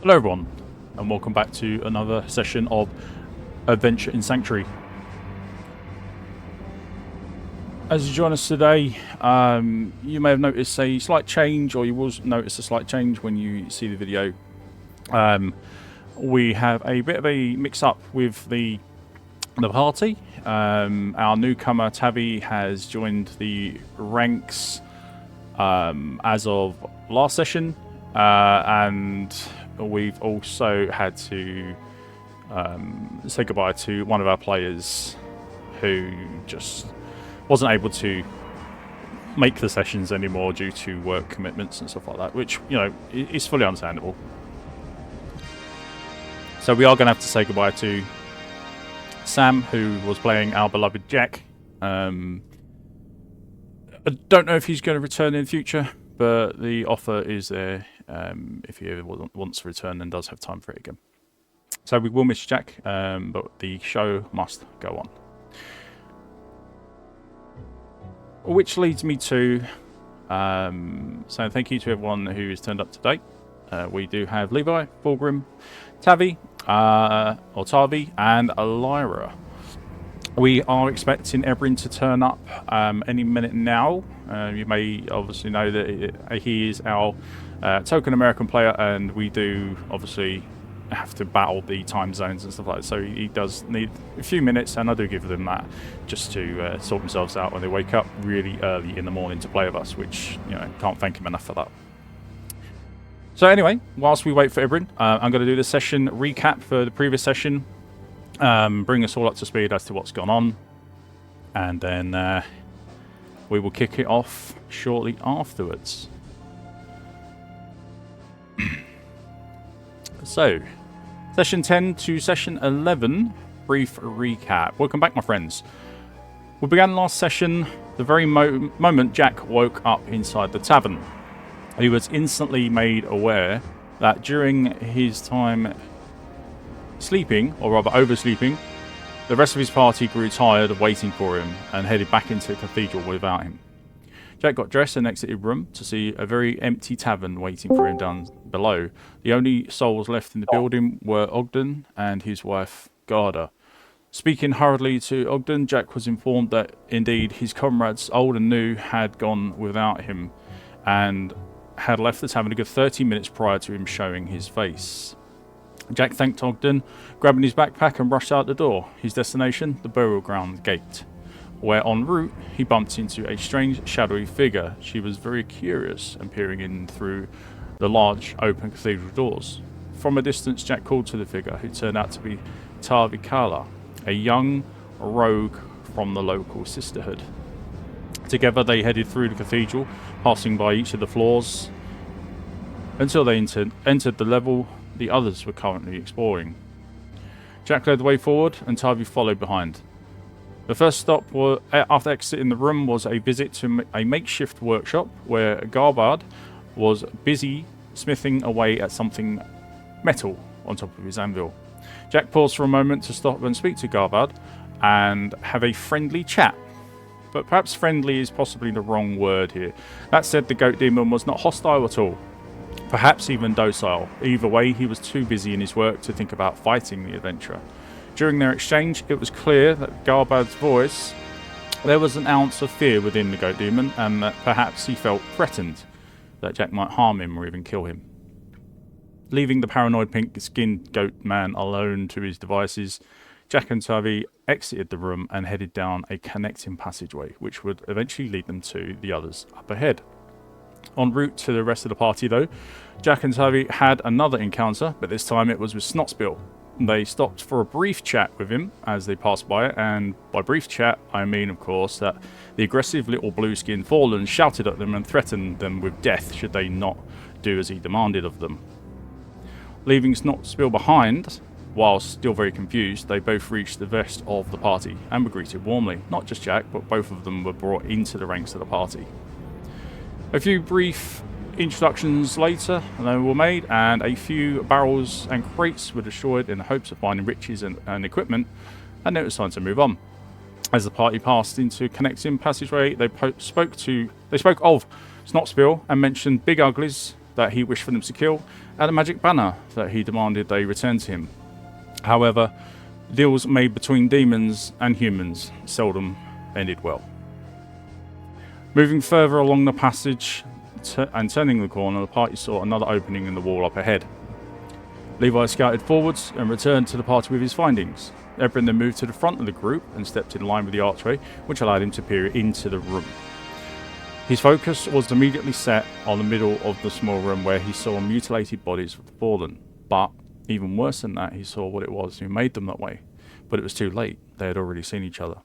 Hello everyone, and welcome back to another session of Adventure in Sanctuary. As you join us today, you may have noticed a slight change, or you will notice a slight change when you see the video. We have a bit of a mix-up with the party. Our newcomer Tavi has joined the ranks as of last session, and we've also had to say goodbye to one of our players who just wasn't able to make the sessions anymore due to work commitments and stuff like that, which, you know, is fully understandable. So we are going to have to say goodbye to Sam, who was playing our beloved Jack. I don't know if he's going to return in the future, but the offer is there if he ever wants to return and does have time for it again. So we will miss Jack, but the show must go on. Which leads me to saying thank you to everyone who has turned up today. We do have Levi, Fulgrim, Tavi, or Tavi, and Lair. We are expecting Ebrin to turn up any minute now. You may obviously know that he is our token American player, and we do obviously have to battle the time zones and stuff like that. So he does need a few minutes, and I do give them that just to sort themselves out when they wake up really early in the morning to play with us, which, you know, can't thank him enough for that. So anyway, whilst we wait for Ebrin, I'm going to do the session recap for the previous session. Bring us all up to speed as to what's gone on, and then we will kick it off shortly afterwards. So, session 10 to session 11, brief recap. Welcome back, my friends. We began last session the very moment Jack woke up inside the tavern. He was instantly made aware that during his time sleeping, or rather oversleeping, the rest of his party grew tired of waiting for him and headed back into the cathedral without him. Jack got dressed and exited the room to see a very empty tavern waiting for him down below. The only souls left in the building were Ogden and his wife Garda. Speaking hurriedly to Ogden, Jack was informed that indeed his comrades, old and new, had gone without him and had left the tavern a good 30 minutes prior to him showing his face. Jack thanked Ogden, grabbing his backpack, and rushed out the door. His destination, the burial ground gate, where en route he bumped into a strange shadowy figure. She was very curious and peering in through the large open cathedral doors. From a distance, Jack called to the figure, who turned out to be Tavi, a young rogue from the local sisterhood. Together they headed through the cathedral, passing by each of the floors until they entered the level the others were currently exploring. Jack led the way forward and Tavi followed behind. The first stop after exiting the room was a visit to a makeshift workshop where Garbard was busy smithing away at something metal on top of his anvil. Jack paused for a moment to stop and speak to Garbard and have a friendly chat. But perhaps friendly is possibly the wrong word here. That said, the goat demon was not hostile at all. Perhaps even docile. Either way, he was too busy in his work to think about fighting the adventurer. During their exchange, it was clear that Garbard's voice, there was an ounce of fear within the goat demon, and that perhaps he felt threatened that Jack might harm him or even kill him. Leaving the paranoid pink-skinned goat man alone to his devices, Jack and Tavi exited the room and headed down a connecting passageway, which would eventually lead them to the others up ahead. En route to the rest of the party, though, Jack and Tavi had another encounter, but this time it was with Snotspill. They stopped for a brief chat with him as they passed by, and by brief chat, I mean, of course, that the aggressive little blue-skinned fallen shouted at them and threatened them with death should they not do as he demanded of them. Leaving Snotspill behind, whilst still very confused, they both reached the rest of the party and were greeted warmly. Not just Jack, but both of them were brought into the ranks of the party. A few brief introductions later they were made, and a few barrels and crates were destroyed in the hopes of finding riches and equipment, and it was time to move on. As the party passed into connecting passageway, they spoke of Snotspill and mentioned big uglies that he wished for them to kill, and a magic banner that he demanded they return to him. However, deals made between demons and humans seldom ended well. Moving further along the passage and turning the corner, the party saw another opening in the wall up ahead. Levi scouted forwards and returned to the party with his findings. Ebrin then moved to the front of the group and stepped in line with the archway, which allowed him to peer into the room. His focus was immediately set on the middle of the small room where he saw mutilated bodies of the fallen. But even worse than that, he saw what it was who made them that way. But it was too late. They had already seen each other.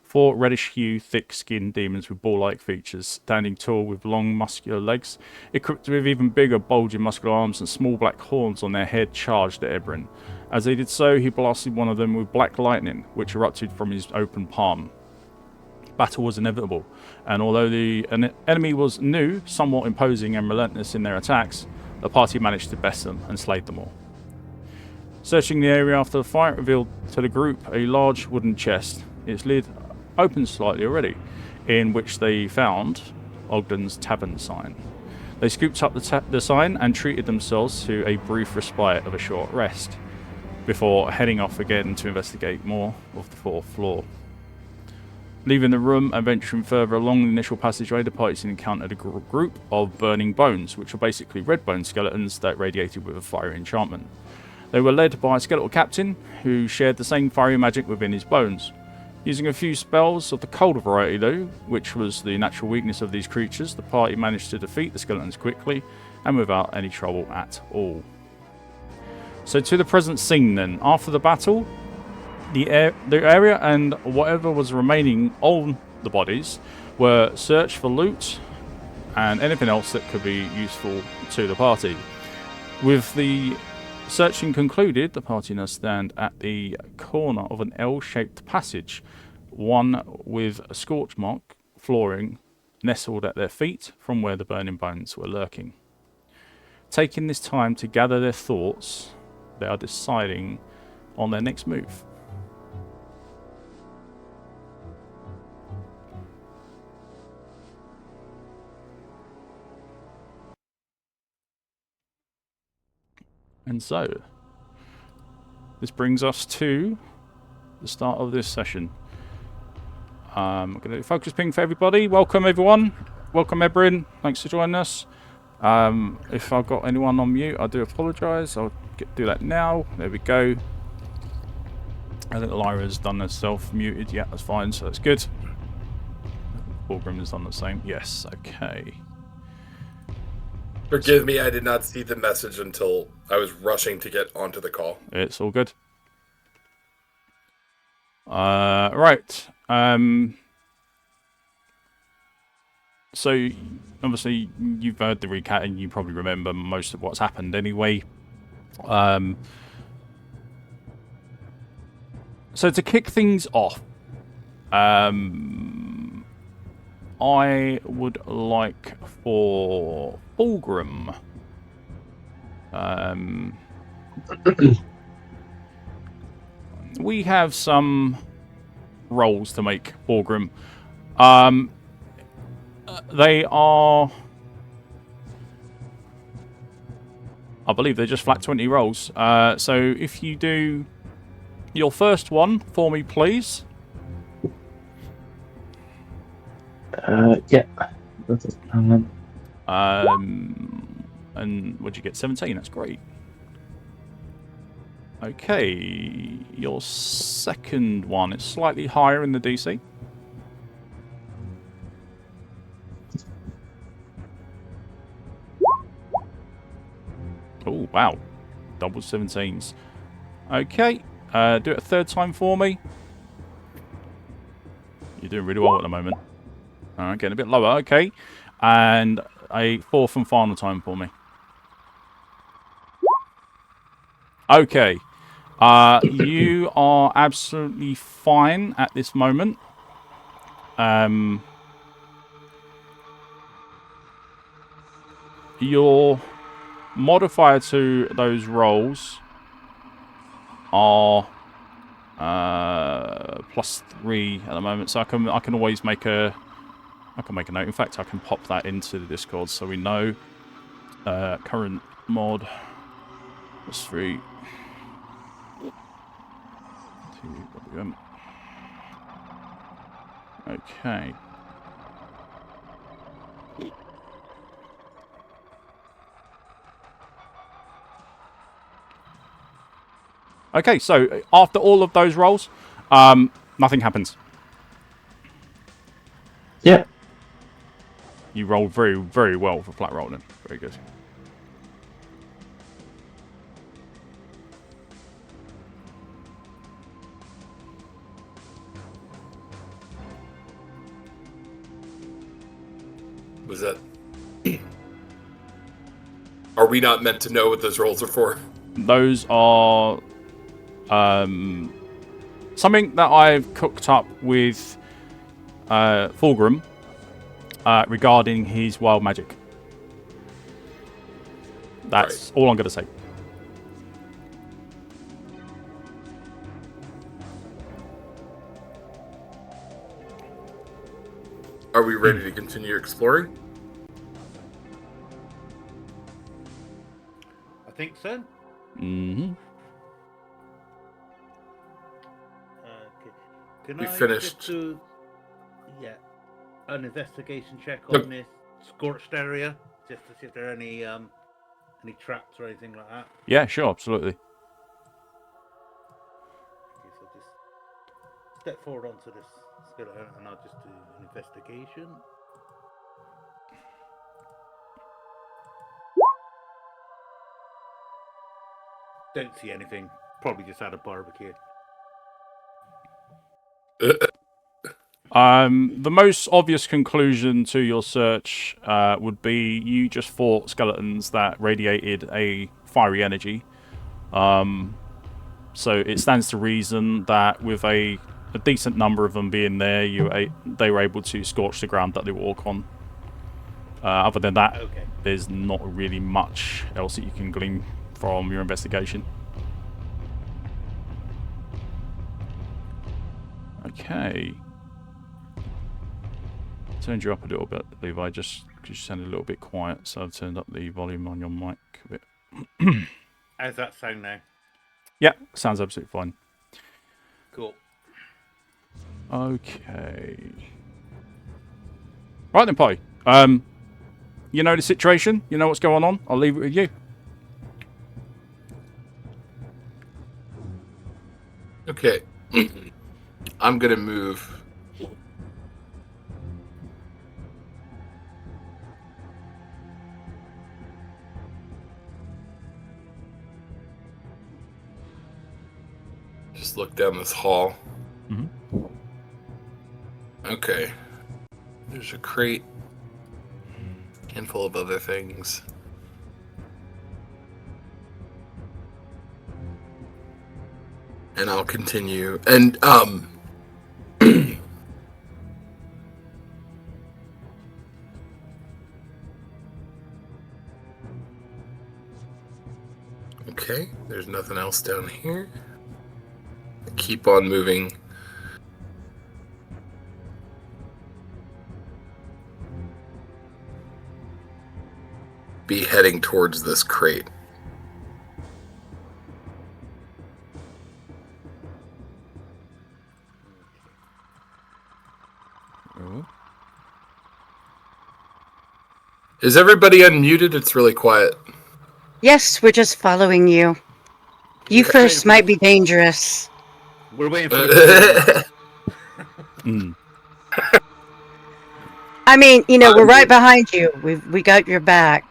4 reddish-hue, thick-skinned demons with ball-like features, standing tall with long, muscular legs, equipped with even bigger, bulging muscular arms and small black horns on their head, charged at Ebrin. As they did so, he blasted one of them with black lightning, which erupted from his open palm. Battle was inevitable, and although the enemy was new, somewhat imposing and relentless in their attacks, the party managed to best them and slayed them all. Searching the area after the fight revealed to the group a large wooden chest, its lid opened slightly already, in which they found Ogden's tavern sign. They scooped up the sign and treated themselves to a brief respite of a short rest, before heading off again to investigate more of the 4th floor. Leaving the room and venturing further along the initial passageway, the party soon encountered a group of burning bones, which were basically red bone skeletons that radiated with a fiery enchantment. They were led by a skeletal captain, who shared the same fiery magic within his bones. Using a few spells of the cold variety though, which was the natural weakness of these creatures, the party managed to defeat the skeletons quickly and without any trouble at all. So to the present scene then. After the battle, the area and whatever was remaining on the bodies were searched for loot and anything else that could be useful to the party. With the searching concluded, the party now stand at the corner of an L-shaped passage, one with a scorch mark flooring nestled at their feet from where the burning bones were lurking. Taking this time to gather their thoughts, they are deciding on their next move. And so, this brings us to the start of this session. I'm going to do focus ping for everybody. Welcome, everyone. Welcome, Ebrin. Thanks for joining us. If I've got anyone on mute, I do apologise. I'll do that now. There we go. I think Lyra's done herself muted. Yeah, that's fine. So that's good. Fulgrim has done the same. Yes, okay. Forgive me, I did not see the message until I was rushing to get onto the call. It's all good. Right. So, obviously, you've heard the recap and you probably remember most of what's happened anyway. So, to kick things off, I would like for Fulgrim. We have some rolls to make, Fulgrim. They are, I believe they're just flat 20 rolls. So if you do your first one for me, please. Yeah. And what'd you get? 17. That's great. Okay, your second one is slightly higher in the DC. Oh, wow. Double 17s. Okay, do it a third time for me. You're doing really well at the moment. Alright, getting a bit lower. Okay. And a fourth and final time for me. Okay. You are absolutely fine at this moment. Your modifier to those rolls are +3 at the moment, so I can always make a note. In fact, I can pop that into the Discord so we know. Current mod. That's 3. TWM. Okay. Okay, so after all of those rolls, nothing happens. Yeah. You rolled very, very well for flat rolling. Very good. Was that? Are we not meant to know what those rolls are for? Those are something that I've cooked up with Fulgrim regarding his wild magic. That's all I'm going to say. Are we ready to continue exploring? I think so. Mm-hmm. Okay. Can We I finished. just do an investigation check Yep. on this scorched area, just to see if there are any traps or anything like that? Yeah, sure, absolutely. Okay, so just step forward onto this skeleton and I'll just do an investigation. Don't see anything. Probably just had a barbecue. The most obvious conclusion to your search would be you just fought skeletons that radiated a fiery energy. So it stands to reason that with a decent number of them being there, they were able to scorch the ground that they walk on. Other than that, Okay. there's not really much else that you can glean from your investigation. Okay. Turned you up a little bit, Levi, just because you sounded a little bit quiet, so I've turned up the volume on your mic a bit. How's that sound now? Yeah, sounds absolutely fine. Cool. Okay. Right then, Pi. You know the situation? You know what's going on? I'll leave it with you. Okay. I'm gonna move. Just look down this hall. Mm-hmm. Okay. There's a crate. Handful of other things. And I'll continue. And, okay, there's nothing else down here. Keep on moving. Be heading towards this crate. Oh. Is everybody unmuted? It's really quiet. Yes, we're just following you. You Okay. first might be dangerous. We're waiting for the I mean, we're right behind you. We got your back.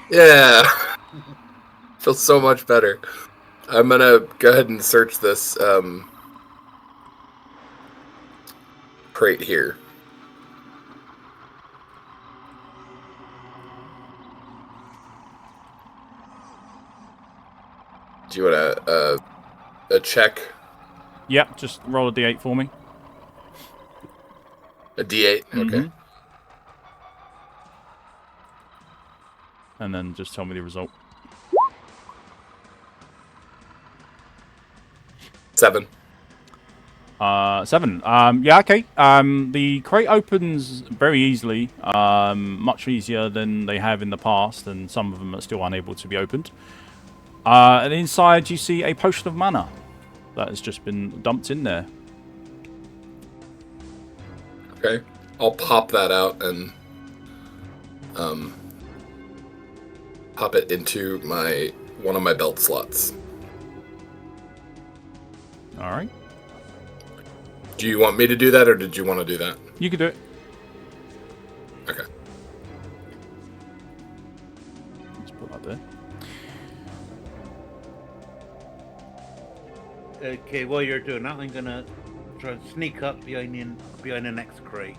Yeah. Feels so much better. I'm gonna go ahead and search this crate here. Do you want a check? Yep, just roll a d8 for me. A D8? Okay. Mhm. And then just tell me the result. 7. 7. Yeah, okay. The crate opens very easily, much easier than they have in the past, and some of them are still unable to be opened. And inside you see a potion of mana that has just been dumped in there. Okay. I'll pop that out and pop it into one of my belt slots. All right. Do you want me to do that, or did you want to do that? You can do it. Okay. Let's put that there. Okay, while you're doing that, I'm gonna try and sneak up behind the next crate.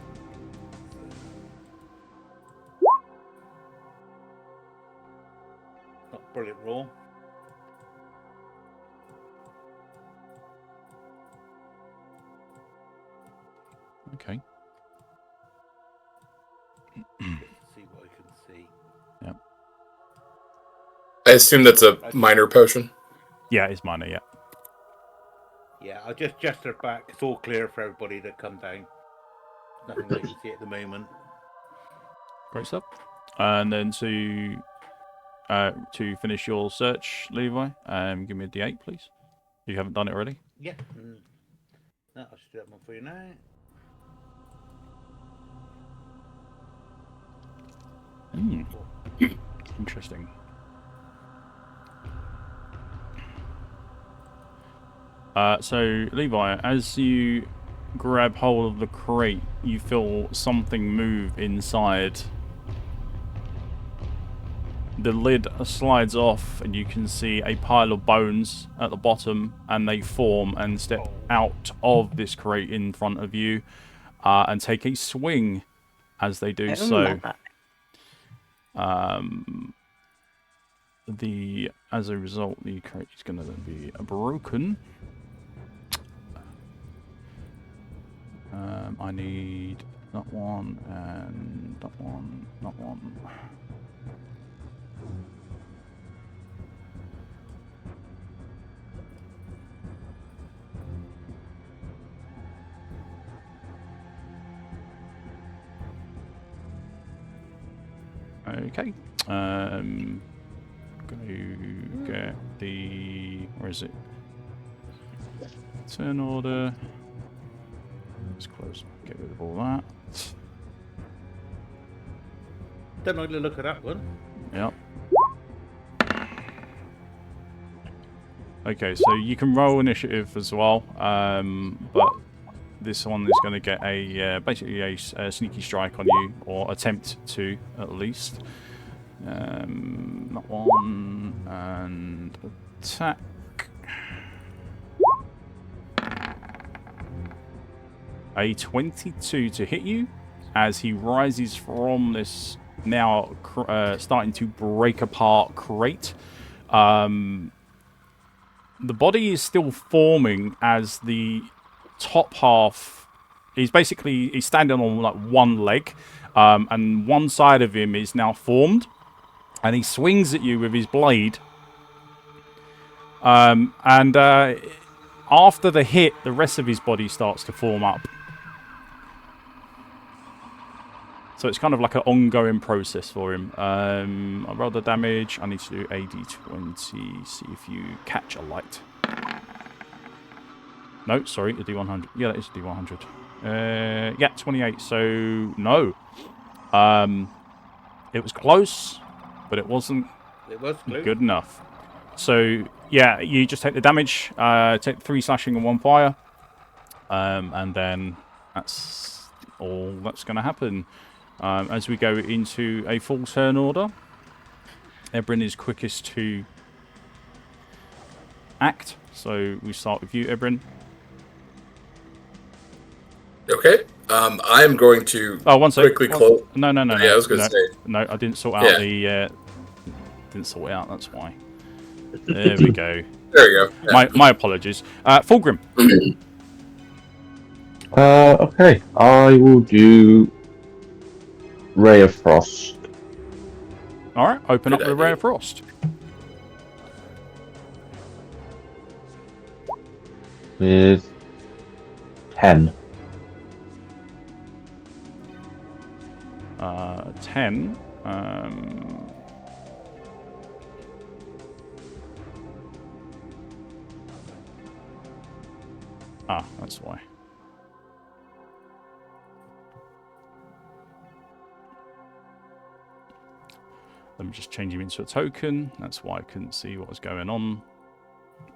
Not brilliant roll. Okay. See what I can see. Yep. I assume that's a minor potion. Yeah, it's minor, yeah. Yeah, I'll just gesture back. It's all clear for everybody to come down. Nothing I can see at the moment. Great stuff. And then to finish your search, Levi, give me a D8, please. If you haven't done it already. Yeah. No, I'll just do that one for you now. Interesting. So, Levi, as you grab hold of the crate, you feel something move inside. The lid slides off, and you can see a pile of bones at the bottom, and they form and step out of this crate in front of you, and take a swing as they do so. As a result, the crate is going to be broken. I need that one and that one, that one. Okay. Going to get the... Where is it? Turn order. Let's close. Get rid of all that. Don't like the look of that one. Yep. Okay, so you can roll initiative as well, but this one is going to get a basically a sneaky strike on you, or attempt to at least. That one and attack. A 22 to hit you as he rises from this now starting to break apart crate. The body is still forming as the top half. He's standing on like one leg, and one side of him is now formed, and he swings at you with his blade. After the hit, the rest of his body starts to form up. So it's kind of like an ongoing process for him. I roll the damage. I need to do a d20. See if you catch a light. No, sorry, a d100. Yeah, that is a d100. Yeah, 28. So no. It was close, but it wasn't good enough. So yeah, you just take the damage. Take 3 slashing and 1 fire, and then that's all that's going to happen. As we go into a full turn order, Ebrin is quickest to act. So we start with you, Ebrin. Okay. I'm going to one second. quickly close. No. Yeah, I was going to say. No, I didn't sort out the... didn't sort it out, that's why. There we go. There you go. Yeah. My apologies. Fulgrim. Okay. I will do Ray of Frost. Alright, open up Good the idea. Ray of Frost. With 10. 10. That's why. Let me just change him into a token. That's why I couldn't see what was going on.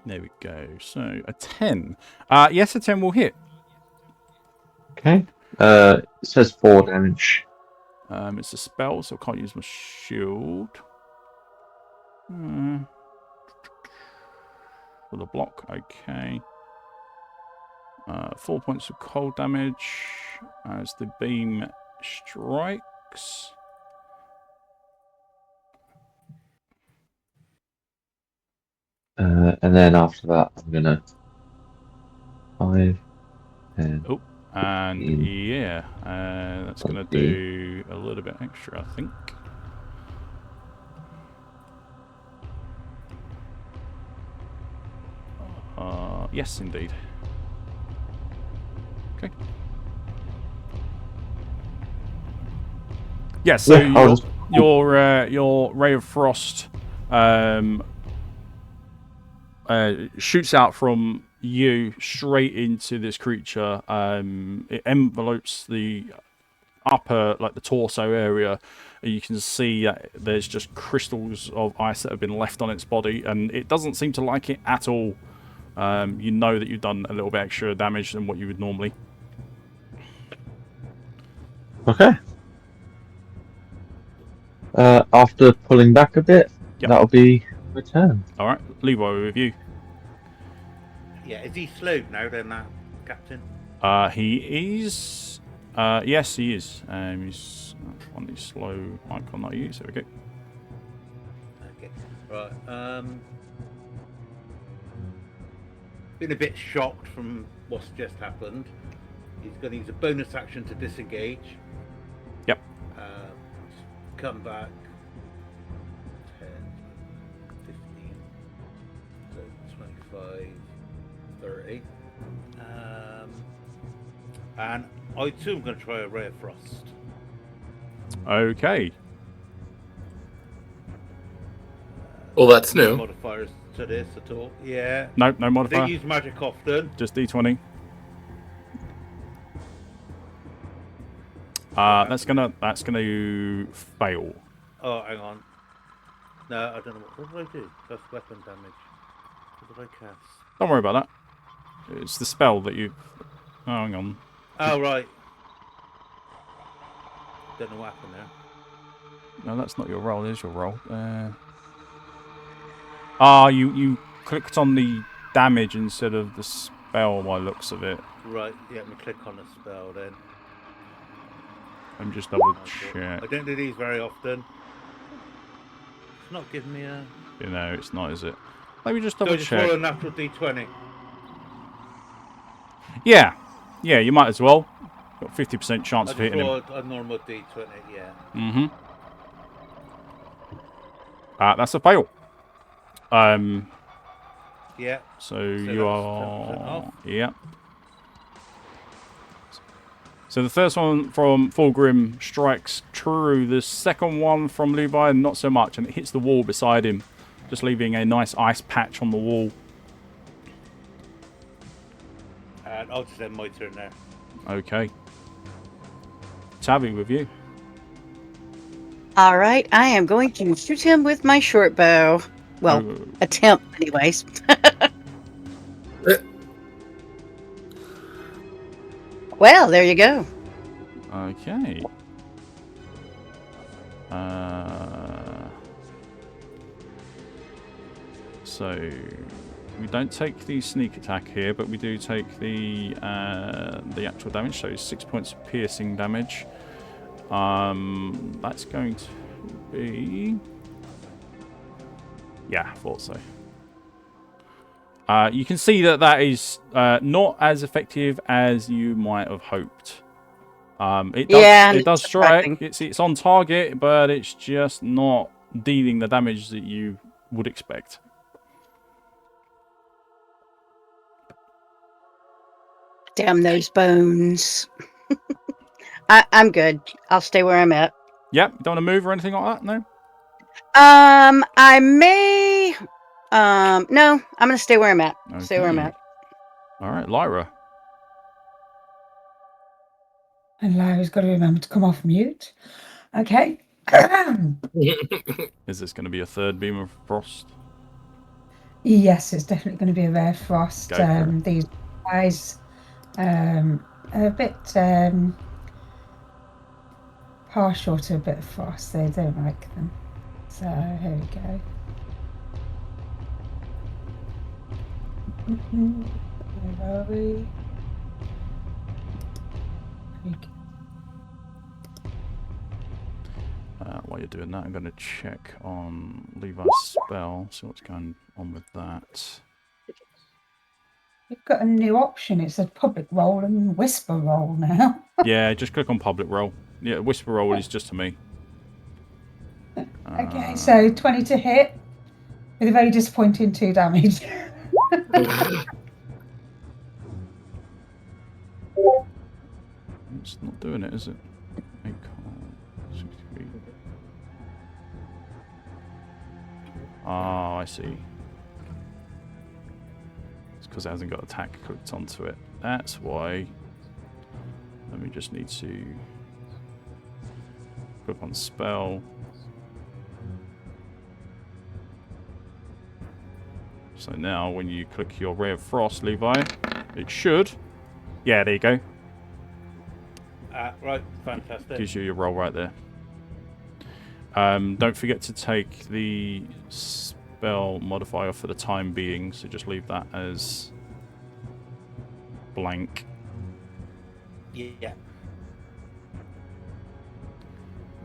There we go. So, a 10. Yes, a 10 will hit. Okay. It says 4 damage. It's a spell, so I can't use my shield. For the block, okay. 4 points of cold damage as the beam strikes. And then after that, I'm gonna 5, 10. Oh, and 15, yeah, that's going to 20. do a little bit extra, I think. Yes, indeed. Okay. Yeah, so Yeah, your Ray of Frost shoots out from you straight into this creature. It envelopes the upper, like the torso area. You can see there's just crystals of ice that have been left on its body, and it doesn't seem to like it at all. You know that you've done a little bit extra damage than what you would normally. Okay. After pulling back a bit, Yep. that'll be my turn. All right, Levi, with you. Yeah, is he slowed now then, that captain? He is. Yes, he is. He's on the slow icon that I use. There we go. Okay, right. Been a bit shocked from what's just happened. He's going to use a bonus action to disengage. Yep. Come back. 10, 15, 25, 30. And I too am going to try a Ray of Frost. Okay. Well, that's new. Modifiers to this at all? Yeah. Nope, no I modifier. don't use magic often. Just D20. That's gonna fail. Oh, hang on. No, I don't know. What did I do? That's weapon damage. What did I cast? Don't worry about that. It's the spell that you. Oh, hang on. Oh, right. Don't know what happened there. No, that's not your roll. There's your roll. You clicked on the damage instead of the spell by the looks of it. Right, yeah, let me click on the spell then. I'm just double I check. don't do these very often. It's not giving me a... You know, it's not, is it? Let me just So double I just check. roll a natural D20. Yeah, you might as well. Got 50% chance I of just hitting him. roll a normal D20, yeah. Mm-hmm. That's a fail. Yeah. So that's you 10% are... off. Yeah. So the first one from Fulgrim strikes true. The second one from Levi, not so much. And it hits the wall beside him, just leaving a nice ice patch on the wall. And I'll just end my turn there. Okay. Tavi, with you. All right, I am going to shoot him with my short bow. Well, Oh, attempt, anyways. Well, there you go. okay. So we don't take the sneak attack here, but we do take the actual damage. So 6 points of piercing damage. That's going to be... Yeah, I thought so. You can see that is not as effective as you might have hoped. It does strike. It's on target, but it's just not dealing the damage that you would expect. Damn those bones. I'm good. I'll stay where I'm at. Yep. Don't want to move or anything like that. No. I may. No, I'm gonna stay where I'm at. Stay where I'm Okay. at. All right, Lyra. And Larry's got to remember to come off mute. Okay. Is this going to be a third beam of frost? Yes, it's definitely going to be a rare frost. Go for it. These guys are a bit partial to a bit of frost. They don't like them. So here we go. Where are we? While you're doing that, I'm going to check on Levi's spell, see what's going on with that. You've got a new option. It's a public roll and whisper roll now. Yeah, just click on public roll. Yeah, whisper roll is just to me. Okay, so 20 to hit with a very disappointing 2 damage. It's not doing it, is it? 63. Ah, I see. It's because it hasn't got attack clicked onto it. That's why. Let me just need to click on spell. So now when you click your Ray of Frost, Levi, it should. Yeah, there you go. Right, fantastic. Gives you your roll right there. Don't forget to take the spell modifier for the time being, so just leave that as blank. Yeah.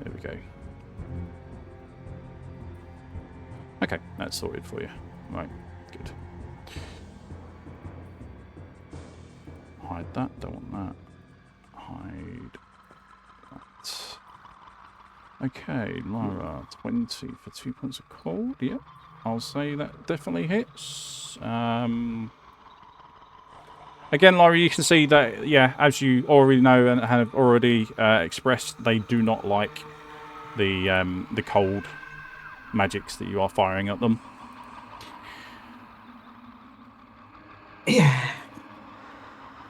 There we go. Okay, that's sorted for you. Right, good. Hide that, don't want that. Hide that. Okay, Lyra, 20 for 2 points of cold. Yep, I'll say that definitely hits. Again, Lyra, you can see that, yeah, as you already know and have already expressed, they do not like the cold magics that you are firing at them. Yeah.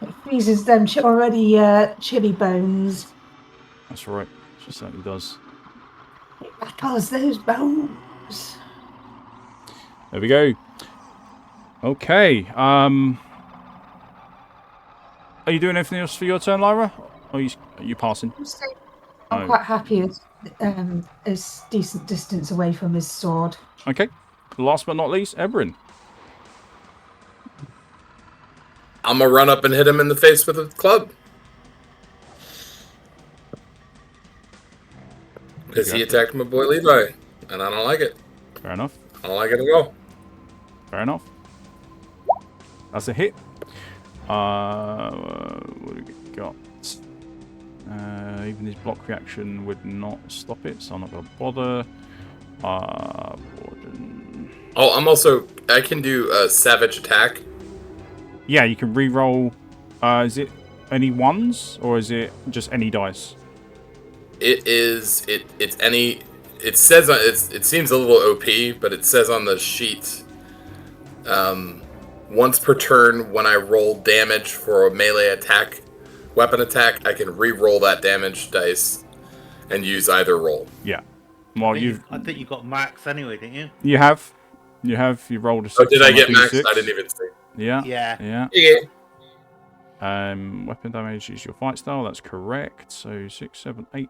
It freezes them already chilly bones. That's right, she certainly does. It rattles those bones. There we go. Okay, are you doing anything else for your turn, Lyra? Or are you passing? I'm quite happy with a decent distance away from his sword. Okay. Last but not least, Ebrin. I'm gonna run up and hit him in the face with a club. Because he attacked my boy Levi, and I don't like it. Fair enough. I don't like it at all. Fair enough. That's a hit. What do we got? Even his block reaction would not stop it, so I'm not going to bother. Oh, I can do a savage attack. Yeah, you can re-roll. Is it any ones, or is it just any dice? It's any. It says it seems a little OP, but it says on the sheet. Once per turn, when I roll damage for a melee attack, weapon attack, I can re-roll that damage dice and use either roll. Yeah. Well, I think you got max anyway, didn't you? You have. You rolled a 6. Oh, did I get max? D6. I didn't even see. Yeah. Yeah. Weapon damage is your fight style. That's correct. So 6, 7, 8.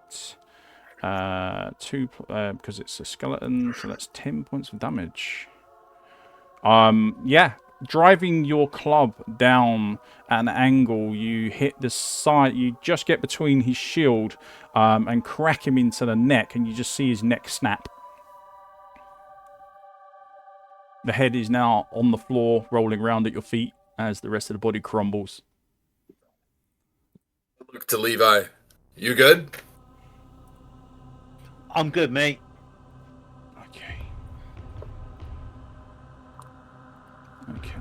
2 because it's a skeleton, so that's 10 points of damage. Yeah. Driving your club down at an angle, you hit the side. You just get between his shield and crack him into the neck, and you just see his neck snap. The head is now on the floor, rolling around at your feet as the rest of the body crumbles. Look to Levi. You good? I'm good, mate. Okay. Okay.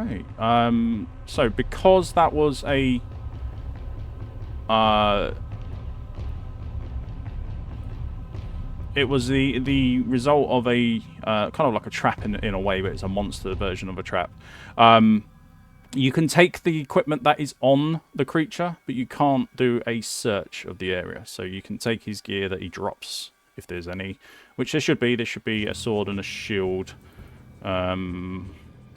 right. So because that was a it was the result of a kind of like a trap in a way, but it's a monster version of a trap. You can take the equipment that is on the creature, but you can't do a search of the area. So you can take his gear that he drops, if there's any, which there should be. There should be a sword and a shield, and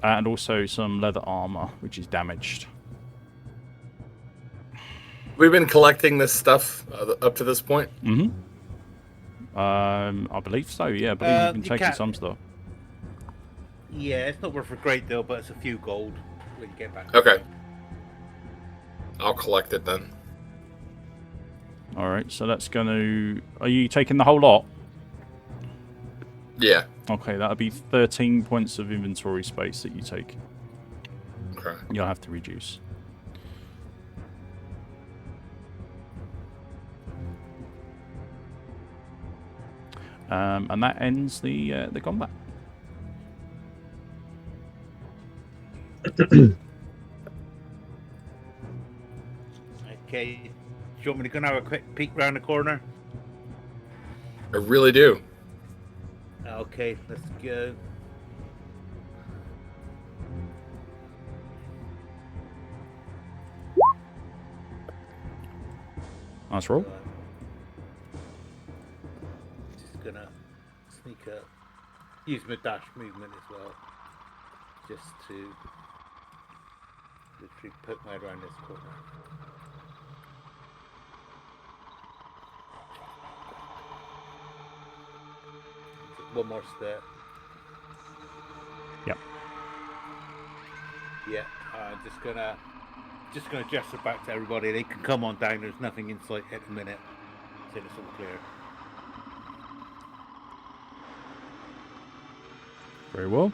also some leather armor, which is damaged. We've been collecting this stuff up to this point. Mm-hmm. I believe so. Yeah, I believe you've been taking some stuff. Yeah, it's not worth a great deal, but it's a few gold when you get back. Okay. I'll collect it then. All right, so that's going to... Are you taking the whole lot? Yeah. Okay, that'll be 13 points of inventory space that you take. Okay. You'll have to reduce. And that ends the combat. Okay. Do you want me to go and have a quick peek round the corner? I really do. Okay, let's go. Nice roll. Just gonna sneak up. Use my dash movement as well. Just to literally put my head around this corner. One more step. Yep. Yeah, just gonna gesture back to everybody. They can come on down. There's nothing in sight at the minute, so it's all clear. Very well.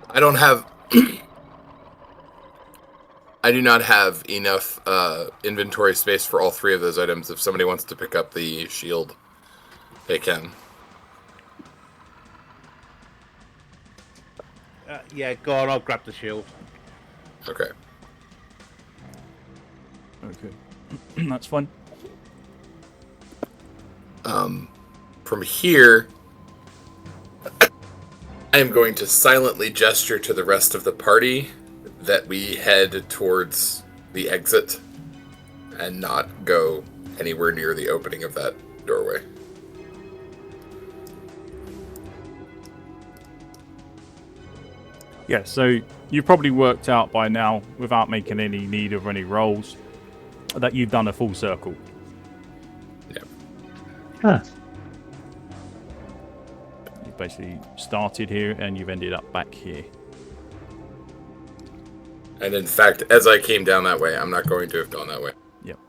I don't have... I do not have enough inventory space for all three of those items. If somebody wants to pick up the shield, they can. Yeah, go on, I'll grab the shield. Okay. Okay. That's fine. From here, I am going to silently gesture to the rest of the party that we head towards the exit and not go anywhere near the opening of that doorway. Yeah, so you've probably worked out by now, without making any need of any rolls, that you've done a full circle. Yeah. Ah, You've basically started here and you've ended up back here. And in fact, as I came down that way, I'm not going to have gone that way. Yep.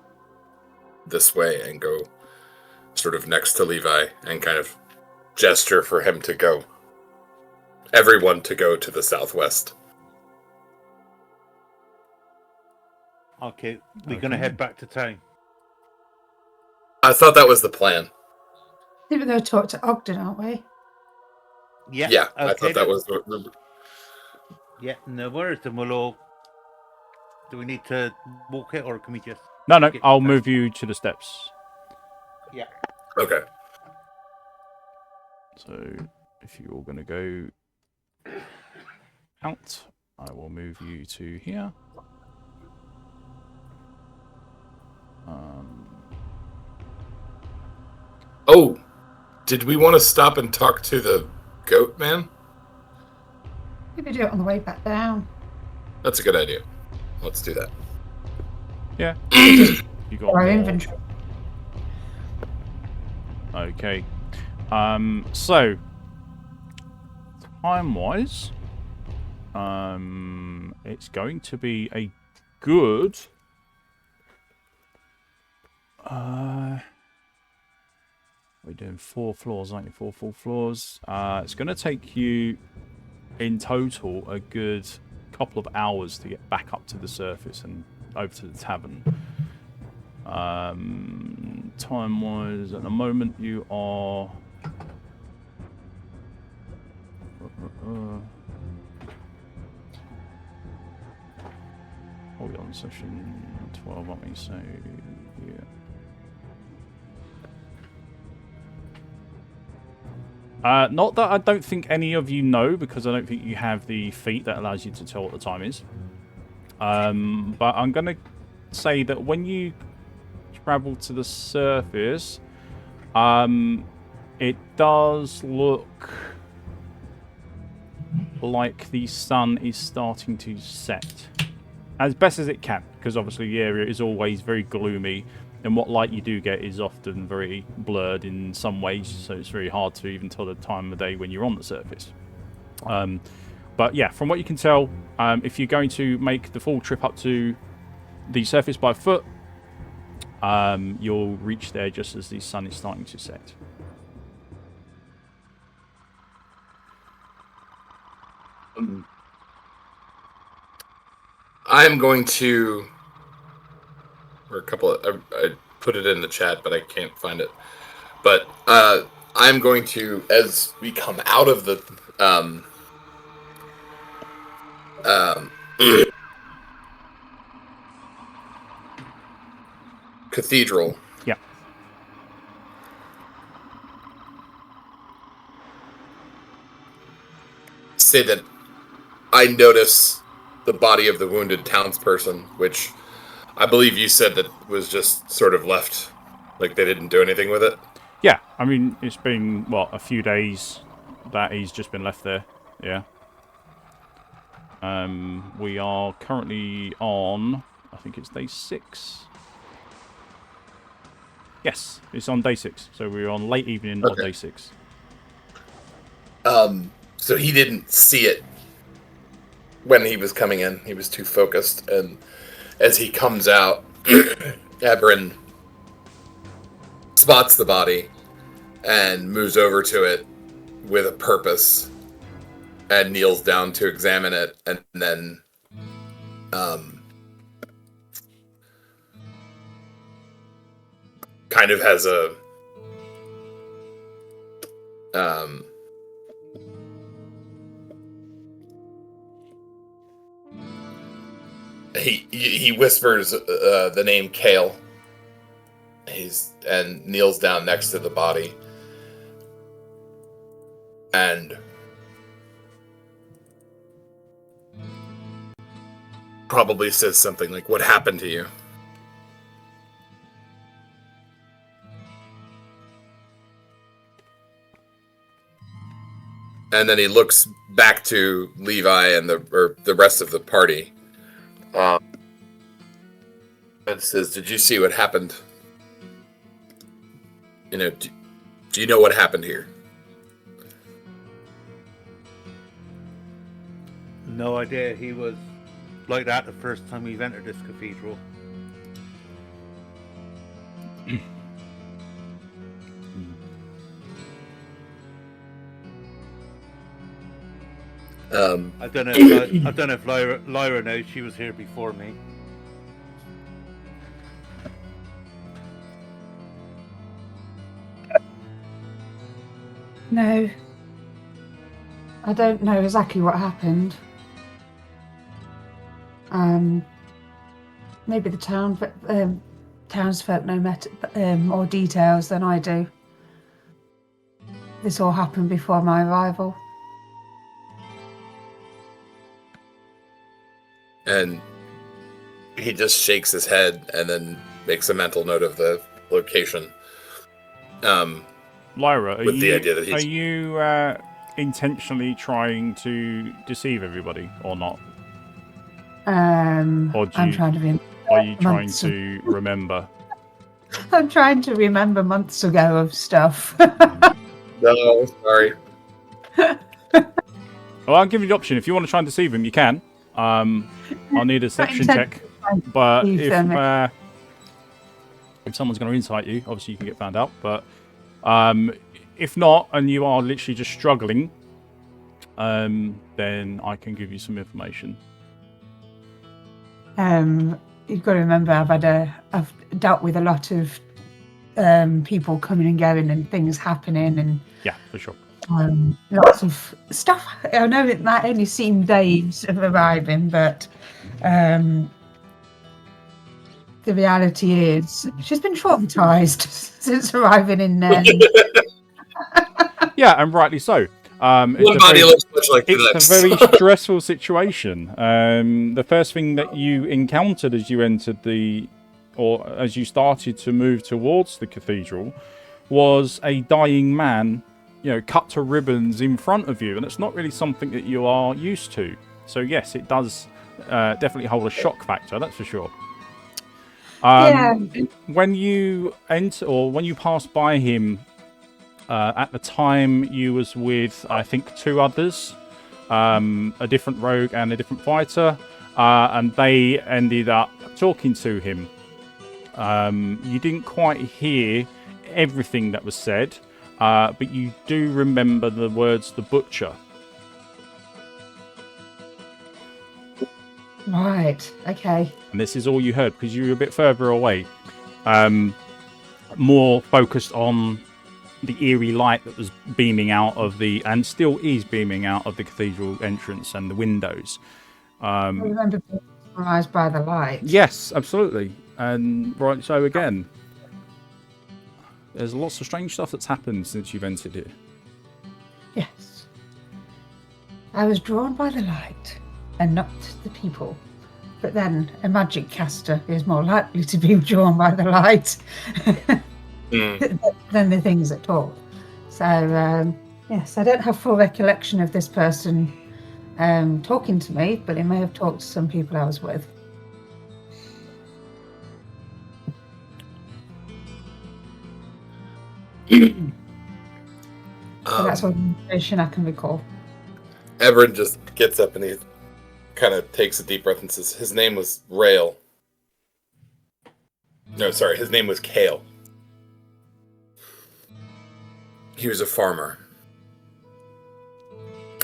This way and go sort of next to Levi and kind of gesture for him to go. Everyone to go to the southwest. Okay, we're gonna head back to town. I thought that was the plan. I think we're going to talk to Ogden, aren't we? Yeah. Yeah, Okay, I thought that was the... Yeah, no worries. Then we'll all. Do we need to walk it, or can we just? No, get I'll back? move you to the steps. Yeah. Okay. So, if you're all going to go out, I will move you to here. Oh, did we want to stop and talk to the goat man? Maybe do it on the way back down. That's a good idea. Let's do that. Yeah. You got Our more. inventory. Okay. So time-wise, it's going to be a good. We're doing 4 floors, aren't you? 4 full floors. It's going to take you, in total, a good couple of hours to get back up to the surface and over to the tavern. Time-wise, at the moment, you are... Hold on, session 12, aren't we? So, yeah. Not that I don't think any of you know, because I don't think you have the feat that allows you to tell what the time is. But I'm going to say that when you travel to the surface, it does look like the sun is starting to set. As best as it can, because obviously the area is always very gloomy. And what light you do get is often very blurred in some ways, so it's very hard to even tell the time of day when you're on the surface. But yeah, from what you can tell, if you're going to make the full trip up to the surface by foot, you'll reach there just as the sun is starting to set. I'm going to... Or a couple of... I put it in the chat, but I can't find it. But I'm going to, as we come out of the... cathedral. Yeah. Say that I notice the body of the wounded townsperson, which I believe you said that was just sort of left, like they didn't do anything with it. Yeah, I mean, it's been, what, a few days that he's just been left there. Yeah. We are currently on, I think it's day 6. Yes, it's on day 6. So we're on late evening of day 6. So he didn't see it when he was coming in. He was too focused. And as he comes out, Ebrin spots the body and moves over to it with a purpose and kneels down to examine it, and then kind of has a he whispers the name Kale. And kneels down next to the body and probably says something like, "What happened to you?" And then he looks back to Levi and the rest of the party and says, "Did you see what happened? You know, do you know what happened here?" No idea. He was like that the first time we've entered this cathedral. I don't know if Lyra knows. She was here before me. No. I don't know exactly what happened. Maybe the townsfolk know more details than I do. This all happened before my arrival. And he just shakes his head and then makes a mental note of the location. Lyra, with the idea that are you intentionally trying to deceive everybody or not? I'm trying to remember. Are you trying to remember? I'm trying to remember months ago of stuff. No, sorry. Well, I'll give you the option. If you want to try and deceive him, you can. I'll need a deception check. But if someone's going to insight you, obviously you can get found out. But if not, and you are literally just struggling, then I can give you some information. You've got to remember, I've dealt with a lot of people coming and going and things happening and Yeah, for sure. lots of stuff. I know it might only seem days of arriving, but the reality is she's been traumatized since arriving in there. Yeah, and rightly so. One body looks much like the It's next. a very stressful situation. The first thing that you encountered as you entered as you started to move towards the cathedral was a dying man, cut to ribbons in front of you, and it's not really something that you are used to. So yes, it does definitely hold a shock factor, that's for sure. When you enter, or when you pass by him, at the time you was with, I think, 2 others, a different rogue and a different fighter, and they ended up talking to him. You didn't quite hear everything that was said, but you do remember the words "the butcher." Right. Okay. And this is all you heard because you were a bit further away, more focused on the eerie light that was beaming out of and still is beaming out of the cathedral entrance and the windows. I remember being surprised by the light. Yes, absolutely. And right, so again, there's lots of strange stuff that's happened since you've entered here. Yes. I was drawn by the light and not the people. But then a magic caster is more likely to be drawn by the light than the things at all. So, yes, I don't have full recollection of this person talking to me, but he may have talked to some people I was with. So that's all the information I can recall. Ebrin just gets up and he kind of takes a deep breath and says, his name was Rail. No, sorry, his name was Kale. He was a farmer.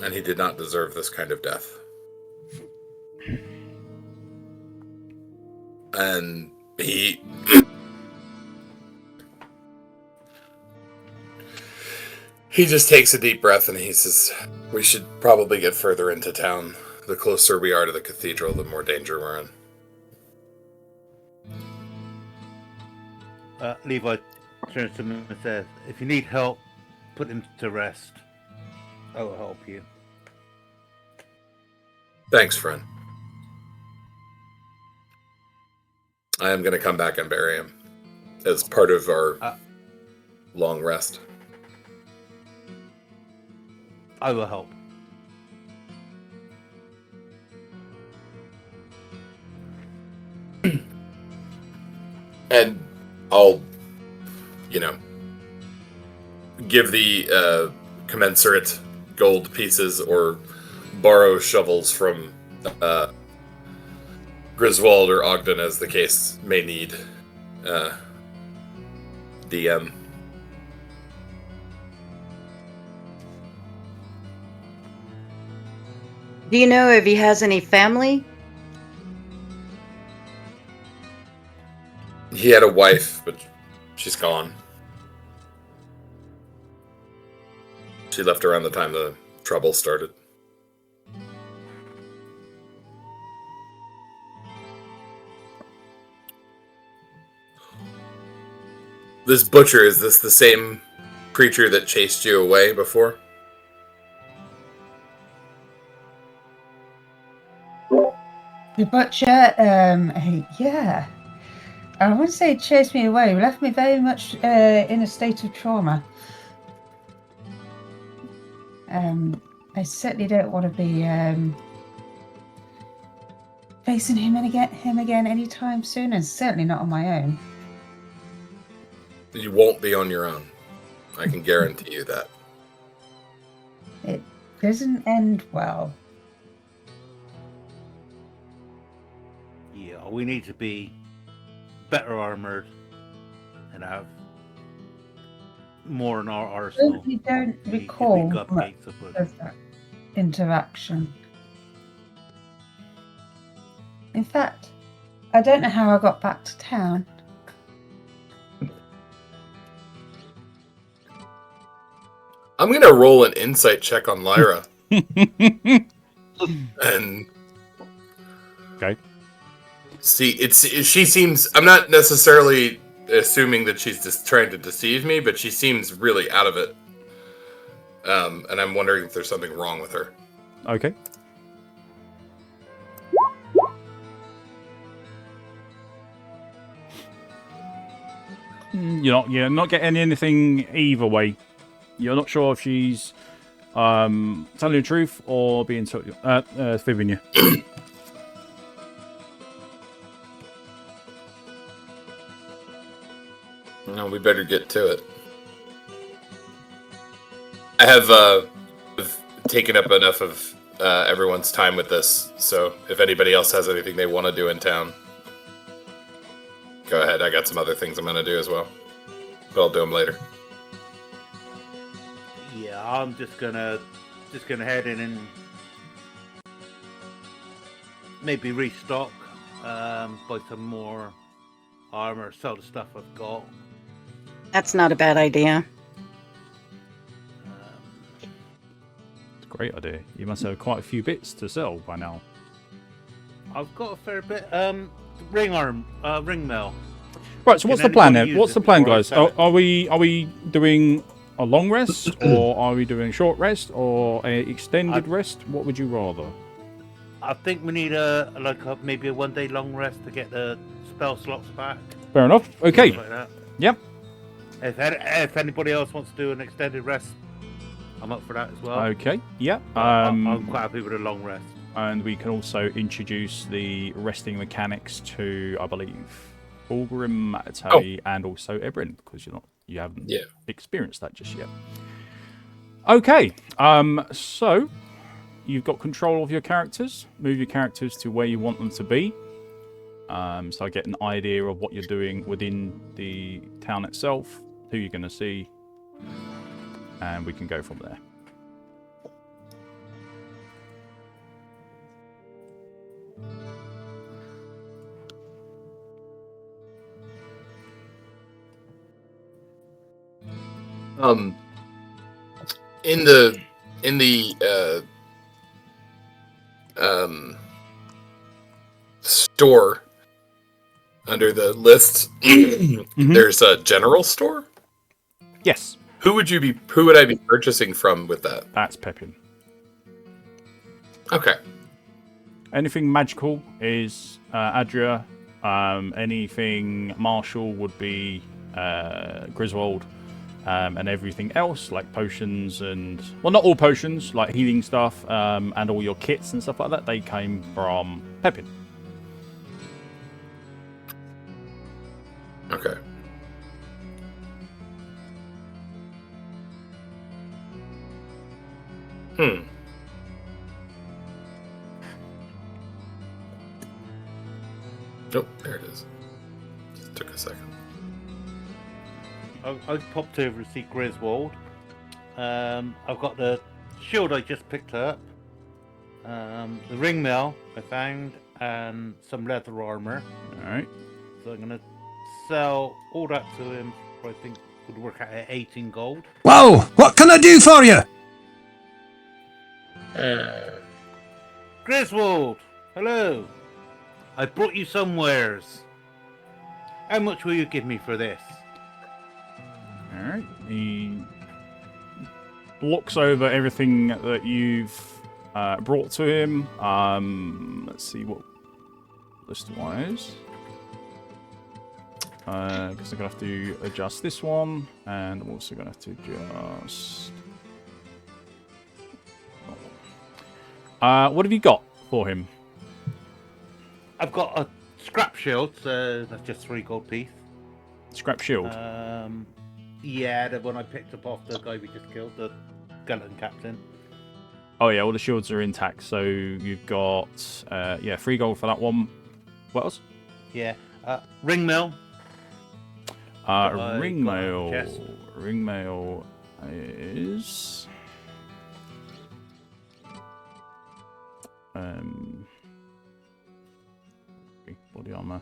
And he did not deserve this kind of death. And he... he just takes a deep breath and he says, we should probably get further into town. The closer we are to the cathedral, the more danger we're in. Levi turns to him and says, if you need help, put him to rest. I will help you. Thanks, friend. I am going to come back and bury him as part of our long rest. I will help. And I'll, give the commensurate gold pieces or borrow shovels from Griswold or Ogden, as the case may need. DM. Do you know if he has any family? He had a wife, but she's gone. She left around the time the trouble started. This butcher, is this the same creature that chased you away before? The butcher, yeah. I wouldn't say it chased me away. It left me very much in a state of trauma. I certainly don't want to be facing him again anytime soon, and certainly not on my own. You won't be on your own. I can guarantee you that. It doesn't end well. Yeah, we need to be better armored and have more in our arsenal. I don't recall much of that interaction. In fact, I don't know how I got back to town. I'm gonna roll an insight check on Lyra. And Okay. see, she seems. I'm not necessarily assuming that she's just trying to deceive me, but she seems really out of it. And I'm wondering if there's something wrong with her. Okay. You're not getting anything either way. You're not sure if she's telling the truth or being fibbing you. No, we better get to it. I have taken up enough of everyone's time with this, so if anybody else has anything they want to do in town, go ahead. I got some other things I'm going to do as well, but I'll do them later. Yeah, I'm just gonna head in and maybe restock, buy some more armor, sell the stuff I've got. That's not a bad idea. It's a great idea. You must have quite a few bits to sell by now. I've got a fair bit. Ring mail. Right. So what's the Can plan anybody then? use What's it the plan, before I guys? sell it? Are we doing a long rest, or are we doing a short rest, or a extended rest? What would you rather? I think we need maybe a 1 day long rest to get the spell slots back. Fair enough. Okay. Something like that. Yep. If anybody else wants to do an extended rest, I'm up for that as well. Okay. Yep. I'm quite happy with a long rest. And we can also introduce the resting mechanics to, I believe, Fulgrim, Tavi, and also Ebrin, because you haven't experienced that just yet. Okay. So you've got control of your characters. Move your characters to where you want them to be. So I get an idea of what you're doing within the town itself, who you're going to see, and we can go from there. In the store under the list, there's a general store. Yes. Who would I be purchasing from with that? That's Pepin. Okay. Anything magical is Adria. Anything martial would be Griswold. And everything else, like potions and... Well, not all potions, like healing stuff, and all your kits and stuff like that, they came from Pepin. Okay. Nope, there it is. Just took a second. I've popped over to see Griswold. I've got the shield I just picked up, the ring mail I found, and some leather armor. Alright. So I'm going to sell all that to him for, I think, would work out at 18 gold. Whoa! What can I do for you? Griswold! Hello! I brought you some wares. How much will you give me for this? Alright. He looks over everything that you've brought to him. Let's see what list-wise. Because I'm going to have to adjust this one, and I'm also going to have to adjust... what have you got for him? I've got a scrap shield, so that's just 3 gold piece. Scrap shield? Yeah, the one I picked up off the guy we just killed, the skeleton captain. Oh yeah, all the shields are intact, so you've got 3 gold for that one. What else? Yeah, ring mail. Ring mail. Ring mail is Body armor.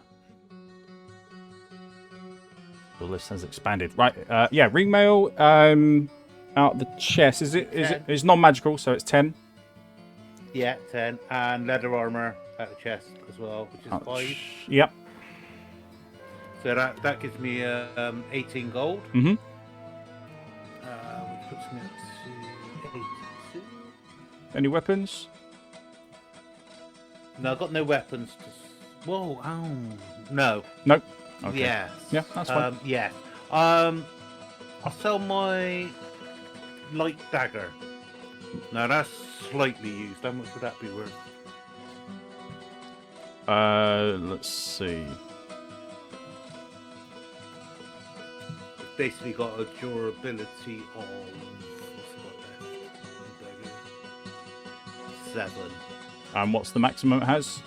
The list has expanded. Right, yeah, ringmail out the chest. Is it? It's non-magical, so it's 10. Yeah, 10. And leather armor out the chest as well, which is 5. Yep. So that gives me 18 gold. Mm-hmm. Which puts me up to 82. Any weapons? No, I've got no weapons. Whoa, no. Nope. Okay. Yes. Yeah, that's fine. Yeah. I'll sell my light dagger. Now that's slightly used. How much would that be worth? Let's see. It's basically got a durability of what's it got left? 7. And what's the maximum it has?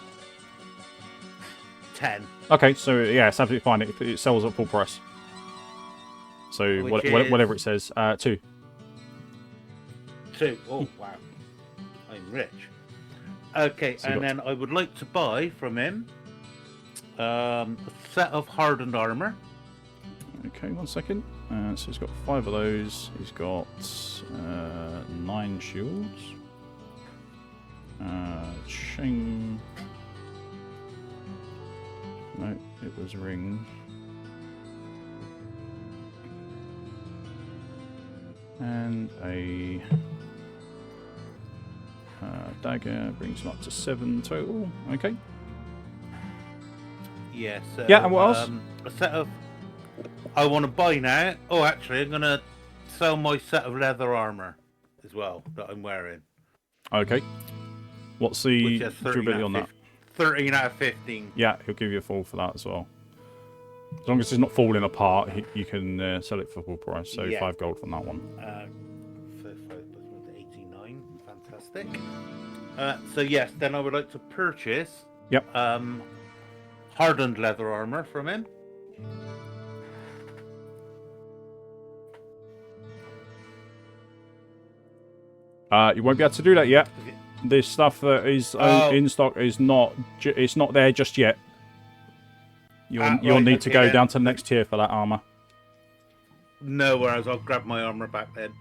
10. Okay, so yeah, it's absolutely fine. It sells at full price. So Which is- whatever it says, 2. 2. Oh wow, I'm rich. Okay, So you and got- then I would like to buy from him a set of hardened armor. Okay, 1 second. So he's got 5 of those. He's got 9 shields. Chain. No, it was ring. And a dagger brings him up to 7 total. Okay. Yes. Yeah, so, Yeah, and what else? A set of. I want to buy now. Oh, actually, I'm gonna sell my set of leather armor as well that I'm wearing. Okay. What's the Which has 13 durability out on of that? 13 out of 15. Yeah, he'll give you a full for that as well. As long as it's not falling apart, you can sell it for full price. So Yeah. 5 gold from that one. 89. Fantastic. So yes, then I would like to purchase. Yep. Hardened leather armor from him. You won't be able to do that yet. This stuff that is Oh. in stock is not. It's not there just yet. You'll Right, need to okay go then. down to the next tier for that armor. No, whereas I'll grab my armor back then.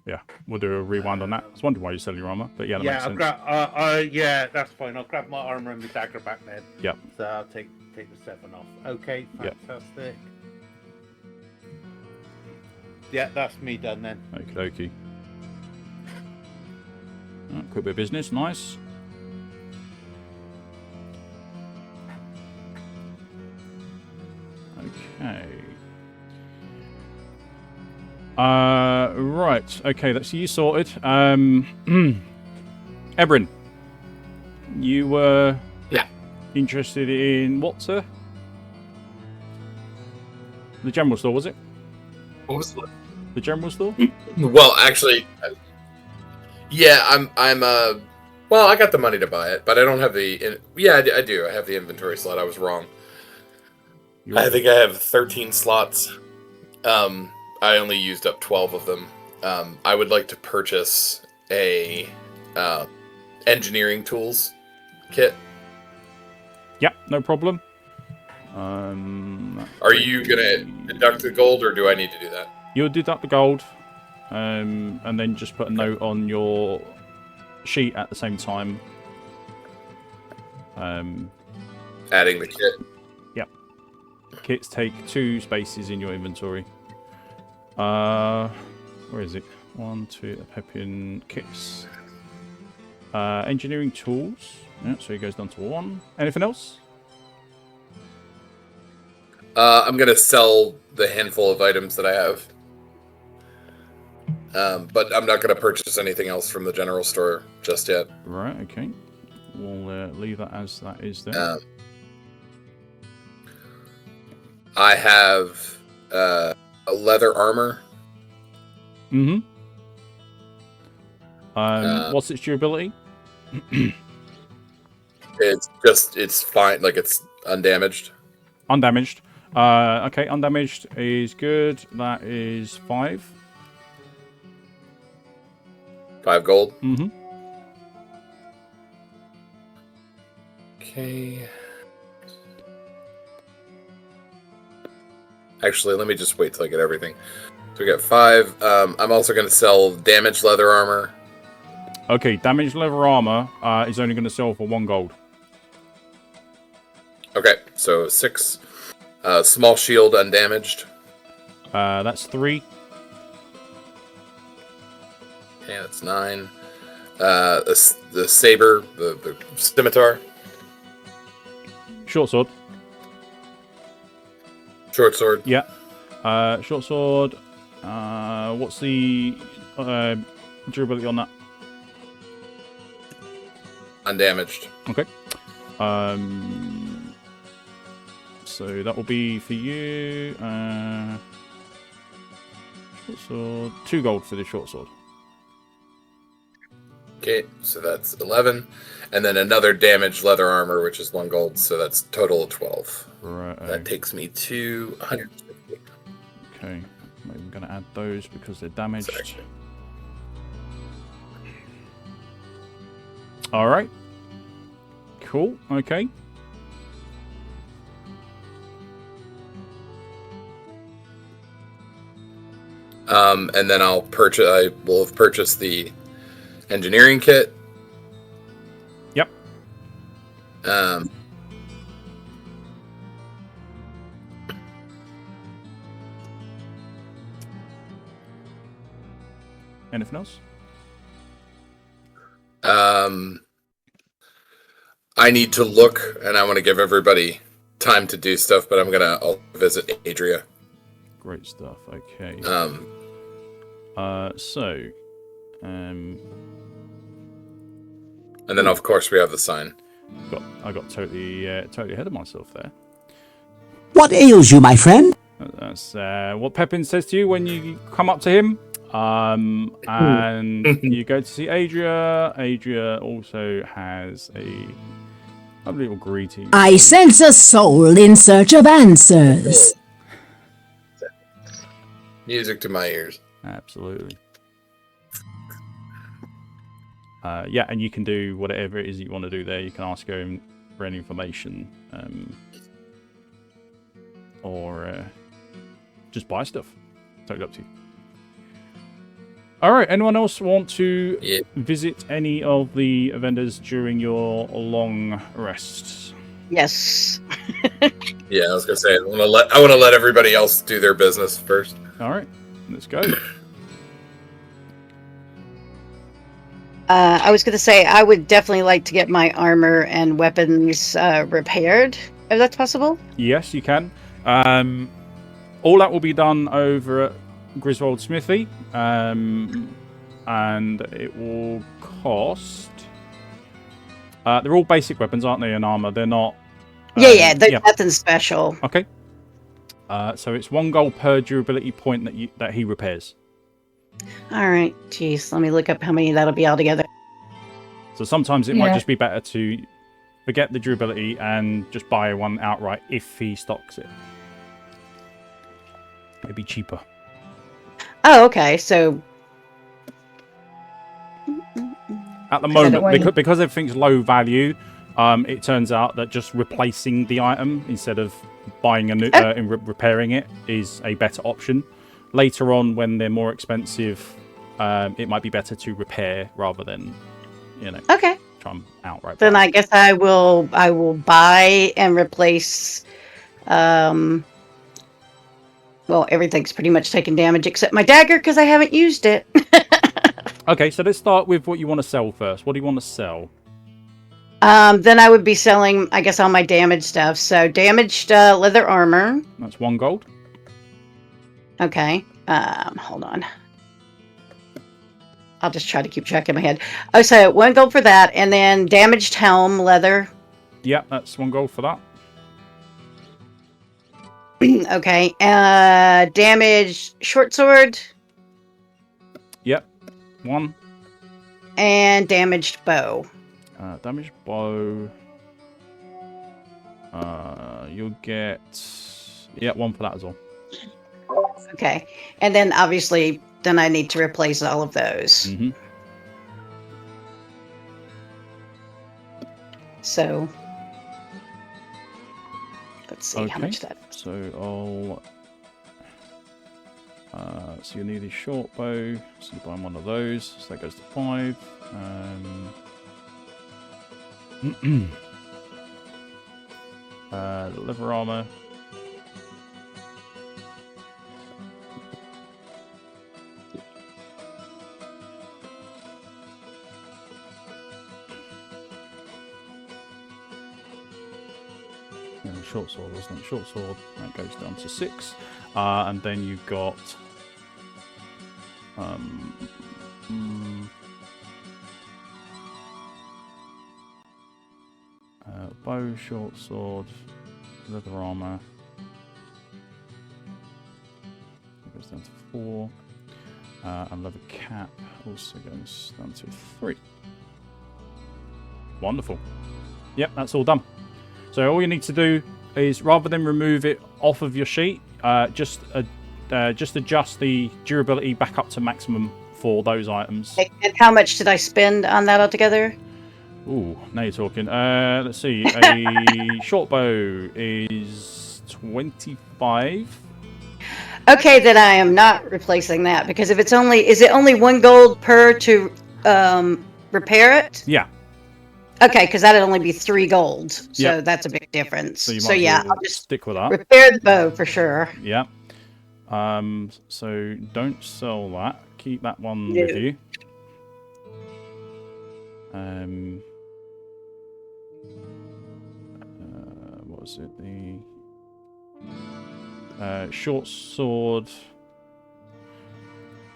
Yeah, we'll do a rewind on that. I was wondering why you sell your armor, but yeah, that makes I'll sense. grab. Yeah, that's fine. I'll grab my armor and my dagger back then. Yep. So I'll take the 7 off. Okay, Yep. fantastic. Yeah, that's me done then. Okie dokie. Quick bit of business, nice. Okay. Right. Okay, that's you sorted. Ebrin, you were interested in what, sir? The general store, was it? What was the... The general store? Well, actually, yeah, well, I got the money to buy it, but I don't have the... Yeah, I do. I have the inventory slot. I was wrong. I think I have 13 slots. I only used up 12 of them. I would like to purchase a engineering tools kit. Yep, no problem. Are you gonna deduct the gold, or do I need to do that? You'll deduct the gold, and then just put a note on your sheet at the same time. Adding the kit. Yep. Kits take 2 spaces in your inventory. Where is it? 1, 2, Peppian kits. Engineering tools. Yeah, so it goes down to 1. Anything else? I'm gonna sell the handful of items that I have. But I'm not gonna purchase anything else from the general store just yet. Right, okay. We'll leave that as that is there. I have a leather armor. Mm-hmm. What's its durability? It's fine, like it's undamaged. Undamaged. Okay, undamaged is good. That is 5. 5 gold. Mm-hmm. Okay. Actually, let me just wait till I get everything. So we got 5. I'm also going to sell damaged leather armor. Okay, damaged leather armor is only going to sell for 1 gold. Okay, so 6. Small shield undamaged. That's 3. Okay, that's 9. The saber, the scimitar. Short sword. Short sword. Yeah. Short sword. What's the durability on that? Undamaged. Okay. So that will be for you. Short sword. 2 gold for the short sword. Okay, so that's 11. And then another damaged leather armor, which is 1 gold, so that's total of 12. Right. That takes me to 150. Okay. I'm going to add those because they're damaged. Sorry. All right. Cool. Okay. And then I will have purchased the engineering kit. Yep. Anything else? I need to look, and I want to give everybody time to do stuff, but I'll visit Adria. Great stuff. Okay. And then of course we have the sign. I got totally ahead of myself there. What ails you, my friend? That's what Pepin says to you when you come up to him. And you go to see Adria. Adria also has a little greeting. I sense a soul in search of answers. Music to my ears. Absolutely. Yeah, and you can do whatever it is you want to do there. You can ask her for any information, or just buy stuff. Totally up to you. All right. Anyone else want to visit any of the vendors during your long rests? Yes. Yeah, I was gonna say I want to let everybody else do their business first. All right, let's go. I was going to say I would definitely like to get my armor and weapons repaired, if that's possible. Yes, you can. All that will be done over at Griswold Smithy, and it will cost. They're all basic weapons, aren't they? In armor, they're not. Yeah, there's nothing special. Okay. So it's 1 gold per durability point that he repairs. All right. Jeez, let me look up how many that'll be altogether. So sometimes it might just be better to forget the durability and just buy one outright if he stocks it. It'd be cheaper. Oh, okay. So at the moment, because everything's low value, it turns out that just replacing the item instead of buying a new and repairing it is a better option. Later on, when they're more expensive, it might be better to repair rather than, okay. try and outright. Then I guess I will buy and replace. Well, everything's pretty much taken damage except my dagger because I haven't used it. Okay, so let's start with what you want to sell first. What do you want to sell? Then I would be selling, I guess, all my damaged stuff. So damaged leather armor. That's 1 gold. Okay. Hold on. I'll just try to keep track in my head. Oh, so 1 gold for that, and then damaged helm leather. Yeah, that's 1 gold for that. Okay. Damaged short sword. Yep, 1. And damaged bow. Damaged bow. You'll get 1 for that as well. Okay. And then obviously, then I need to replace all of those. Mm-hmm. So Let's see how much that is. So so you need a short bow, so you buy one of those, so that goes to 5. Leather armor. Short sword, wasn't it? Short sword, that goes down to 6. And then you've got bow, short sword, leather armor. It goes down to 4. And leather cap also goes down to 3. Wonderful. Yep, that's all done. So all you need to do is, rather than remove it off of your sheet, just adjust the durability back up to maximum for those items. And how much did I spend on that altogether? Ooh, now you're talking. Let's see. A short bow is 25. Okay, then I am not replacing that, because if it's only, is it only 1 gold per to repair it? Yeah. Okay, because that'd only be 3 gold, so Yep. that's a big difference. So you So might yeah, as well I'll just stick with that. repair the bow for sure. Yeah. So don't sell that. Keep that one No. with you. What was it? The short sword.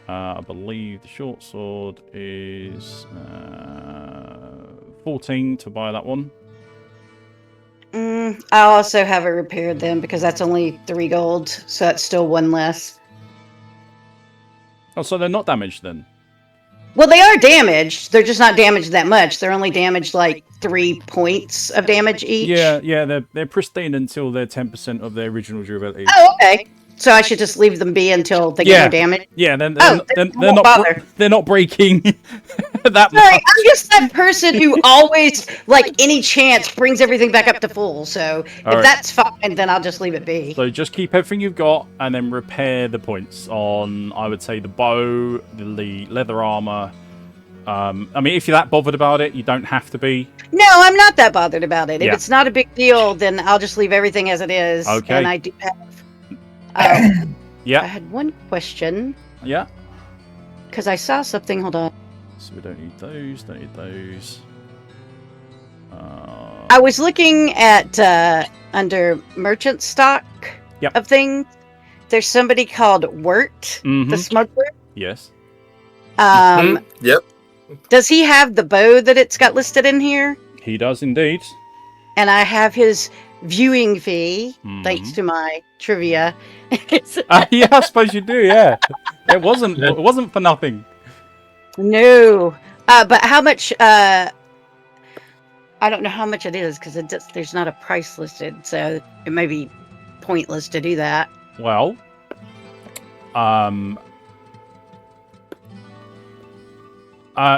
I believe the short sword is 14 to buy that one. I'll also have it repaired then, because that's only 3 gold, so that's still 1 less. Oh, so they're not damaged then? Well, they are damaged. They're just not damaged that much. They're only damaged like 3 points of damage each. Yeah, they're pristine until they're 10% of their original durability. Oh, okay. So I should just leave them be until they get no damage? Yeah, then I won't bother. they're not breaking that Sorry, much. I'm just that person who always, like, any chance brings everything back up to full. So if Alright. that's fine, then I'll just leave it be. So just keep everything you've got and then repair the points on, I would say, the bow, the leather armor. I mean, if you're that bothered about it, you don't have to be. No, I'm not that bothered about it. If Yeah. it's not a big deal, then I'll just leave everything as it is. Okay. And I do have... I Yeah, had one question, yeah. because I saw something. Hold on. So we don't need those, don't need those. I was looking at under merchant stock Yep. of things. There's somebody called Wirt, the Mhm. smuggler. Yes. Yep. Does he have the bow that it's got listed in here? He does indeed. And I have his viewing fee, thanks Mhm. to my trivia. Yeah, I suppose you do, yeah. It wasn't for nothing. No, but how much? I don't know how much it is, because there's not a price listed, so it may be pointless to do that. Well,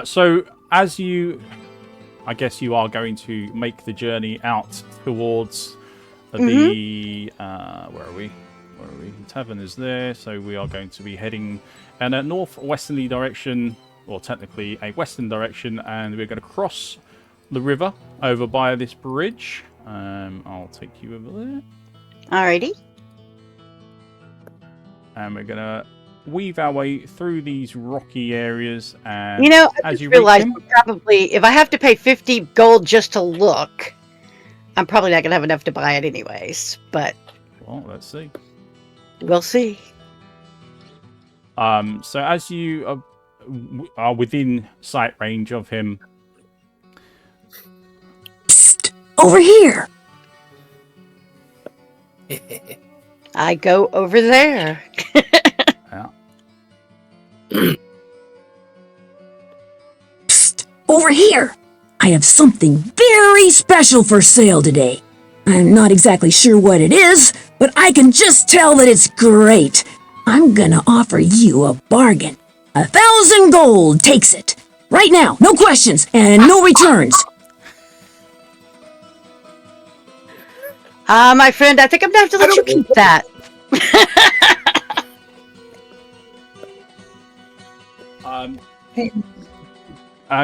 so as you, I guess you are going to make the journey out towards the, where are we? The tavern is there, so we are going to be heading in a northwesterly direction, or technically a western direction, and we're going to cross the river over by this bridge. I'll take you over there. Alrighty. And we're going to weave our way through these rocky areas. And You know, I as just you realized reach them, probably if I have to pay 50 gold just to look, I'm probably not gonna have enough to buy it anyways. But well, let's see. we'll see. So as you are within sight range of him, Psst, over here. I go over there. Psst, over here. I have something very special for sale today. I'm not exactly sure what it is, but I can just tell that it's great. I'm gonna offer you a bargain. 1,000 gold takes it. Right now, no questions and no returns. My friend, I think I'm gonna have to let you keep that.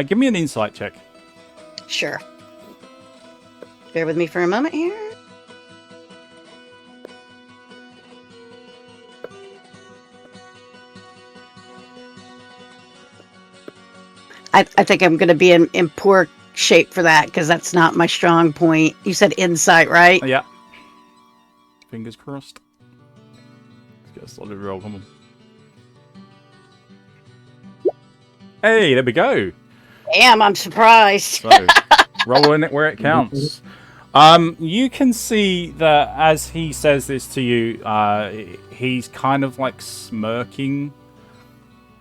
Give me an insight check. Sure. Bear with me for a moment here. I think I'm going to be in poor shape for that because that's not my strong point. You said insight, right? Yeah. Fingers crossed. Let's get a solid roll. Come on. Hey, there we go. Damn, I'm surprised. So, rolling it where it counts. You can see that as he says this to you, he's kind of like smirking.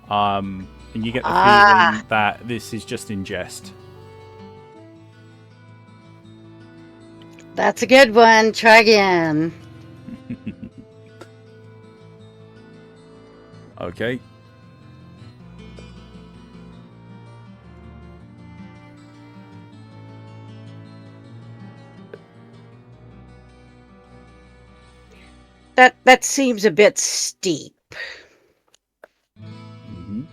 And you get the feeling that this is just in jest. That's a good one. Try again. Okay. That seems a bit steep. Mhm.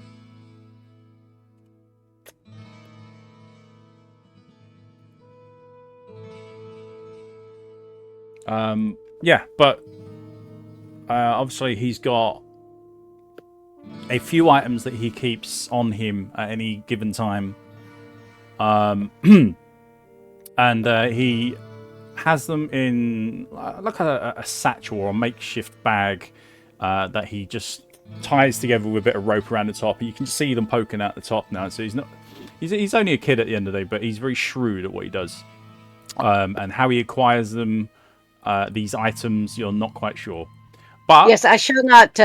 Yeah, but obviously he's got a few items that he keeps on him at any given time. And he has them in like a satchel or a makeshift bag that he just ties together with a bit of rope around the top. And you can see them poking out the top now. So he's only a kid at the end of the day, but he's very shrewd at what he does. And how he acquires them, these items, you're not quite sure. But Yes, I shall not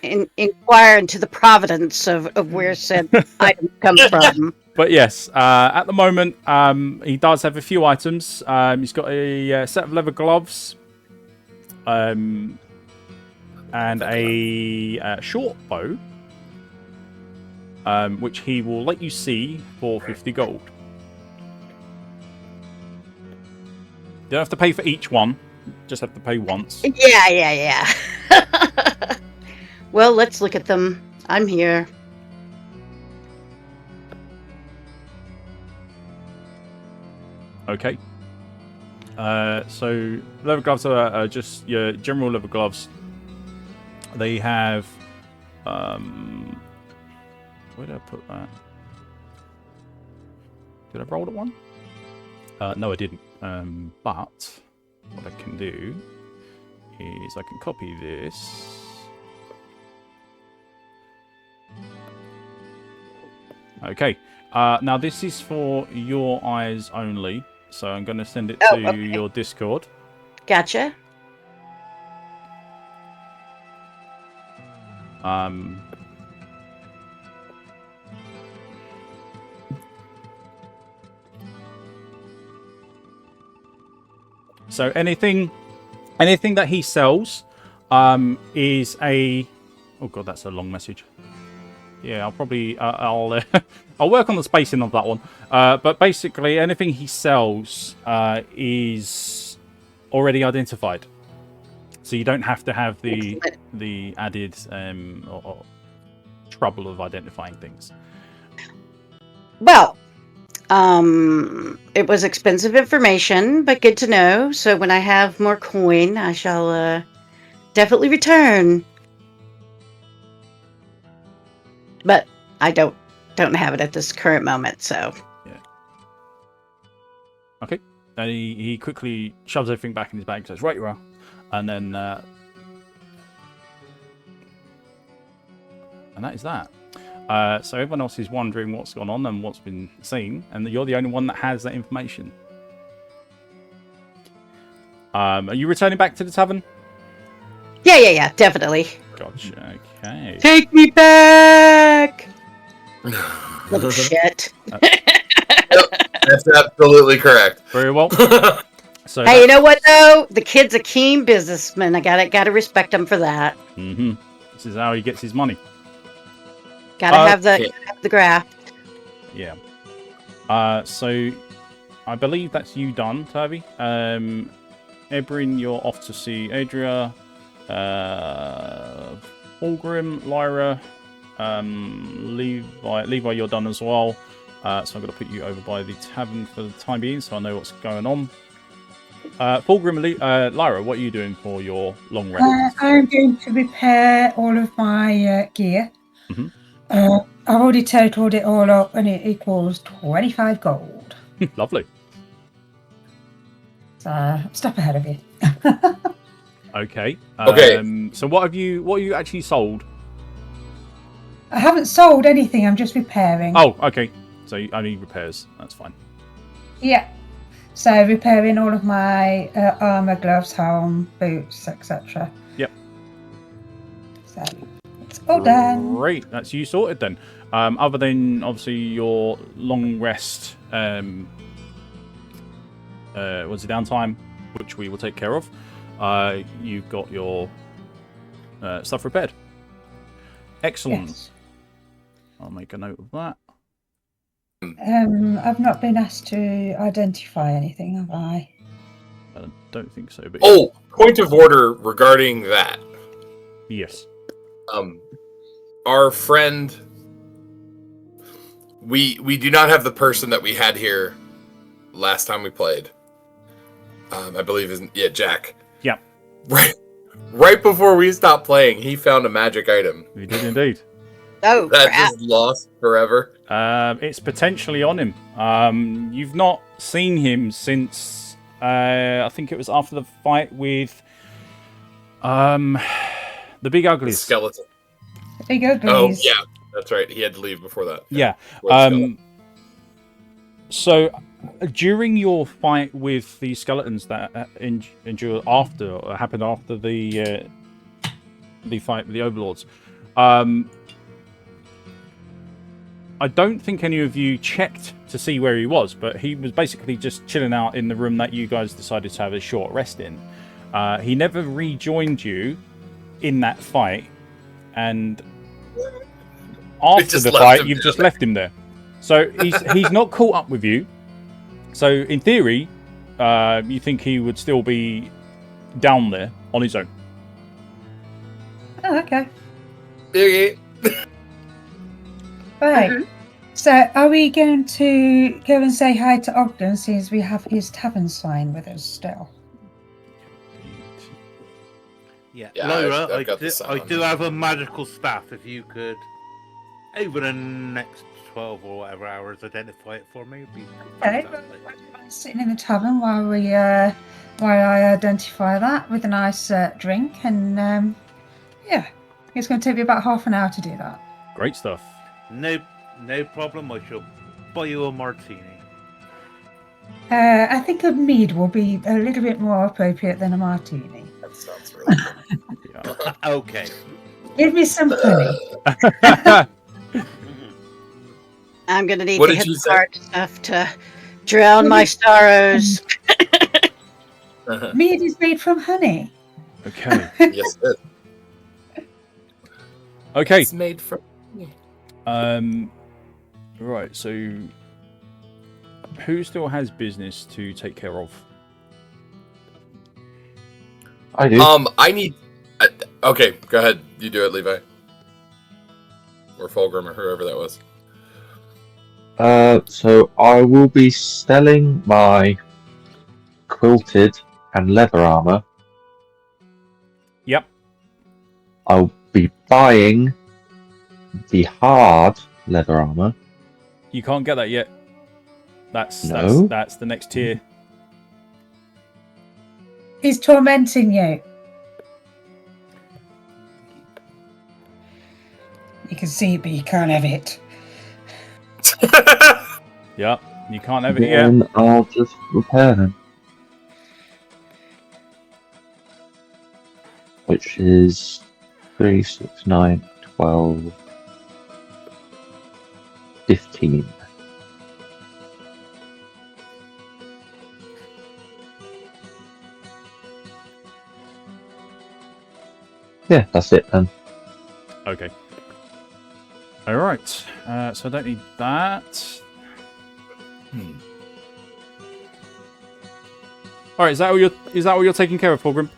inquire into the providence of where said item comes from. But yes, at the moment, he does have a few items. He's got a set of leather gloves, and a short bow, which he will let you see for 50 gold. You don't have to pay for each one; just have to pay once. Yeah. Well, let's look at them. I'm here. Okay. So leather gloves are just your general leather gloves. They have where did I put that? Did I roll that one? No, I didn't. But what I can do is I can copy this. Okay. Now this is for your eyes only, so I'm going to send it to your Discord. Gotcha. So anything that he sells is a... Oh god, that's a long message. Yeah, I'll probably I'll work on the spacing of that one. But basically, anything he sells is already identified, so you don't have to have the added or trouble of identifying things. Well, it was expensive information, but good to know. So when I have more coin, I shall definitely return. But I don't have it at this current moment, so. Yeah. Okay. And he quickly shoves everything back in his bag and says, "Right you are." And then and that is that. So everyone else is wondering what's gone on and what's been seen, and you're the only one that has that information. Are you returning back to the tavern? Yeah, definitely. Gotcha. Okay. Take me back! Little shit. That's absolutely correct. Very well. So Hey, you know what though? The kid's a keen businessman. I gotta respect him for that. Mm-hmm. This is how he gets his money. Gotta have the graft. Yeah. So I believe that's you done, Tavi. Ebrin, you're off to see Adria. Fulgrim, Lyra, Levi, you're done as well. So I'm going to put you over by the tavern for the time being, so I know what's going on. Fulgrim, Lyra, what are you doing for your long rest? I'm going to repair all of my gear. Mhm. I've already totaled it all up, and it equals 25 gold. Lovely. So a step ahead of you. Okay. Okay. So what have you actually sold? I haven't sold anything. I'm just repairing. Oh, okay. So only repairs. That's fine. Yeah. So repairing all of my armor, gloves, helm, boots, etc. Yep. So it's all done. Great. That's you sorted then. Other than obviously your long rest, was the downtime, which we will take care of. You've got your stuff repaired. Excellent. Yes. I'll make a note of that. I've not been asked to identify anything, have I? I don't think so. But Oh, point of order regarding that. yes. Our friend, we do not have the person that we had here last time we played. I believe Jack. Yeah. Right before we stopped playing, he found a magic item. We did indeed. Oh, That crap. just lost forever. It's potentially on him. You've not seen him since I think it was after the fight with the big The uglies. skeleton. Big uglies. Oh, yeah. That's right. He had to leave before that. Yeah. Before the skeleton. So during your fight with the skeletons that happened after the fight with the overlords, I don't think any of you checked to see where he was, but he was basically just chilling out in the room that you guys decided to have a short rest in. He never rejoined you in that fight, and after the fight, you've just left him there. So he's not caught up with you. So in theory, you think he would still be down there on his own. Oh, okay. Okay. Right. So, are we going to go and say hi to Ogden since we have his tavern sign with us still? Yeah, Yeah, Lyra, I've got the sign I on do here. have a magical staff. If you could, over the next 12 or whatever hours, identify it for me. It'd be Okay. fantastic. I'm sitting in the tavern while I identify that with a nice drink, and yeah, it's going to take me about half an hour to do that. Great stuff. No problem. I shall buy you a martini. I think a mead will be a little bit more appropriate than a martini. That sounds really good. Yeah. Okay. Give me some honey. I'm going to need What to did hit you the say? hard stuff to drown my sorrows. Mead is made from honey. Okay. Yes, it is. Okay. It's made from. Right. So, who still has business to take care of? I do. I need. Okay, go ahead. You do it, Levi. Or Fulgrim, or whoever that was. So I will be selling my quilted and leather armor. Yep. I'll be buying the hard leather armor. You can't get that yet. That's the next tier. He's tormenting you. You can see it, but you can't have it. Yep. You can't have it yet. Then I'll just repair them. Which is 3, 6, 9, 12, 15. Yeah, that's it then. Okay. All right. So I don't need that. All right, is that all you're taking care of, Fulgrim?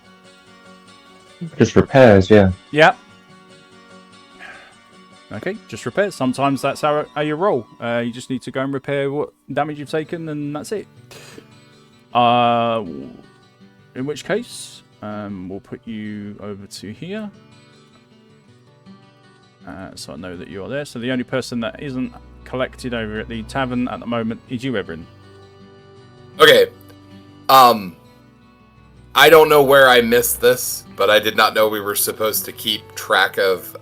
Just repairs, yeah. Yeah. Okay, just repair. Sometimes that's how you roll. You just need to go and repair what damage you've taken, and that's it. In which case, we'll put you over to here. So I know that you're there. So the only person that isn't collected over at the tavern at the moment is you, Ebrin. Okay. I don't know where I missed this, but I did not know we were supposed to keep track of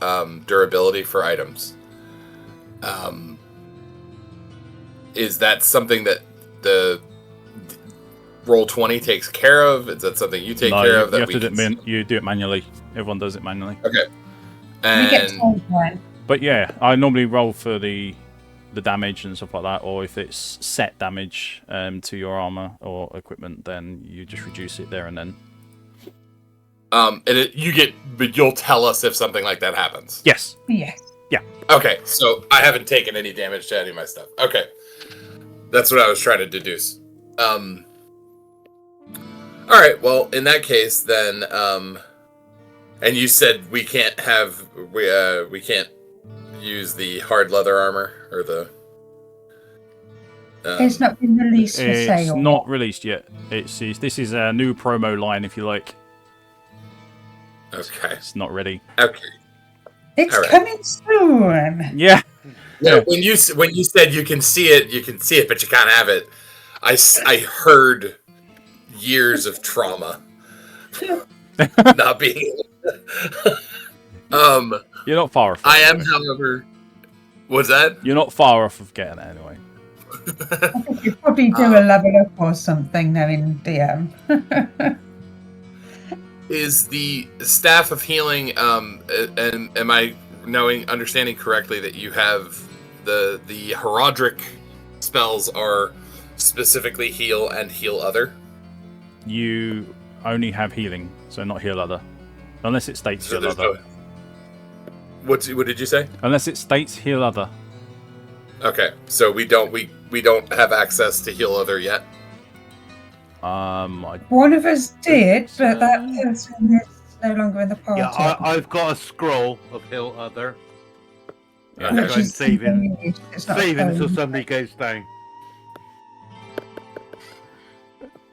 durability for items. Is that something that the Roll20 takes care of? Is that something you take care of? You have to do it you do it manually. Everyone does it manually. Okay. We get And told when. But yeah, I normally roll for the damage and stuff like that, or if it's set damage to your armor or equipment, then you just reduce it there and then. but you'll tell us if something like that happens. Yes. Yes. Yeah. Okay, so I haven't taken any damage to any of my stuff. Okay. That's what I was trying to deduce. Alright, well, in that case, then, and you said we can't use the hard leather armor, or the... It's not been released for It's sale. not released yet. This is a new promo line, if you like. Okay. It's not ready. Okay. It's All right. coming soon. Yeah. No, when you said you can see it, but you can't have it, I heard years of trauma. Not being You're not far off. I am, however... What's that? You're not far off of getting it anyway. I think you probably do a level up or something now in DM. Is the staff of healing, and am I understanding correctly that you have the heraldric spells are specifically heal and heal other? You only have healing, so not heal other. Unless it states So heal there's other. no... What did you say? Unless it states heal other. Okay, so we don't have access to heal other yet. One of us did, but that person is no longer in the party. Yeah, I've got a scroll of heal other. Yeah. I'm Which going is saving it's not until phone. somebody goes down.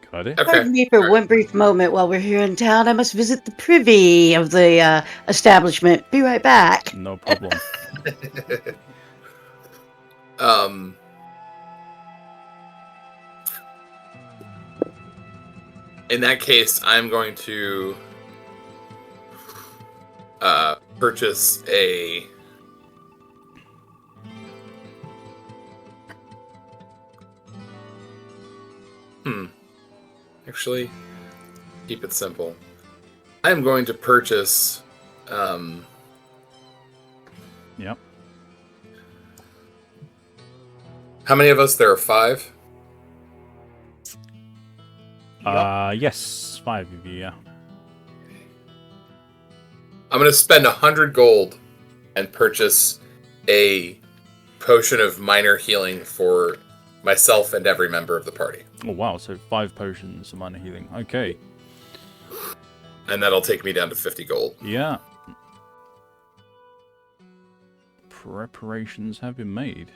Got it. Okay. Pardon me for one brief moment while we're here in town. I must visit the privy of the establishment. Be right back. No problem. In that case, I'm going to purchase a Actually, keep it simple. I'm going to purchase Yep. how many of us? There are 5. Yes, 5 of you, yeah. I'm going to spend 100 gold and purchase a potion of minor healing for myself and every member of the party. Oh, wow, so 5 potions of minor healing. Okay. And that'll take me down to 50 gold. Yeah. Preparations have been made.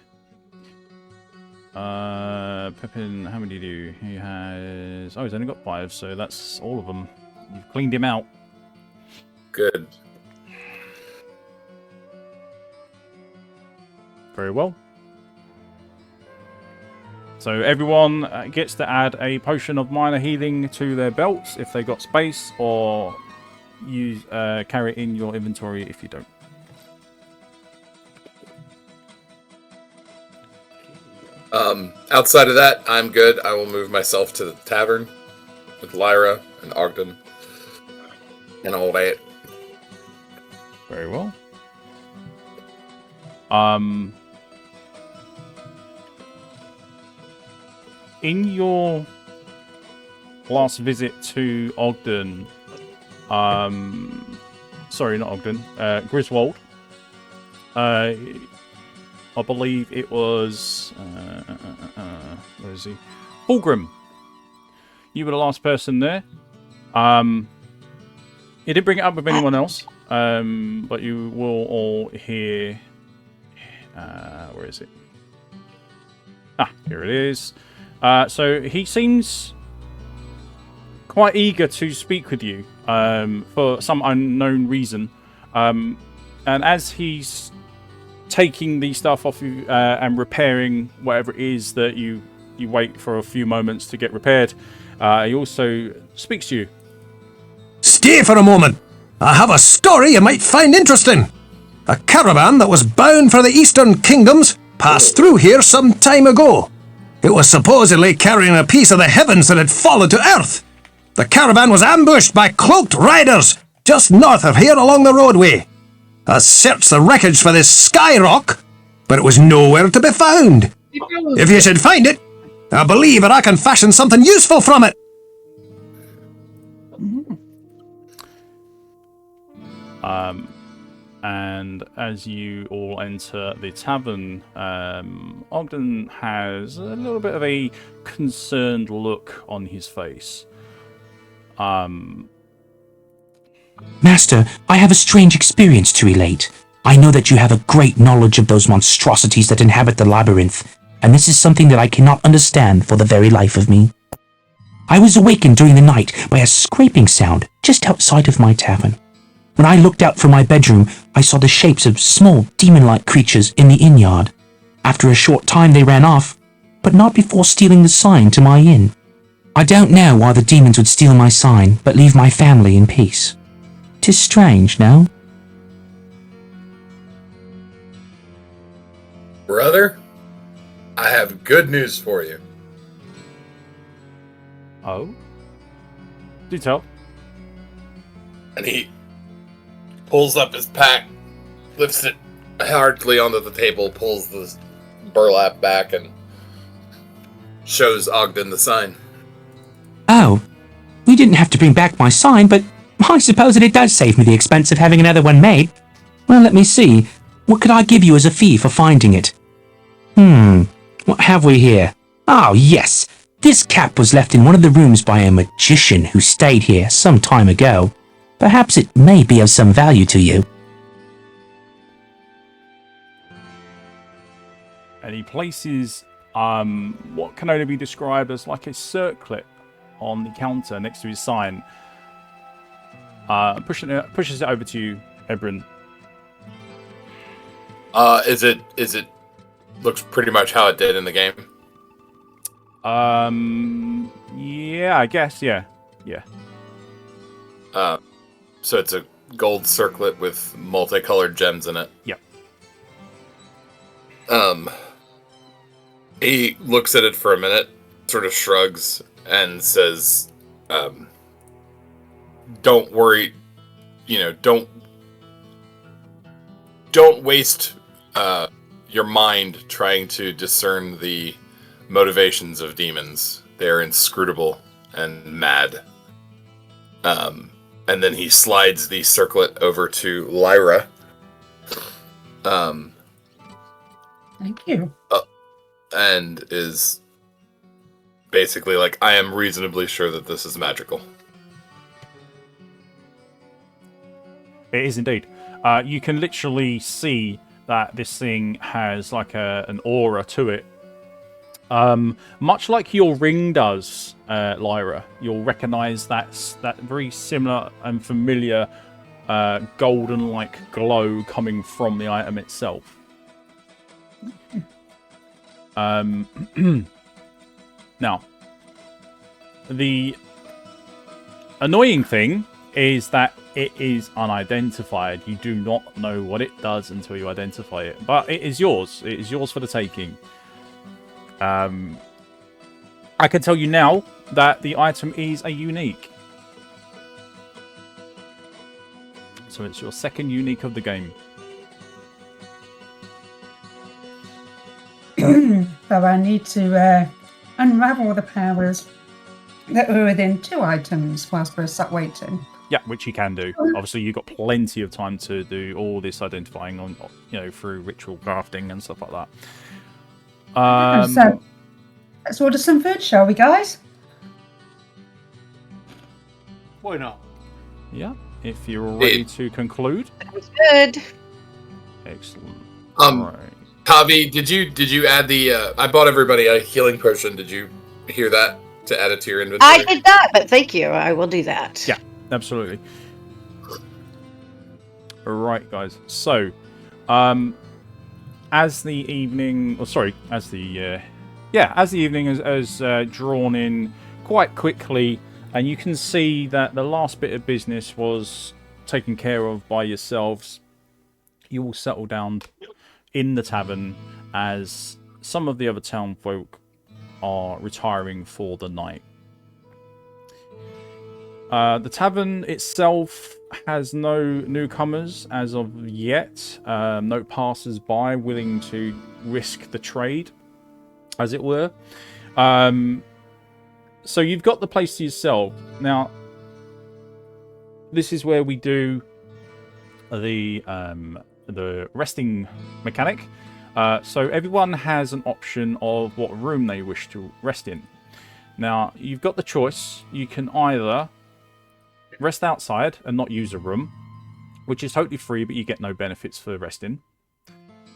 Pepin, how many do you do? He has... Oh, he's only got 5, so that's all of them. You've cleaned him out. Good. Very well. So everyone gets to add a potion of minor healing to their belts if they got space, or use carry it in your inventory if you don't. Outside of that, I'm good. I will move myself to the tavern with Lyra and Ogden and all that. Very well. In your last visit to Ogden, sorry, not Ogden, Griswold, I believe it was, where is he? Fulgrim. you were the last person there. You didn't bring it up with anyone else, but you will all hear... where is it? Ah, here it is. So he seems quite eager to speak with you for some unknown reason. And as he's taking the stuff off you and repairing whatever it is that you wait for a few moments to get repaired, he also speaks to you. Stay for a moment. I have a story you might find interesting. A caravan that was bound for the Eastern Kingdoms passed through here some time ago. It was supposedly carrying a piece of the heavens that had fallen to earth. The caravan was ambushed by cloaked riders just north of here along the roadway. I searched the wreckage for this sky rock, but it was nowhere to be found. If you should find it, I believe that I can fashion something useful from it. And as you all enter the tavern, Ogden has a little bit of a concerned look on his face. Master, I have a strange experience to relate. I know that you have a great knowledge of those monstrosities that inhabit the labyrinth, and this is something that I cannot understand for the very life of me. I was awakened during the night by a scraping sound just outside of my tavern. When I looked out from my bedroom, I saw the shapes of small, demon-like creatures in the inn yard. After a short time they ran off, but not before stealing the sign to my inn. I don't know why the demons would steal my sign, but leave my family in peace. 'Tis strange, no? Brother, I have good news for you. Oh? Do tell. And he pulls up his pack, lifts it hardly onto the table, pulls the burlap back, and shows Ogden the sign. Oh, we didn't have to bring back my sign, but I suppose that it does save me the expense of having another one made. Well, let me see. What could I give you as a fee for finding it? What have we here? Oh, yes. This cap was left in one of the rooms by a magician who stayed here some time ago. Perhaps it may be of some value to you. And he places what can only be described as like a circlet on the counter next to his sign. Pushes it over to you, Ebrin. Is it looks pretty much how it did in the game? Yeah, I guess, yeah. So it's a gold circlet with multicolored gems in it. Yep. He looks at it for a minute, sort of shrugs, and says, don't worry, don't waste your mind trying to discern the motivations of demons. They're inscrutable and mad. And then he slides the circlet over to Lyra. Thank you. And is basically like, I am reasonably sure that this is magical. It is indeed. You can literally see that this thing has like an aura to it. Much like your ring does, Lyra. You'll recognise that very similar and familiar golden-like glow coming from the item itself. Now, the annoying thing is that it is unidentified. You do not know what it does until you identify it. But it is yours. It is yours for the taking. I can tell you now that the item is a unique. So it's your second unique of the game. So I need to unravel the powers that were within 2 items whilst we're sat waiting. Yeah, which you can do. Obviously, you've got plenty of time to do all this identifying on, through ritual crafting and stuff like that. So let's order some food, shall we, guys? Why not? Yeah, if you're all ready to conclude. Sounds good. Excellent. Right. Tavi, did you add the? I bought everybody a healing potion. Did you hear that to add it to your inventory? I did not, but thank you. I will do that. Yeah, absolutely. All right, guys. So, as the evening, as the evening has drawn in quite quickly, and you can see that the last bit of business was taken care of by yourselves. You all settle down in the tavern as some of the other town folk are retiring for the night. The tavern itself has no newcomers as of yet. No passers-by willing to risk the trade, as it were. So you've got the place to yourself. Now, this is where we do the resting mechanic. So everyone has an option of what room they wish to rest in. Now, you've got the choice. You can either rest outside and not use a room, which is totally free, but you get no benefits for resting.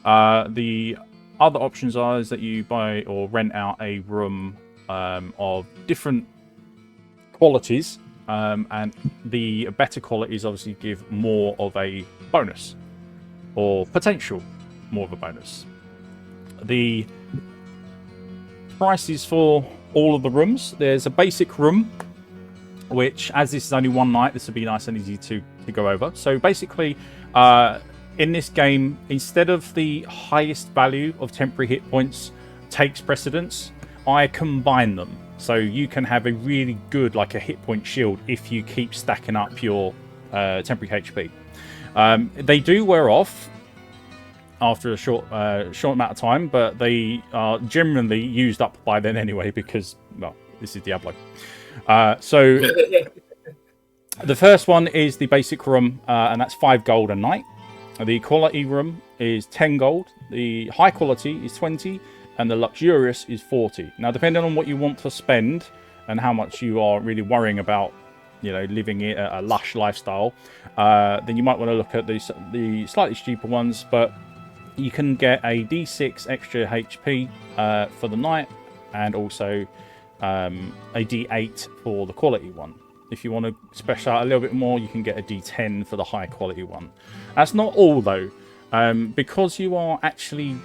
The other options is that you buy or rent out a room of different qualities, and the better qualities obviously give more of a bonus, or potential more of a bonus. The prices for all of the rooms: there's a basic room, which, as this is only one night, this will be nice and easy to go over. So basically, in this game, instead of the highest value of temporary hit points takes precedence, I combine them. So you can have a really good, like a hit point shield, if you keep stacking up your temporary HP. They do wear off after a short amount of time, but they are generally used up by then anyway, because, well, this is Diablo. So the first one is the basic room, and that's 5 gold a night. The quality room is 10 gold. The high quality is 20, and the luxurious is 40. Now, depending on what you want to spend and how much you are really worrying about, you know, living a lush lifestyle, then you might want to look at the slightly cheaper ones. But you can get a D6 extra HP for the night, and also a D8 for the quality one. If you want to special out a little bit more, you can get a D10 for the high quality one. That's not all though, because you are actually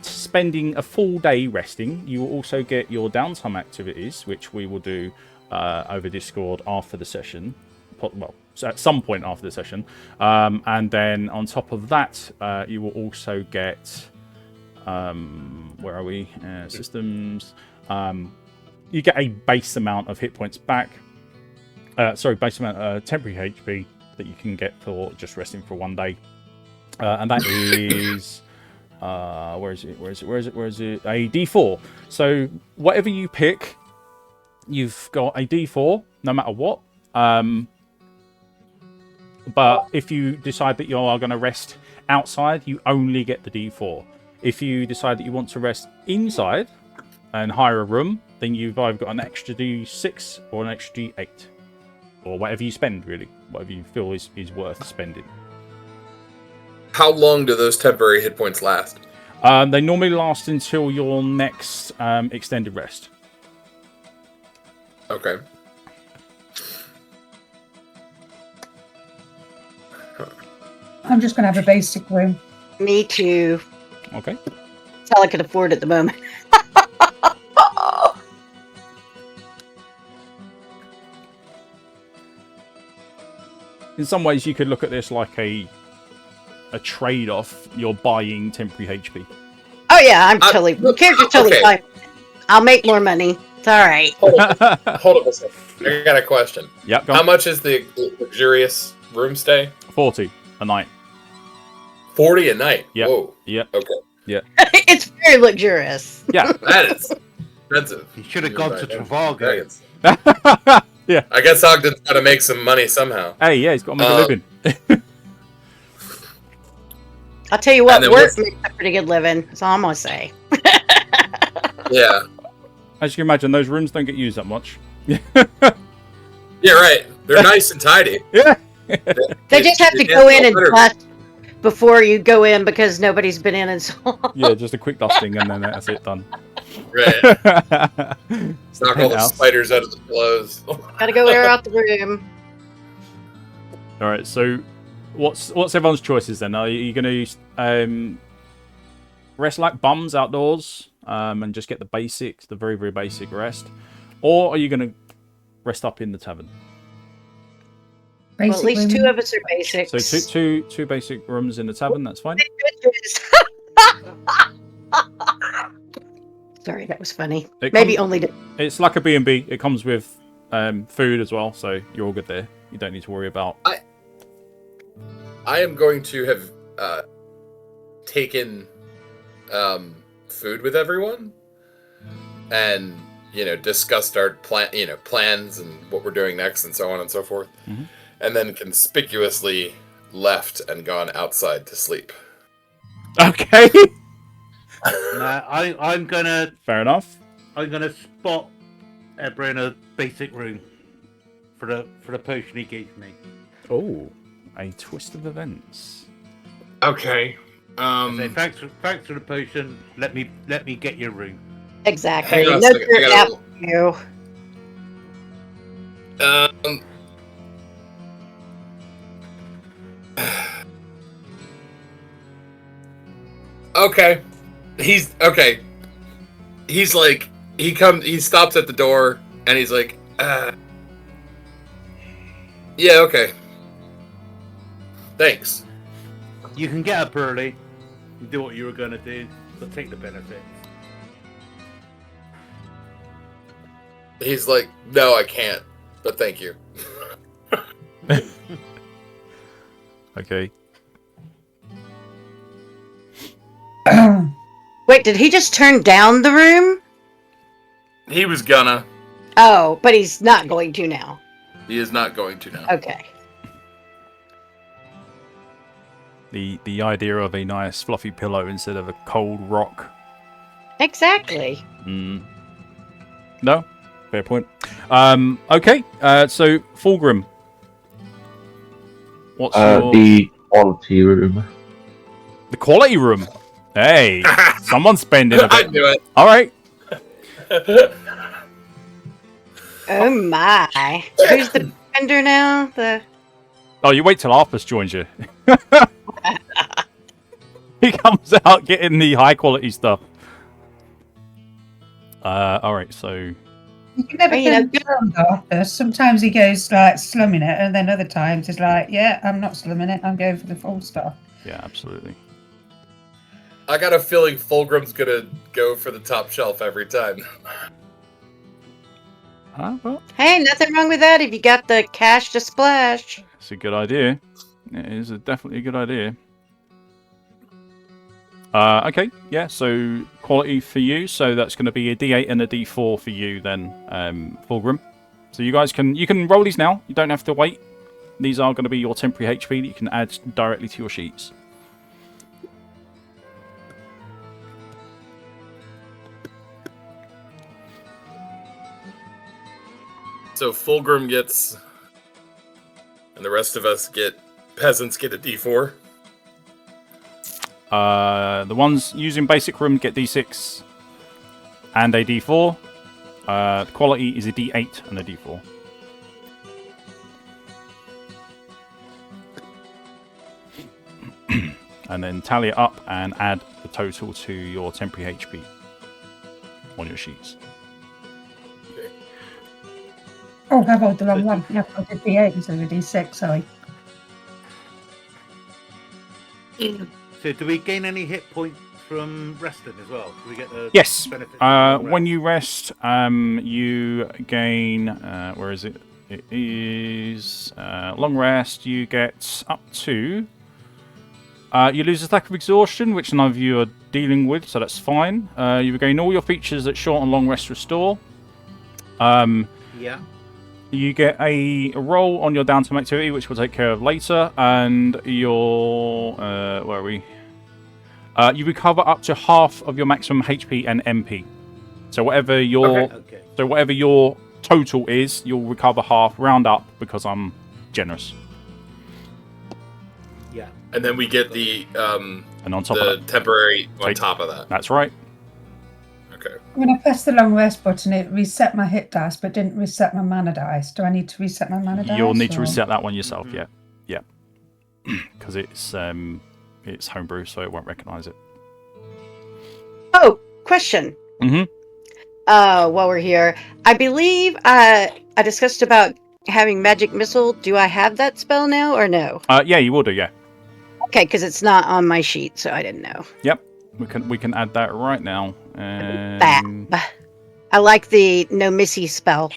spending a full day resting. You will also get your downtime activities, which we will do over Discord after the session. Well, at some point after the session, and then on top of that, you will also get where are we? Systems. You get a base amount of hit points back. Base amount of temporary HP that you can get for just resting for one day, and that is where is it? A D4. So whatever you pick, you've got a D4 no matter what. But if you decide that you are going to rest outside, you only get the D4. If you decide that you want to rest inside and hire a room, then you've either got an extra D6 or an extra D8. Or whatever you spend, really. Whatever you feel is worth spending. How long do those temporary hit points last? They normally last until your next extended rest. Okay. I'm just going to have a basic room. Me too. Okay. That's all I can afford at the moment. In some ways, you could look at this like a trade-off. You're buying temporary HP. Oh yeah, I'm totally. The character's totally fine. I'll make more money. It's all right. Hold on a second. I got a question. Yep. How much is the luxurious room stay? 40 a night. 40 a night. Yep. Whoa. Yep. Okay. Yeah. It's very luxurious. Yeah. That is expensive. You should have gone to Travago. Yeah. I guess Ogden's got to make some money somehow. Hey, yeah, he's got to make a living. I'll tell you what, Wirt makes a pretty good living. That's all I'm gonna say. Yeah. As you can imagine, those rooms don't get used that much. Yeah, right. They're nice and tidy. Yeah. They just have to go in and dust before you go in because nobody's been in so long. Yeah, just a quick dusting and then that's it done. Right. It's the Knock all the penthouse. spiders out of the clothes. Gotta go air out the room. All right. So, what's everyone's choices then? Are you going to rest like bums outdoors and just get the basics, the very very basic rest, or are you going to rest up in the tavern? Well, at least two of us are basics. So two basic rooms in the tavern. That's fine. Sorry, that was funny. Maybe only. It's like a B&B. It comes with food as well, so you're all good there. You don't need to worry about. I am going to have taken food with everyone, and discussed our plans and what we're doing next, and so on and so forth, and then conspicuously left and gone outside to sleep. Okay. I'm gonna. Fair enough. I'm gonna spot Ebrin a basic room for the potion he gave me. Oh, a twist of events. Okay. Say, thanks for the potion. Let me get your room. Exactly. Hang on a No second, I dirt gotta- after you. Okay. He's like, he stops at the door and he's like, yeah, okay. Thanks. You can get up early and do what you were gonna do, but take the benefits. He's like, no, I can't, but thank you. Okay. Wait, did he just turn down the room? He was gonna. Oh, but he's not going to now. He is not going to now. Okay. The idea of a nice fluffy pillow instead of a cold rock. Exactly. No, fair point. Okay. So Fulgrim, what's your The quality room. the quality room? Hey, someone's spending a I bit. knew it. All right. Oh my. Who's the vendor now? Oh, you wait till Arthas joins you. He comes out getting the high quality stuff. All right. So You can never You know, get him Arthur. Sometimes he goes like slumming it, and then other times he's like, "Yeah, I'm not slumming it. I'm going for the full stuff." yeah, absolutely. I got a feeling Fulgrim's gonna go for the top shelf every time. Well, Hey, nothing wrong with that if you got the cash to splash. it's a good idea. It is definitely a good idea. Okay, yeah, so quality for you. So that's going to be a D8 and a D4 for you then, Fulgrim. So you guys you can roll these now. You don't have to wait. These are going to be your temporary HP that you can add directly to your sheets. So Fulgrim gets, and the rest of us peasants get a D4. The ones using basic room get D6 and a D4. The quality is a D8 and a D4. And then tally it up and add the total to your temporary HP on your sheets. Oh, I rolled the wrong one. Yeah, I did D8 instead of D6. Sorry. So, do we gain any hit points from resting as well? Do we get the Yes. benefits from When you rest, you gain. Where is it? It is long rest. You get up to. You lose a stack of exhaustion, which none of you are dealing with, so that's fine. You regain all your features that short and long rest restore. Yeah. You get a roll on your downtime activity, which we'll take care of later, and your where are we? You recover up to half of your maximum HP and MP. So whatever your Okay. so whatever your total is, you'll recover half, round up, because I'm generous. Yeah. And then we get the And on top of that, temporary on top of that. That's right. Okay. When I pressed the long rest button, it reset my hit dice, but didn't reset my mana dice. Do I need to reset my mana dice? You'll need to or- reset that one yourself, yeah. Because it's homebrew, so it won't recognise it. Oh, question. Mm-hmm. While we're here, I believe I discussed about having magic missile. Do I have that spell now or no? Yeah, you will do, yeah. Okay, because it's not on my sheet, so I didn't know. Yep. We can add that right now. Bab. I like the no missy spell.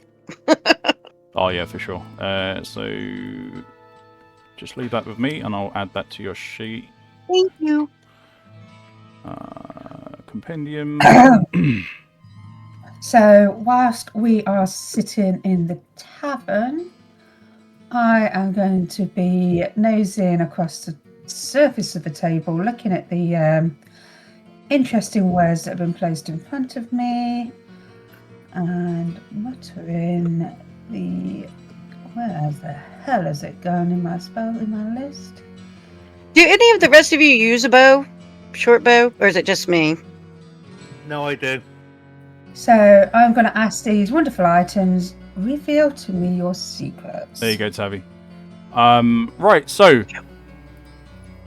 Oh yeah, for sure. So just leave that with me, and I'll add that to your sheet. Thank you. Compendium. So, whilst we are sitting in the tavern, I am going to be nosing across the surface of the table, looking at the interesting words that have been placed in front of me, and muttering the... Where the hell has it gone in my list? Do any of the rest of you use a bow? Short bow? Or is it just me? No, I do. So, I'm going to ask these wonderful items, reveal to me your secrets. There you go, Tavi. Right, so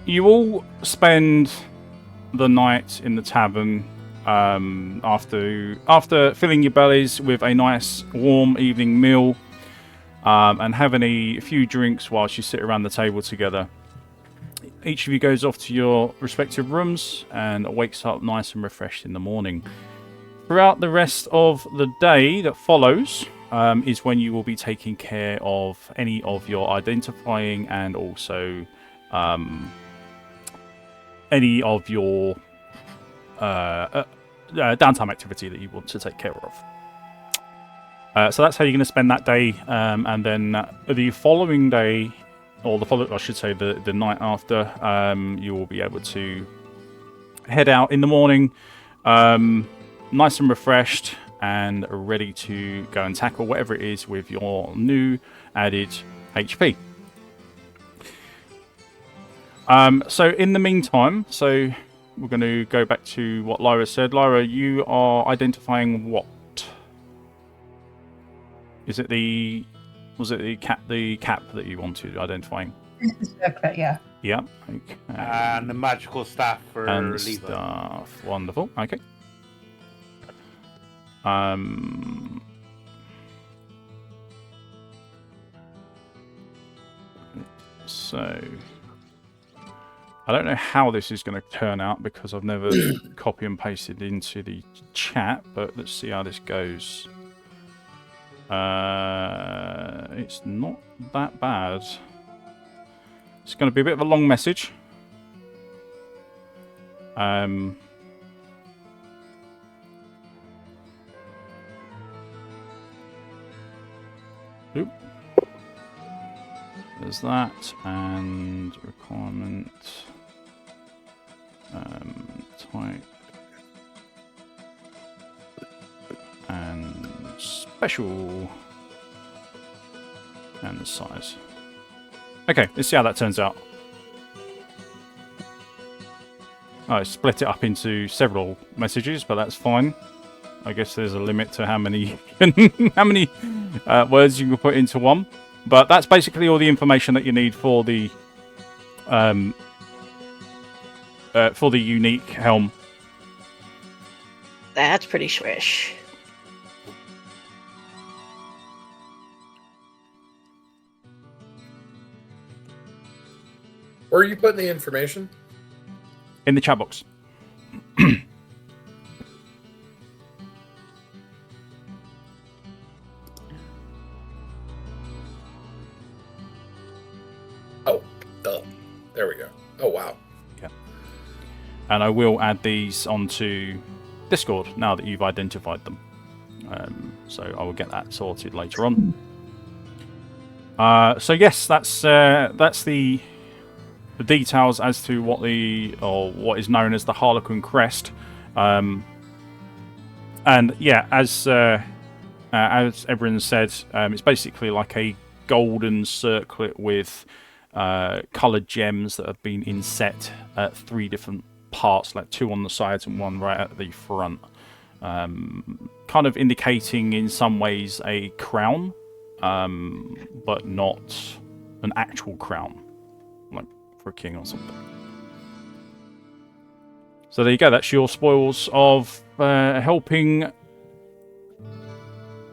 you all spend the night in the tavern after filling your bellies with a nice warm evening meal and having a few drinks whilst you sit around the table together. Each of you goes off to your respective rooms and wakes up nice and refreshed in the morning. Throughout the rest of the day that follows is when you will be taking care of any of your identifying and also any of your downtime activity that you want to take care of. So that's how you're going to spend that day, and then the following day, or I should say the night after, you will be able to head out in the morning, nice and refreshed and ready to go and tackle whatever it is with your new added HP. So in the meantime, we're going to go back to what Lyra said. Lyra, you are identifying what? Was it the cap that you wanted identifying? Circlet, yeah. Yeah. Okay. And the magical staff for and Levi. stuff. Wonderful. Okay. So I don't know how this is going to turn out because I've never copy and pasted into the chat, but let's see how this goes. It's not that bad. It's going to be a bit of a long message. Oop. There's that, and requirement type and special and the size. Okay, let's see how that turns out. I split it up into several messages, but that's fine. I guess there's a limit to how many words you can put into one. But that's basically all the information that you need for the unique helm. That's pretty swish. Where are you putting the information? In the chat box. Oh, duh. There we go. Oh, wow. Yeah. And I will add these onto Discord now that you've identified them. So I will get that sorted later on. So yes, that's the details as to what is known as the Harlequin Crest. And yeah, as as Ebrin said, it's basically like a golden circlet with coloured gems that have been inset at 3 different parts, like 2 on the sides and 1 right at the front. Kind of indicating in some ways a crown, but not an actual crown, like for a king or something. So there you go, that's your spoils of helping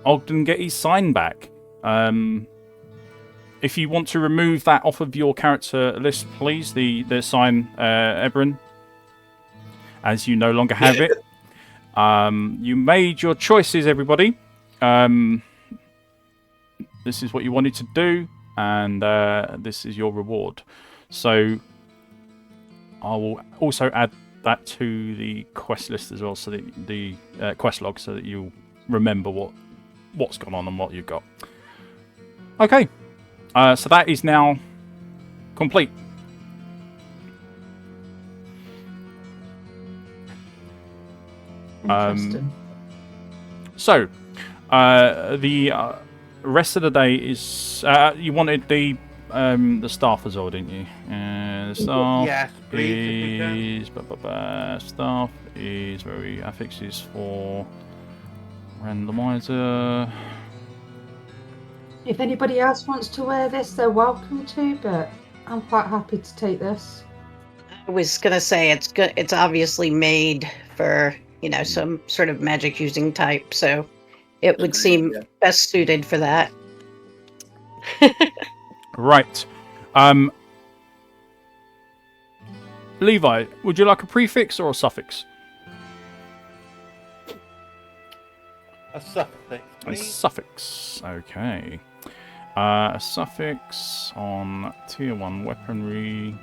Ogden get his sign back. If you want to remove that off of your character list, please, the sign, Ebrin, as you no longer have it. You made your choices, everybody. This is what you wanted to do, and this is your reward. So I will also add that to the quest list as well, so that the quest log, so that you'll remember what's gone on and what you've got. Okay, so that is now complete. Interesting. So the rest of the day is you wanted the staff as well, didn't you? The staff Yes, please. is staff is very affix is for randomizer. If anybody else wants to wear this, they're welcome to, but I'm quite happy to take this. I was gonna say it's good. It's obviously made for, you know, some sort of magic using type, so it would seem best suited for that. Right. Levi, would you like a prefix or a suffix? A suffix, A please. suffix. Okay. A suffix on tier 1 weaponry.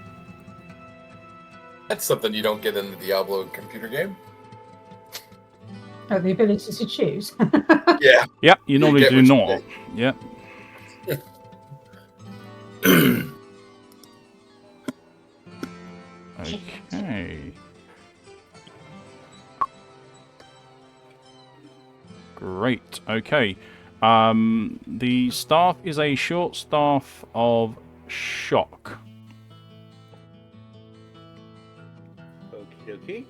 That's something you don't get in the Diablo computer game. Oh, the ability to choose. Yeah. Yep, you normally get do what you not. get. Yep. Okay. Great. Okay. The staff is a short staff of shock. Okie dokie.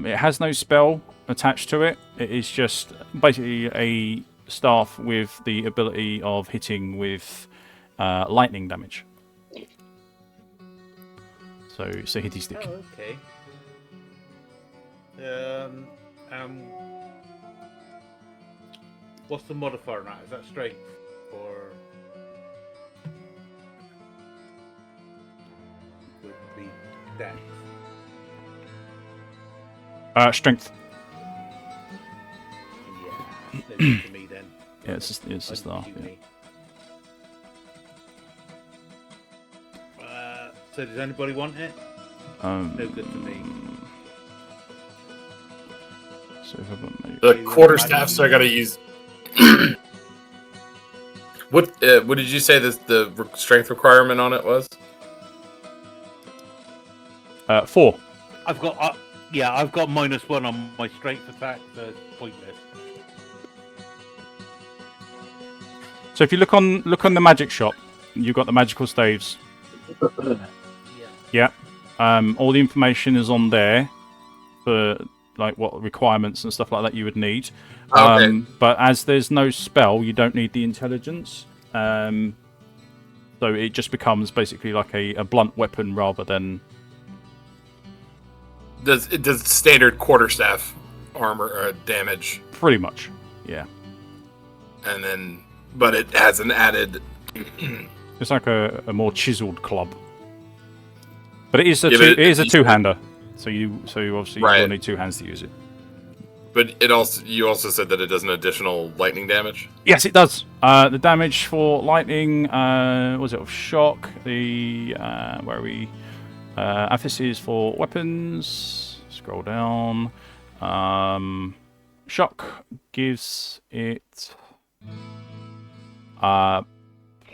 It has no spell attached to it. It is just basically a staff with the ability of hitting with lightning damage. So it's a hitty stick. Oh, okay. What's the modifier on that? Is that strength or would be dex? Strength. Yeah, leave it to me then. Yeah, it's just the staff. Yeah. So does anybody want it? No good to me. So if I've got The quarterstaffs I gotta use. What did you say the strength requirement on it was? 4. I've got I've got -1 on my strength attack, so it's pointless. So if you look on the magic shop, you've got the magical staves. Yeah. All the information is on there for like what requirements and stuff like that you would need. Okay. But as there's no spell, you don't need the intelligence. So it just becomes basically like a blunt weapon rather than. Does standard quarterstaff armor damage? Pretty much, yeah. And then, but it has an added. It's like a more chiseled club. But it is a Yeah, two, but it is a two-hander. So you obviously Right. you'll need 2 hands to use it. But you also said that it does an additional lightning damage. Yes, it does. The damage for lightning was it of shock? The where are we? Emphasis for weapons. Scroll down. Shock gives it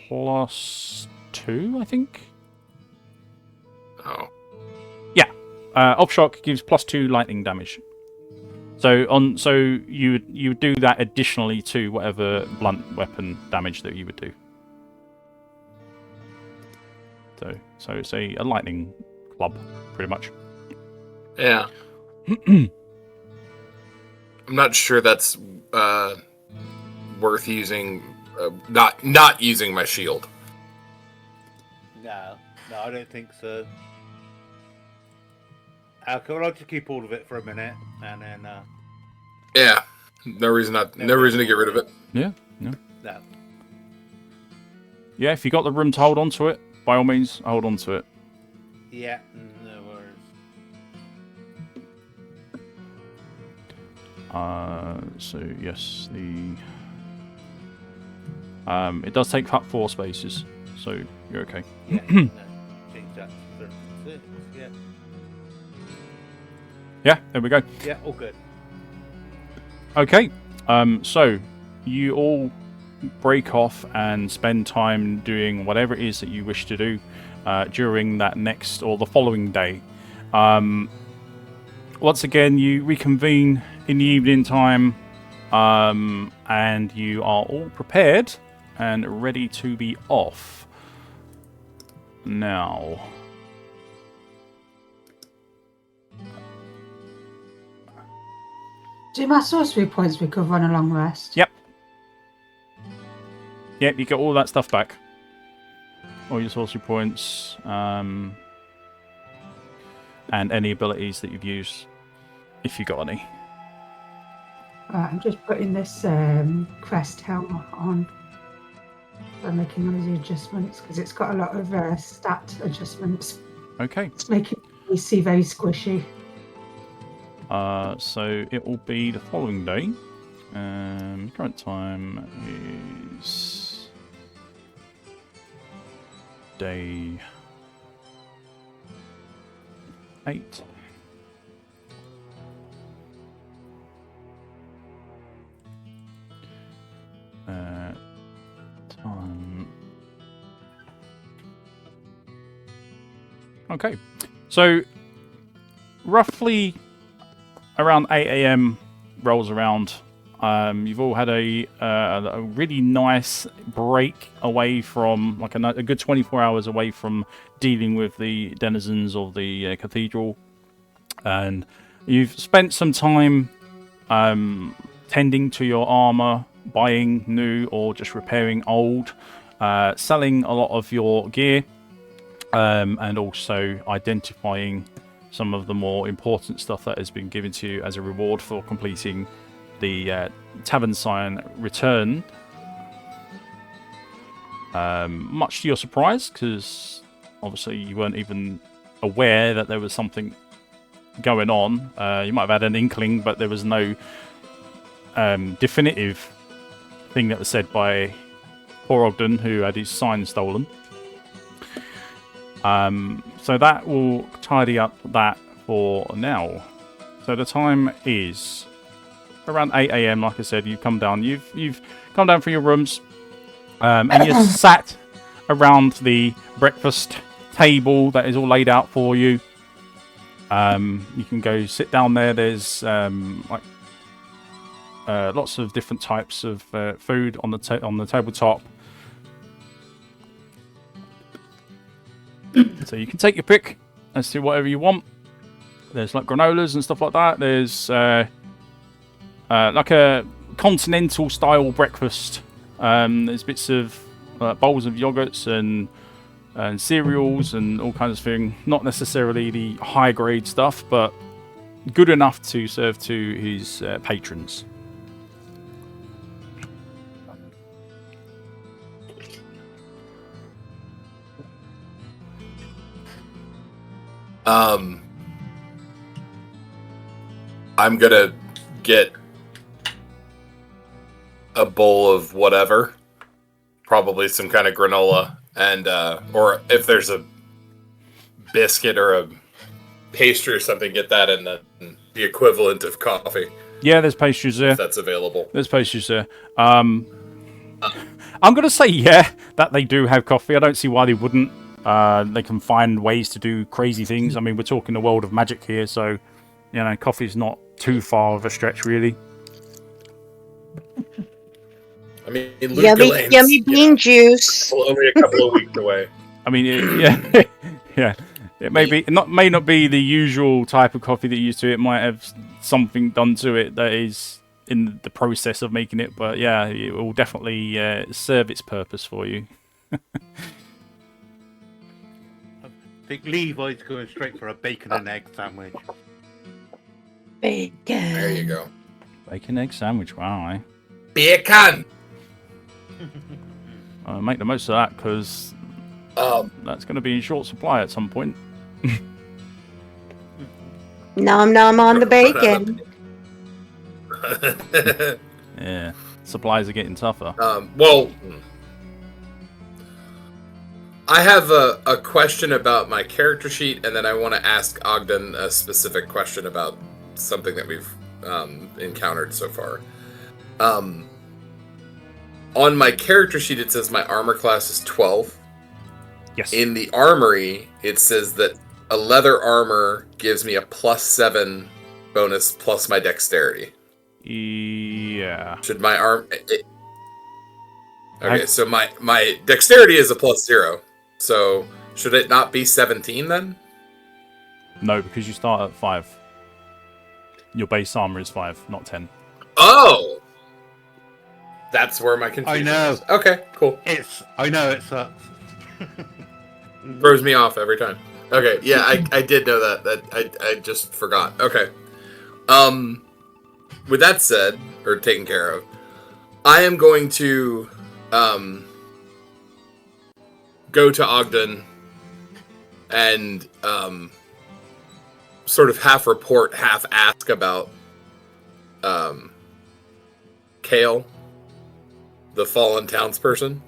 plus 2, I think. Oh. Yeah. Off shock gives +2 lightning damage. So you would do that additionally to whatever blunt weapon damage that you would do. So it's a lightning club, pretty much. Yeah. I'm not sure that's worth using. Not using my shield. No, I don't think so. Okay, well, I'll just keep all of it for a minute, and then. Yeah. No reason to get rid of it. Yeah. No. No. Yeah, if you got the room to hold on to it, by all means, hold on to it. Yeah, no worries. So yes, it does take up 4 spaces, so you're okay. Yeah, no, change that to 36, yeah. Yeah, there we go. Yeah, all good. Okay, so you all break off and spend time doing whatever it is that you wish to do during that next or the following day. Once again, you reconvene in the evening time, and you are all prepared and ready to be off. Now, Do my sorcery points recover on a long rest? Yep, you get all that stuff back. All your sorcery points, and any abilities that you've used, if you got any. Right, I'm just putting this crest helmet on. I'm making all the adjustments because it's got a lot of stat adjustments. Okay. It's making me see very squishy. So it will be the following day. Current time is day 8. Time. Okay, so roughly around 8 a.m. rolls around. You've all had a really nice break away from, like a good 24 hours away from dealing with the denizens of the cathedral, and you've spent some time tending to your armor, buying new or just repairing old, selling a lot of your gear, and also identifying some of the more important stuff that has been given to you as a reward for completing the tavern sign return. Much to your surprise, because obviously you weren't even aware that there was something going on. You might have had an inkling, but there was no definitive thing that was said by poor Ogden, who had his sign stolen. So that will tidy up that for now. So the time is around 8 a.m. Like I said, you've come down. You've come down from your rooms, and you're sat around the breakfast table that is all laid out for you. You can go sit down there. There's lots of different types of food on the tabletop. So you can take your pick as to whatever you want. There's like granolas and stuff like that. There's like a continental style breakfast. There's bits of bowls of yogurts and cereals and all kinds of things. Not necessarily the high grade stuff, but good enough to serve to his patrons. I'm gonna get a bowl of whatever, probably some kind of granola, and or if there's a biscuit or a pastry or something, get that in the equivalent of coffee. Yeah, there's pastries there. If that's available. There's pastries there. I'm going to say, yeah, that they do have coffee. I don't see why they wouldn't. They can find ways to do crazy things. I mean, we're talking the world of magic here, so, you know, coffee's not too far of a stretch, really. I mean, yummy bean juice. Only a couple of weeks away. I mean, yeah. It may not be the usual type of coffee that you used to. It might have something done to it that is in the process of making it, but yeah, it will definitely serve its purpose for you. I think Levi's going straight for a bacon and egg sandwich. Bacon. There you go. Bacon egg sandwich, wow. Bacon! Make the most of that, because that's going to be in short supply at some point. Nom nom on the bacon. Yeah, supplies are getting tougher. Well, I have a question about my character sheet, and then I want to ask Ogden a specific question about something that we've encountered so far. On my character sheet, it says my armor class is 12. Yes. In the armory, it says that a leather armor gives me a +7 bonus plus my dexterity. Yeah. Should my Okay, so my dexterity is a +0. So should it not be 17 then? No, because you start at 5. Your base armor is 5, not 10. Oh! That's where my confusion is. Okay, cool. I know it sucks. Throws me off every time. Okay, yeah, I did know that. I just forgot. Okay. With that said, or taken care of, I am going to go to Ogden and sort of half report, half ask about Kale, the fallen townsperson,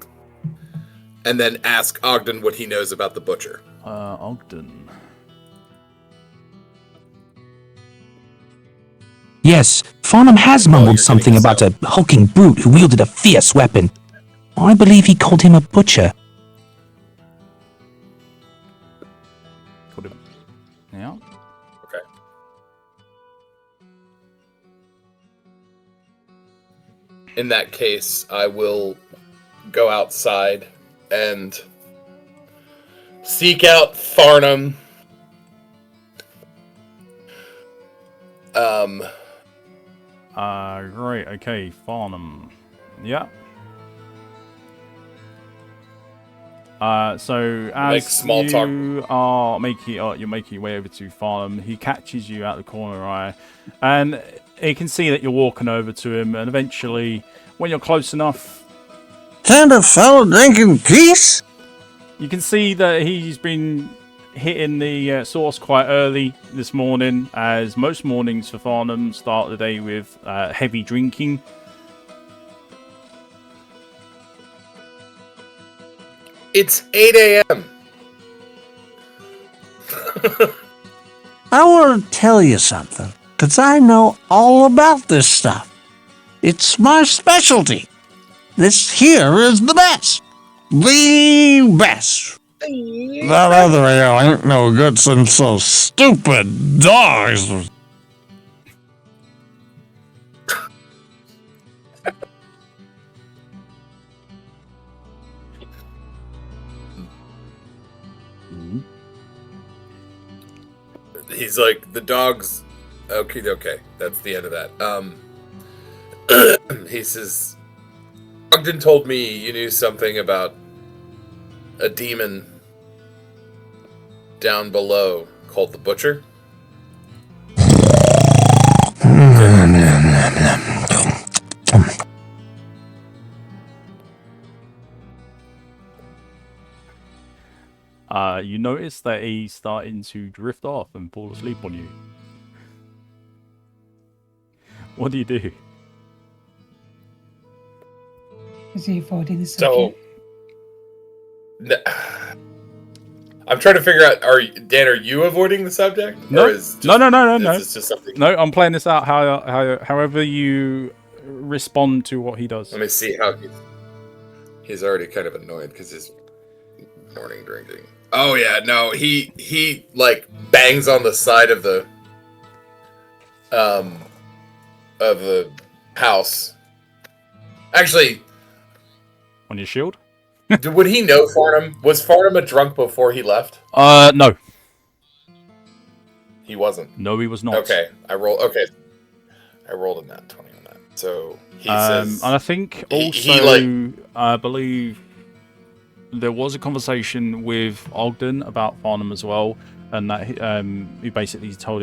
and then ask Ogden what he knows about the butcher. Ogden. Yes, Farnham has mumbled something about a hulking brute who wielded a fierce weapon. I believe he called him a butcher. Called him. Yeah. Okay. In that case, I will go outside and seek out Farnham. Great. Okay, Farnham. Yeah. So as you are making you're making your way over to Farnham, he catches you out the corner of your eye, and he can see that you're walking over to him, and eventually, when you're close enough, Can't a fellow drink in peace? you can see that he's been hitting the source quite early this morning, as most mornings for Farnham start the day with heavy drinking. It's 8 a.m. I want to tell you something, because I know all about this stuff. It's my specialty. This here is the best. The best. That other ale ain't no good since those stupid dogs. He's like, the dogs. Okay, that's the end of that. He says, Ogden told me you knew something about a demon down below called the Butcher. You notice that he's starting to drift off and fall asleep on you. What do you do? Is he avoiding the subject? I'm trying to figure out, Dan, are you avoiding the subject? No, no. Is this just something? No, I'm playing this out however you respond to what he does. Let me see how he's... He's already kind of annoyed because he's morning drinking. Oh yeah, no, he like bangs on the side of the house. Actually, On your shield? would he know Farnham? Was Farnham a drunk before he left? No. He wasn't. No, he was not. Okay, I rolled a nat 20 on that. So he says, and I think also, I believe there was a conversation with Ogden about Farnham as well, and that he basically told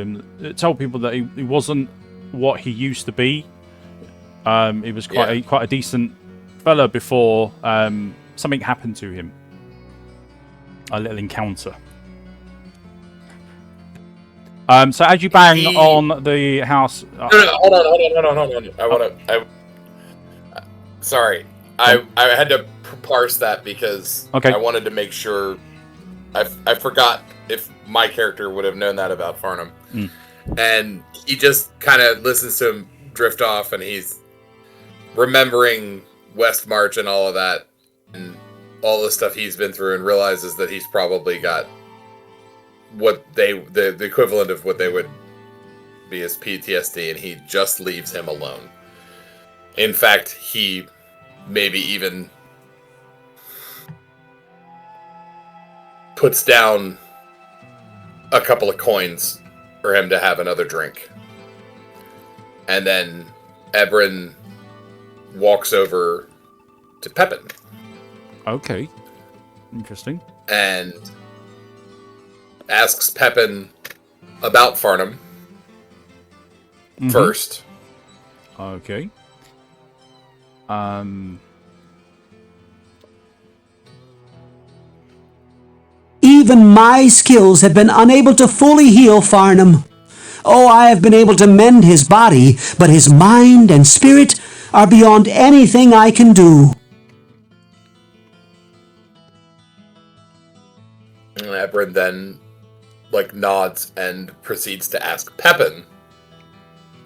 people that he wasn't what he used to be. He was quite a decent fella before something happened to him. A little encounter. So as you bang on the house... No, hold on. Sorry. I had to parse that because I wanted to make sure... I forgot if my character would have known that about Farnham. Mm. And he just kind of listens to him drift off, and he's remembering West March and all of that, and all the stuff he's been through, and realizes that he's probably got what the equivalent of what they would be as PTSD, and he just leaves him alone. In fact, he maybe even puts down a couple of coins for him to have another drink. And then Ebrin walks over to Pepin. Okay. Interesting. And asks Pepin about Farnham first. Okay. Even my skills have been unable to fully heal Farnham. Oh, I have been able to mend his body, but his mind and spirit are beyond anything I can do. And Ebrin then nods and proceeds to ask Pepin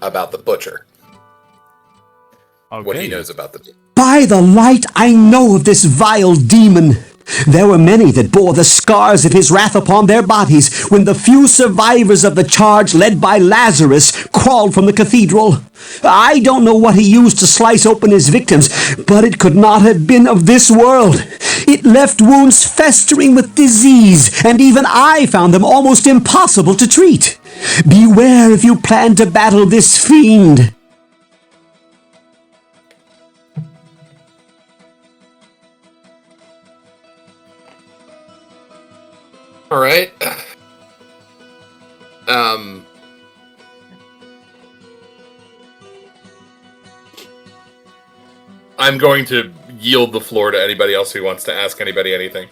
about the butcher. Okay. What he knows about the demon. By the light, I know of this vile demon. There were many that bore the scars of his wrath upon their bodies when the few survivors of the charge led by Lazarus crawled from the cathedral. I don't know what he used to slice open his victims, but it could not have been of this world. It left wounds festering with disease, and even I found them almost impossible to treat. Beware if you plan to battle this fiend. All right. I'm going to yield the floor to anybody else who wants to ask anybody anything.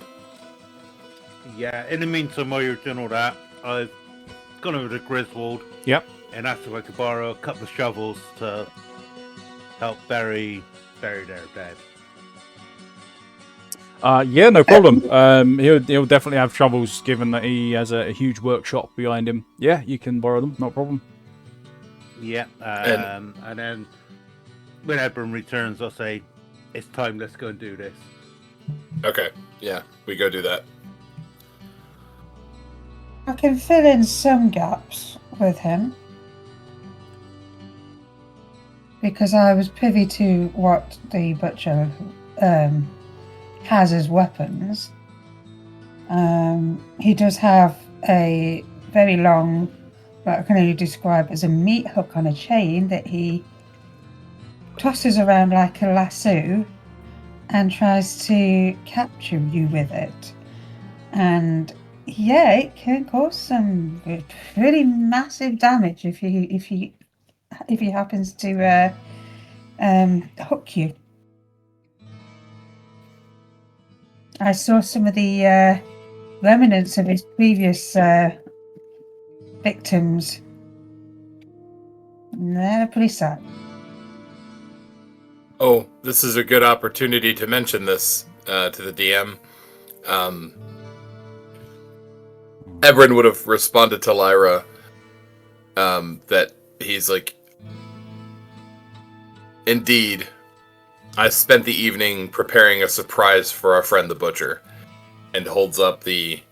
Yeah, in the meantime, while you're doing all that, I've gone over to Griswold. Yep. And asked if I could borrow a couple of shovels to help bury their dead. Yeah, no problem. He'll definitely have shovels, given that he has a huge workshop behind him. Yeah, you can borrow them, no problem. Yeah, and then when Ebrin returns, I'll say, "It's time. Let's go and do this." Okay. Yeah, we go do that. I can fill in some gaps with him. Because I was privy to what the butcher has as weapons. He does have a very long, what I can only describe as a meat hook on a chain that he tosses around like a lasso and tries to capture you with it. And yeah, it can cause some pretty massive damage if he happens to hook you. I saw some of the remnants of his previous victims. And they're pretty sad. Oh, this is a good opportunity to mention this to the DM. Ebrin would have responded to Lyra that he's like, indeed, I spent the evening preparing a surprise for our friend the butcher, and holds up the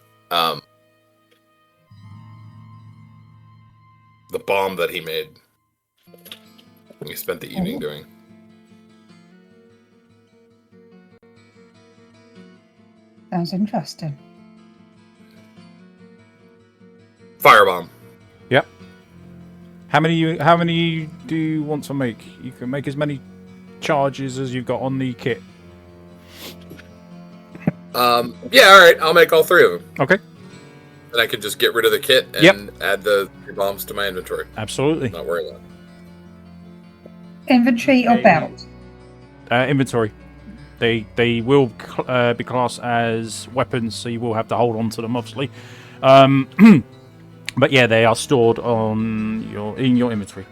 bomb that he made. We spent the evening doing. Sounds interesting. Firebomb. Yep. How many do you want to make? You can make as many charges as you've got on the kit. Yeah, alright, I'll make all 3 of them. Okay. And I can just get rid of the kit and add the 3 bombs to my inventory. Absolutely. Not worry about it. Inventory or belt? Inventory. They will be classed as weapons, so you will have to hold on to them, obviously. But yeah, they are stored in your inventory.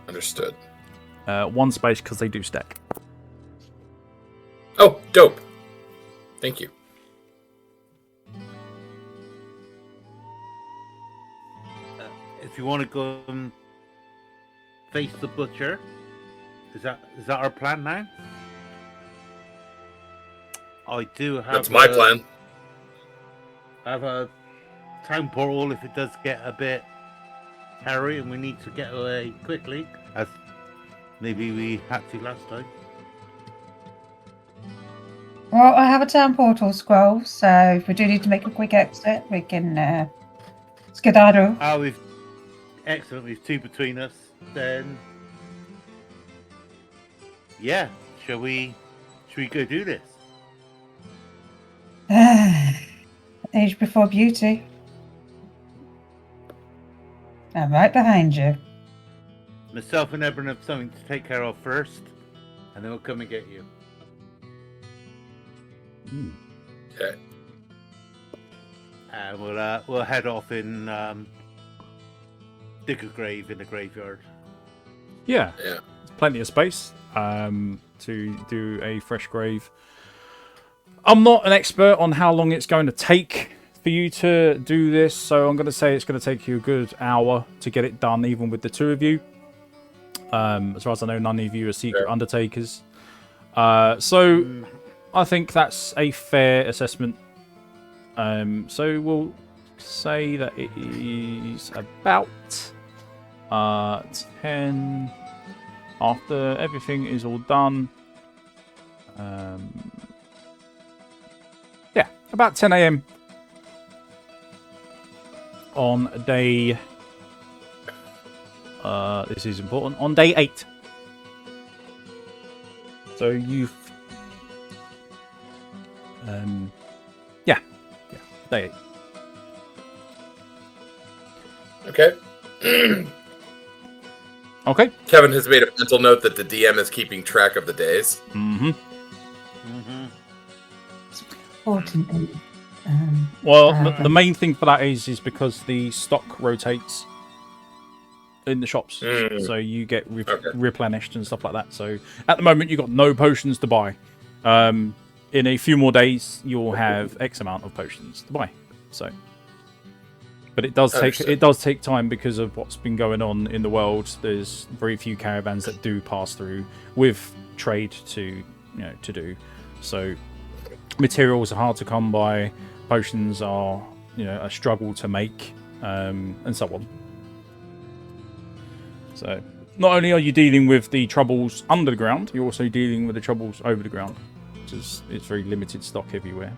Understood. 1 space because they do stack. Oh, dope. Thank you. If you want to go and face the butcher, is that our plan now? I do have. That's my plan. I have a town portal if it does get a bit hairy and we need to get away quickly, as maybe we had to last time. Well, I have a town portal scroll, so if we do need to make a quick exit, we can skedaddle. Oh, excellent. We've 2 between us. Then, yeah, shall we go do this? Age before beauty. I'm right behind you. Myself and Ebrin have something to take care of first, and then we'll come and get you. Okay. And we'll head off and dig a grave in the graveyard. Yeah. Yeah. There's plenty of space to do a fresh grave. I'm not an expert on how long it's going to take for you to do this, so I'm going to say it's going to take you a good hour to get it done, even with the 2 of you. As far as I know, none of you are secret undertakers. So I think that's a fair assessment. So we'll say that it is about 10 after everything is all done. Yeah, about 10 a.m. on day. This is important. On day 8. So you've. Yeah, day 8. Okay. Okay. Kevin has made a mental note that the DM is keeping track of the days. Mm-hmm. Mm-hmm. Importantly. Well, the main thing for that is because the stock rotates in the shops, so you get replenished and stuff like that. So at the moment, you've got no potions to buy. In a few more days, you'll have X amount of potions to buy. So, but it does take time because of what's been going on in the world. There's very few caravans that do pass through with trade to do. So materials are hard to come by. Potions are a struggle to make, and so on. So not only are you dealing with the troubles under the ground, you're also dealing with the troubles over the ground. It's very limited stock everywhere.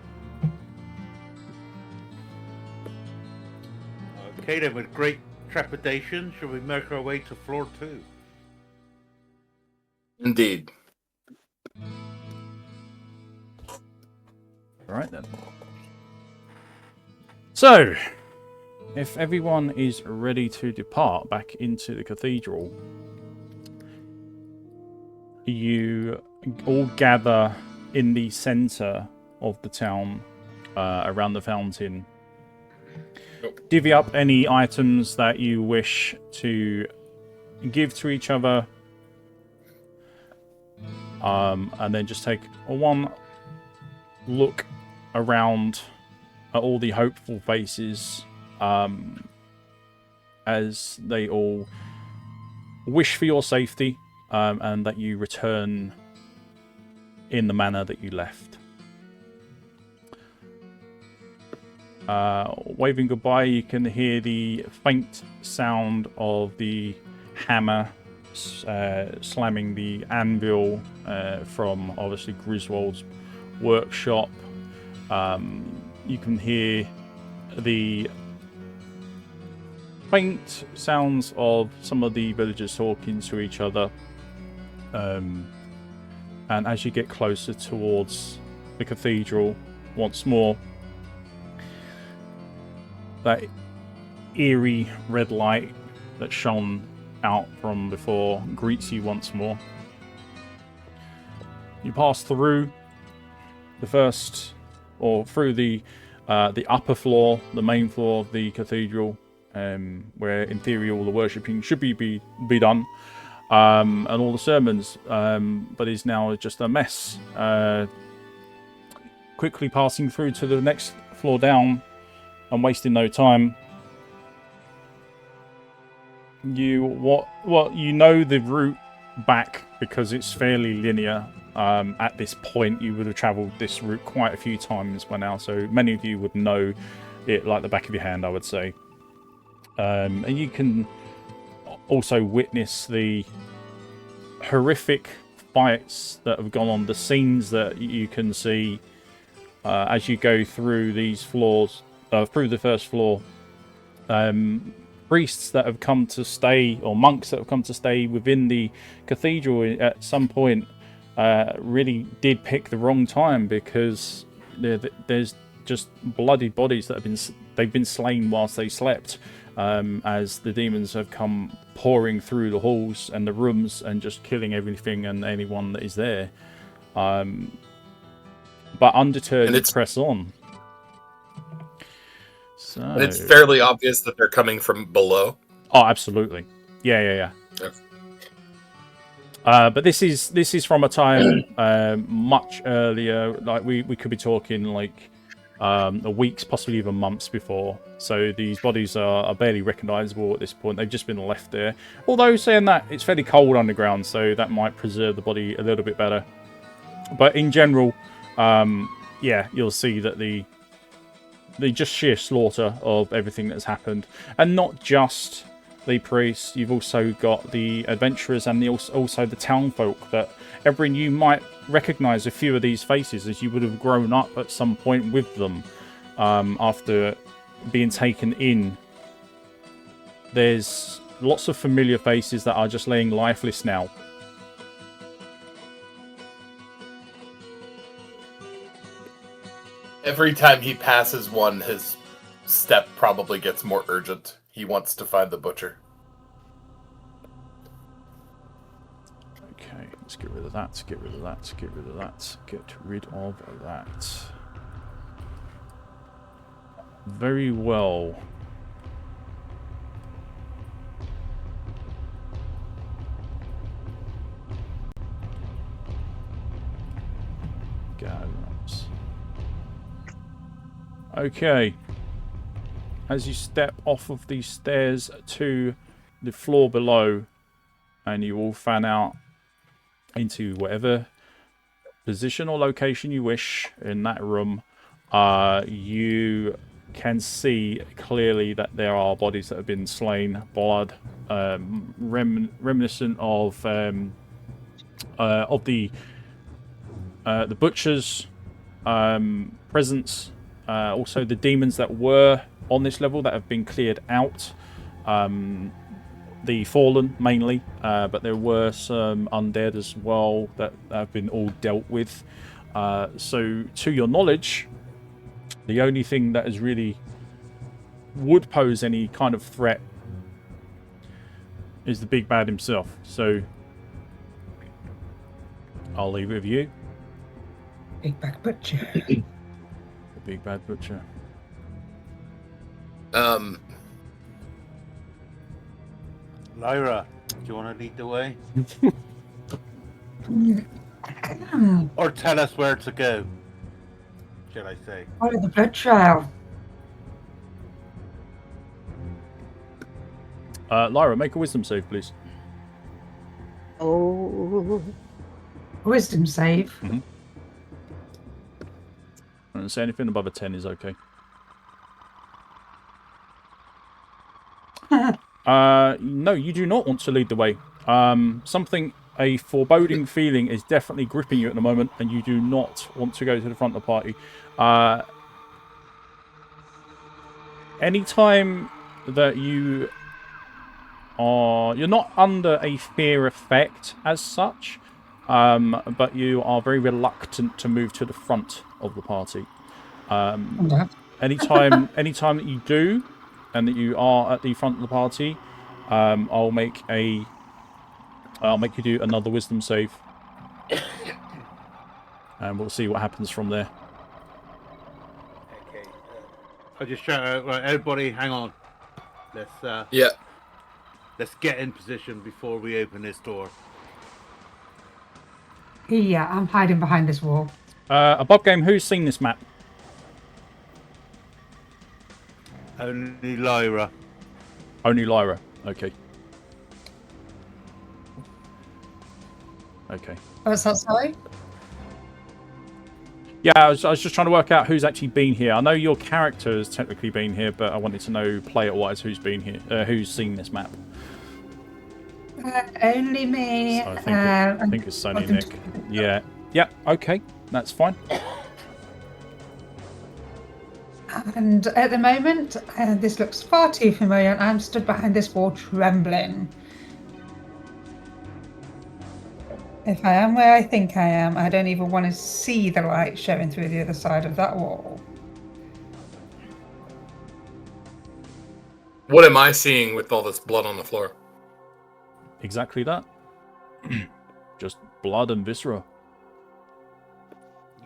Okay, then, with great trepidation, shall we make our way to floor 2? Indeed. Alright then. So, if everyone is ready to depart back into the cathedral, you all gather in the center of the town, around the fountain. Divvy up any items that you wish to give to each other, and then just take one look around at all the hopeful faces, as they all wish for your safety, and that you return in the manner that you left. Waving goodbye, you can hear the faint sound of the hammer slamming the anvil from obviously Griswold's workshop. You can hear the faint sounds of some of the villagers talking to each other. And as you get closer towards the cathedral once more, that eerie red light that shone out from before greets you once more. You pass through the first, or through the upper floor, the main floor of the cathedral, where in theory all the worshipping should be done, and all the sermons, but is now just a mess. Quickly passing through to the next floor down, and wasting no time. You know the route back because it's fairly linear. At this point, you would have travelled this route quite a few times by now, so many of you would know it like the back of your hand, I would say. And you can also witness the horrific fights that have gone on, the scenes that you can see as you go through these floors, through the first floor. Priests that have come to stay, or monks that have come to stay within the cathedral at some point, really did pick the wrong time, because there's just bloody bodies that they've been slain whilst they slept, as the demons have come pouring through the halls and the rooms and just killing everything and anyone that is there. But undeterred, they press on. So... And it's fairly obvious that they're coming from below. Oh, absolutely. Yeah. But this is from a time much earlier. Like we could be talking like weeks, possibly even months before. So these bodies are barely recognisable at this point. They've just been left there. Although saying that, it's fairly cold underground, so that might preserve the body a little bit better. But in general, yeah, you'll see that the just sheer slaughter of everything that's happened, and not just the priests. You've also got the adventurers and also the townfolk that Ebrin, you might recognise a few of these faces, as you would have grown up at some point with them after being taken in. There's lots of familiar faces that are just laying lifeless now. Every time he passes one, his step probably gets more urgent. He wants to find the butcher. Okay, let's get rid of that, get rid of that, get rid of that, get rid of that. Very well. Okay. As you step off of these stairs to the floor below, and you will fan out into whatever position or location you wish in that room, you can see clearly that there are bodies that have been slain, blood, reminiscent of the butcher's presence. Also the demons that were on this level that have been cleared out. The fallen mainly, but there were some undead as well that have been all dealt with. So to your knowledge, the only thing that is really would pose any kind of threat is the big bad himself. So I'll leave it with you. Big bad butcher. Big bad butcher. Lyra, do you want to lead the way? Or tell us where to go, shall I say? Follow the blood trail. Lyra, make a wisdom save, please. Oh. Wisdom save. I don't say anything above a 10 is okay. No, you do not want to lead the way. A foreboding feeling is definitely gripping you at the moment, and you do not want to go to the front of the party. Anytime that you're not under a fear effect as such, but you are very reluctant to move to the front of the party. Anytime that you do, and that you are at the front of the party, I'll make you do another wisdom save, and we'll see what happens from there. Okay. I just shout out, right, everybody, hang on. Let's Yeah. let's get in position before we open this door. Yeah, I'm hiding behind this wall. Above game, who's seen this map? Only Lyra. Only Lyra. Okay. Okay. What's that, sorry? Yeah, I was just trying to work out who's actually been here. I know your character has technically been here, but I wanted to know, player-wise, who's been here, who's seen this map. Only me. So I think it's Sonny Nick. Yeah. Yeah. Okay, that's fine. And at the moment, this looks far too familiar, and I'm stood behind this wall trembling. If I am where I think I am, I don't even want to see the light showing through the other side of that wall. What am I seeing with all this blood on the floor? Exactly that. Just blood and viscera.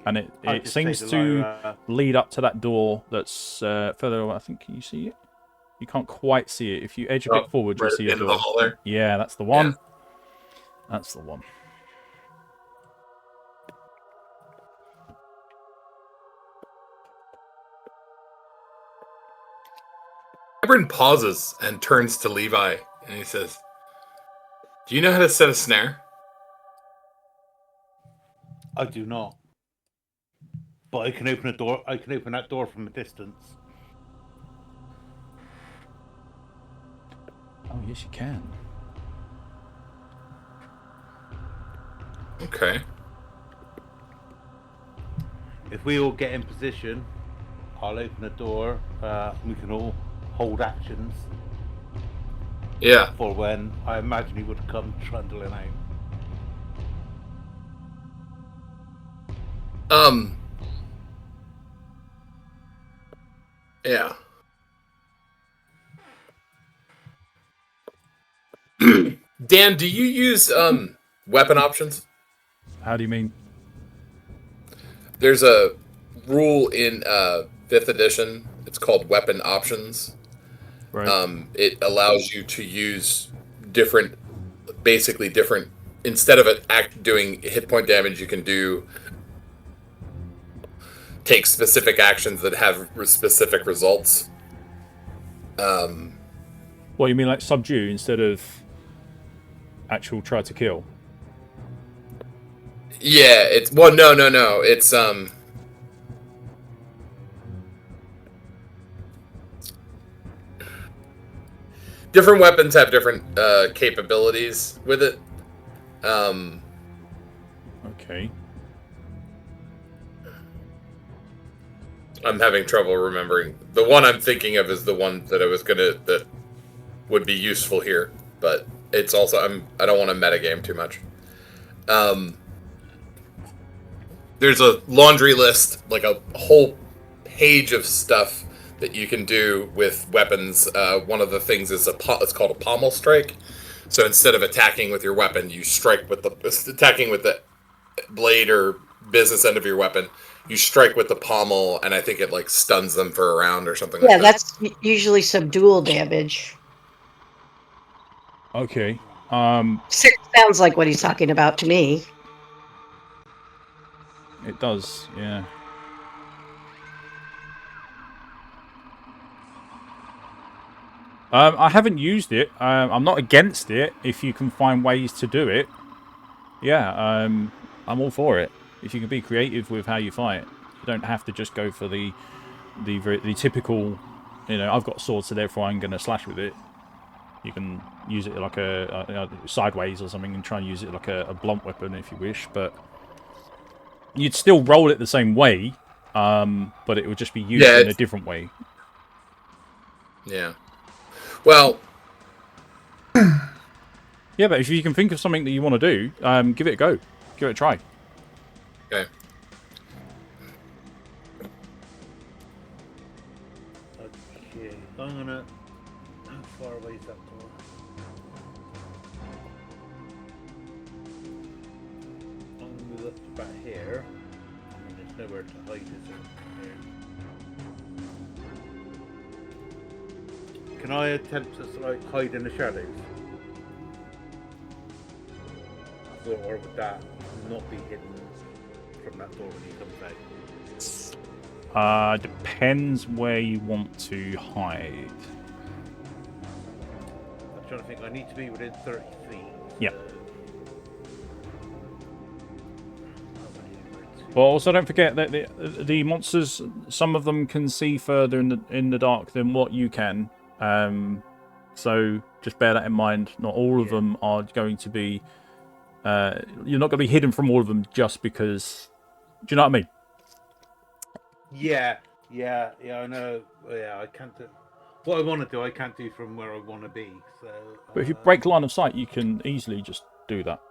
And it seems to lead up to that door that's further away. I think, can you see it? You can't quite see it. If you edge a bit forward, you'll see a door. The hall there? Yeah, that's the one. Yeah. That's the one. Ebrin pauses and turns to Levi, and he says, "Do you know how to set a snare?" I do not. But I can open a door. I can open that door from a distance. Oh, yes, you can. Okay. If we all get in position, I'll open the door. We can all hold actions Yeah. for when I imagine he would come trundling out. Yeah. Dan, do you use weapon options? How do you mean? There's a rule in 5th edition. It's called weapon options. Right. It allows you to use basically different. Instead of doing hit point damage, you can take specific actions that have specific results. What, you mean like subdue instead of actual try to kill? Yeah, it's no. It's different weapons have different capabilities with it. Okay. I'm having trouble remembering. The one I'm thinking of is the one that that would be useful here, but it's also I don't want to metagame too much. There's a laundry list, like a whole page of stuff that you can do with weapons. One of the things is it's called a pommel strike. So instead of attacking with your weapon, you strike with attacking with the blade or business end of your weapon. You strike with the pommel, and I think it like stuns them for a round or something. Yeah, like that. that's usually subdual damage. Okay. Sounds like what he's talking about to me. It does, yeah. I haven't used it. I'm not against it if you can find ways to do it. Yeah, I'm all for it. If you can be creative with how you fight, you don't have to just go for the typical. You know, I've got a sword, so therefore I'm going to slash with it. You can use it like a sideways or something, and try and use it like a blunt weapon if you wish. But you'd still roll it the same way, but it would just be used in a different way. Yeah. Well. Yeah, but if you can think of something that you want to do, give it a go. Give it a try. Okay. Okay, I'm gonna. How far away is that door? I'm gonna move up to about here. I mean, there's nowhere to hide, is there? Can I attempt to like hide in the shadows? Or would that not be hidden from that door when he comes out? Depends where you want to hide. I'm trying to think. I need to be within 30 feet. Yeah. So... Well, also don't forget that the monsters, some of them can see further in the dark than what you can. So just bear that in mind. Not all of them are going to be. You're not going to be hidden from all of them just because. Do you know what I mean? Yeah, I know. Yeah, I can't do what I want to do. I can't do from where I want to be. So. But if you break line of sight, you can easily just do that.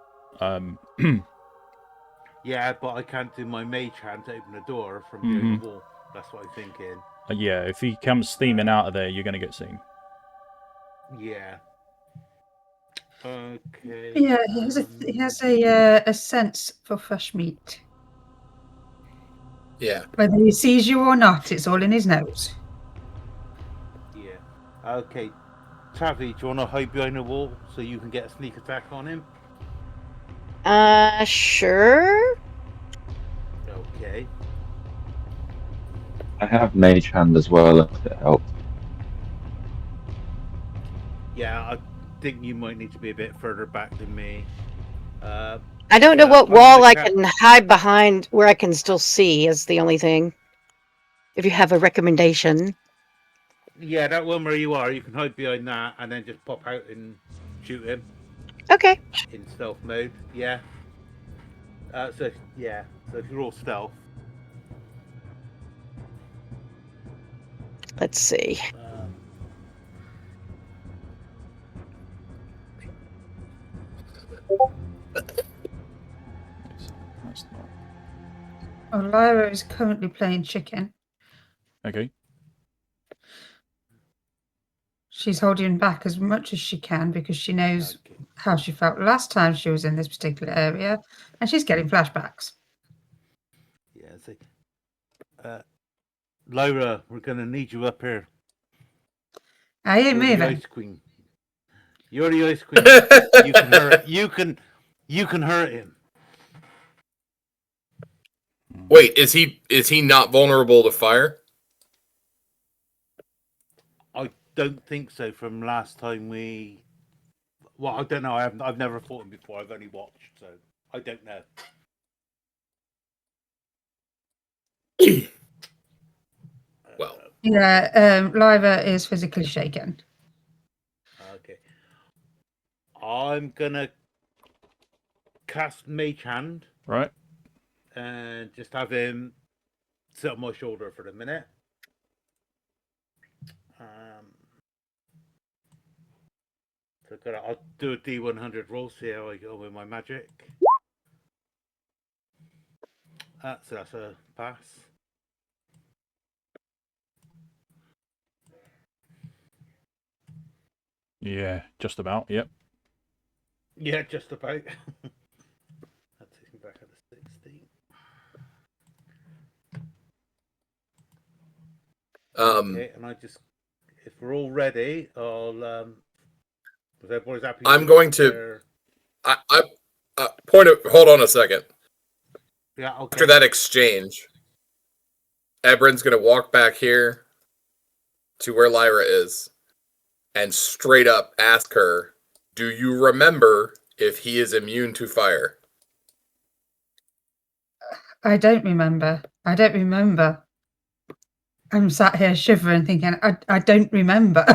Yeah, but I can't do my mage hand to open the door from behind the wall. That's what I'm thinking. Yeah, if he comes steaming out of there, you're going to get seen. Yeah. Okay. Yeah, he has a sense for fresh meat. Yeah. Whether he sees you or not, it's all in his nose. Yeah. Okay. Tavi, do you want to hide behind the wall so you can get a sneak attack on him? Sure. Okay. I have mage hand as well, if it helps. Yeah, I think you might need to be a bit further back than me. I don't know what wall I can hide behind where I can still see is the only thing. If you have a recommendation. Yeah, that one where you are, you can hide behind that and then just pop out and shoot him. Okay. In stealth mode, yeah. So if you're all stealth. Let's see. Lyra is currently playing chicken. Okay. She's holding back as much as she can because she knows how she felt last time she was in this particular area, and she's getting flashbacks. Yeah, see. Lyra, we're gonna need you up here. I am moving. Ice Queen. You're the Ice Queen. You can hurt. You can hurt him. Wait, is he not vulnerable to fire? I don't think so. From last time we, well, I don't know. I've never fought him before. I've only watched, so I don't know. Well, yeah, Lyra is physically shaken. Okay, I'm gonna cast Mage Hand. Right. And just have him sit on my shoulder for a minute. So I'll do a D100 roll, see how I go with my magic. So that's a pass. Yeah, just about. Yep. Yeah, just about. That takes me back at the 16. Okay, and I just, if we're all ready, I'll. If everybody's happy. I'm going to. Hold on a second. Yeah. Okay. After that exchange, Ebrin's going to walk back here to where Lyra is, and straight up ask her, "Do you remember if he is immune to fire?" I don't remember. I don't remember. I'm sat here shivering, thinking, I don't remember.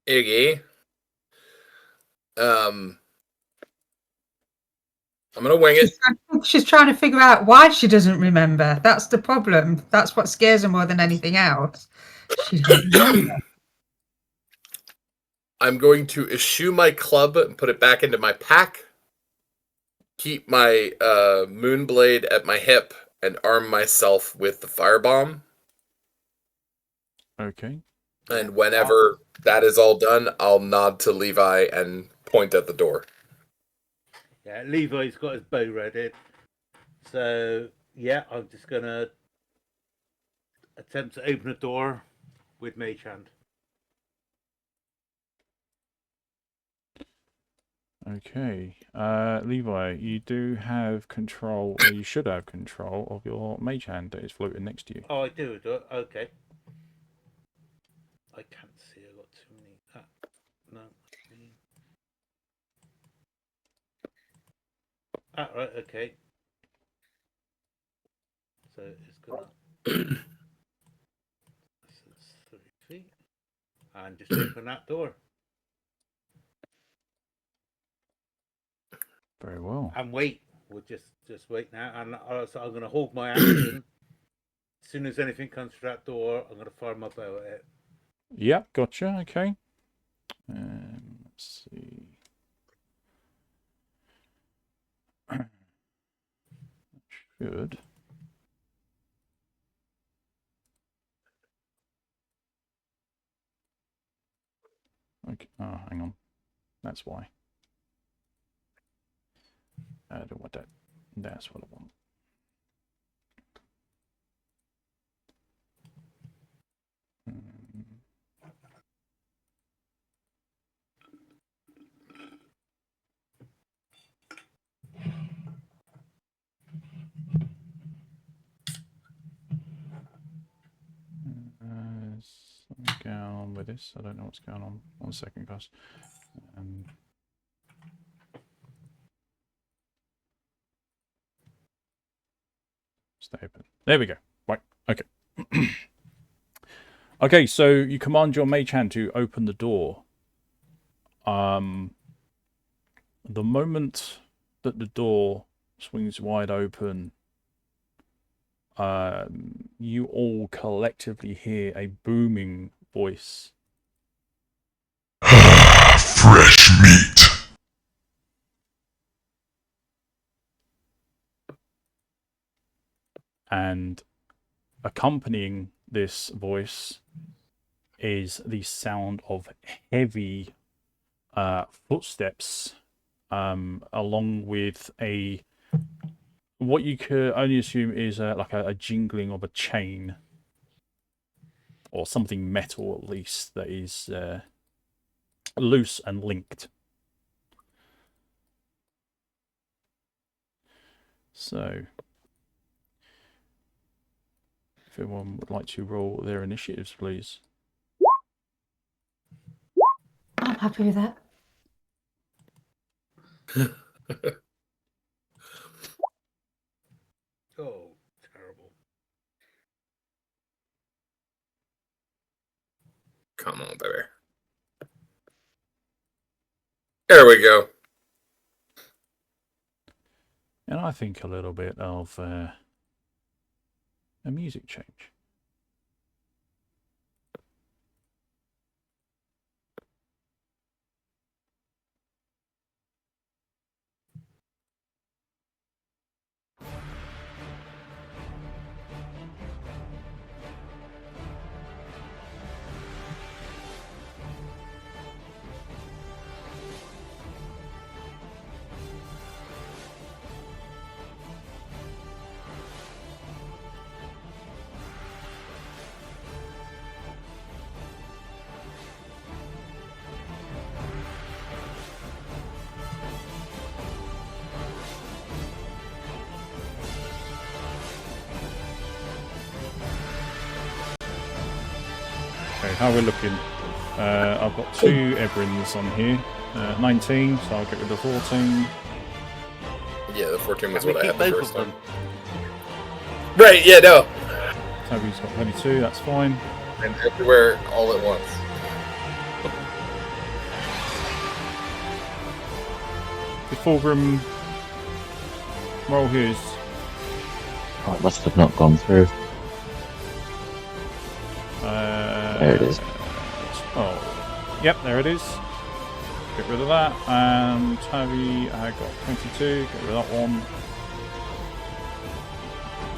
Iggy. I'm gonna wing it. She's trying to figure out why she doesn't remember. That's the problem. That's what scares her more than anything else. She doesn't remember. I'm going to eschew my club and put it back into my pack. Keep my moonblade at my hip and arm myself with the firebomb. Okay. And whenever that is all done, I'll nod to Levi and point at the door. Yeah, Levi's got his bow ready. So, yeah, I'm just going to attempt to open the door with Mage Hand. Okay. Levi, you do have control, or you should have control of your mage hand that is floating next to you. Oh, I do. Okay. I can't see. I've got too many. No. Right. Okay. So it's gonna. It's 30 feet. And just open that door. Very well. And wait. We'll just wait now. And so I'm going to hold my action. As soon as anything comes through that door, I'm going to fire my bow at it. Yep, gotcha. Okay. Let's see. Should. Okay. Oh, hang on. That's why. I don't want that. That's what I want. Something going on with this. I don't know what's going on. 1 second, guys. Stay open. There we go. Right. Okay. Okay, so you command your mage hand to open the door. The moment that the door swings wide open, you all collectively hear a booming voice. Fresh meat. And accompanying this voice is the sound of heavy footsteps, along with what you could only assume is like a jingling of a chain, or something metal at least, that is loose and linked. So, if everyone would like to roll their initiatives, please. I'm happy with that. Oh, terrible. Come on, baby. There we go. And I think a little bit of a music change. Okay, how we're looking. I've got 2 Ebrins on here. 19, so I'll get rid of 14. Yeah, the 14 was Can we what I keep had the both first of time. them? Right, yeah, no. Tavi's got 22, that's fine. And everywhere all at once. Did Fulgrim roll his? Oh, it must have not gone through. There it is. Oh, yep, there it is. Get rid of that. And Tavi, I got 22. Get rid of that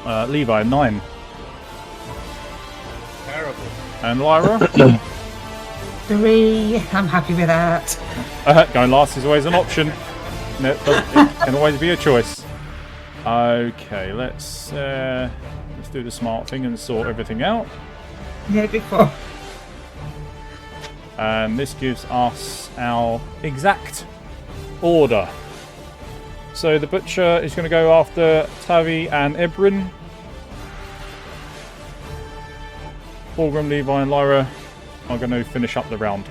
one. Levi, 9. Terrible. And Lyra? 3. I'm happy with that. Going last is always an option. No, it can always be a choice. Okay, let's do the smart thing and sort everything out. Yeah, before. And this gives us our exact order. So the butcher is going to go after Tavi and Ebrin. Fulgrim, Levi and Lyra are going to finish up the round.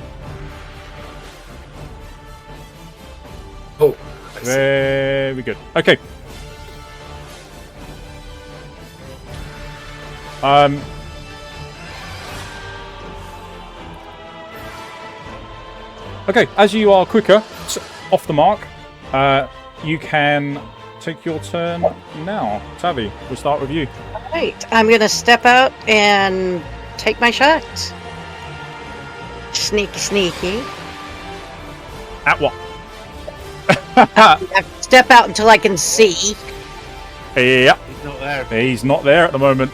Oh, I see. Very good. Okay. Okay, as you are quicker, off the mark, you can take your turn now. Tavi, we'll start with you. Right, I'm gonna step out and take my shot. Sneaky, sneaky. At what? I have to step out until I can see. Yeah, He's not there. he's not there at the moment.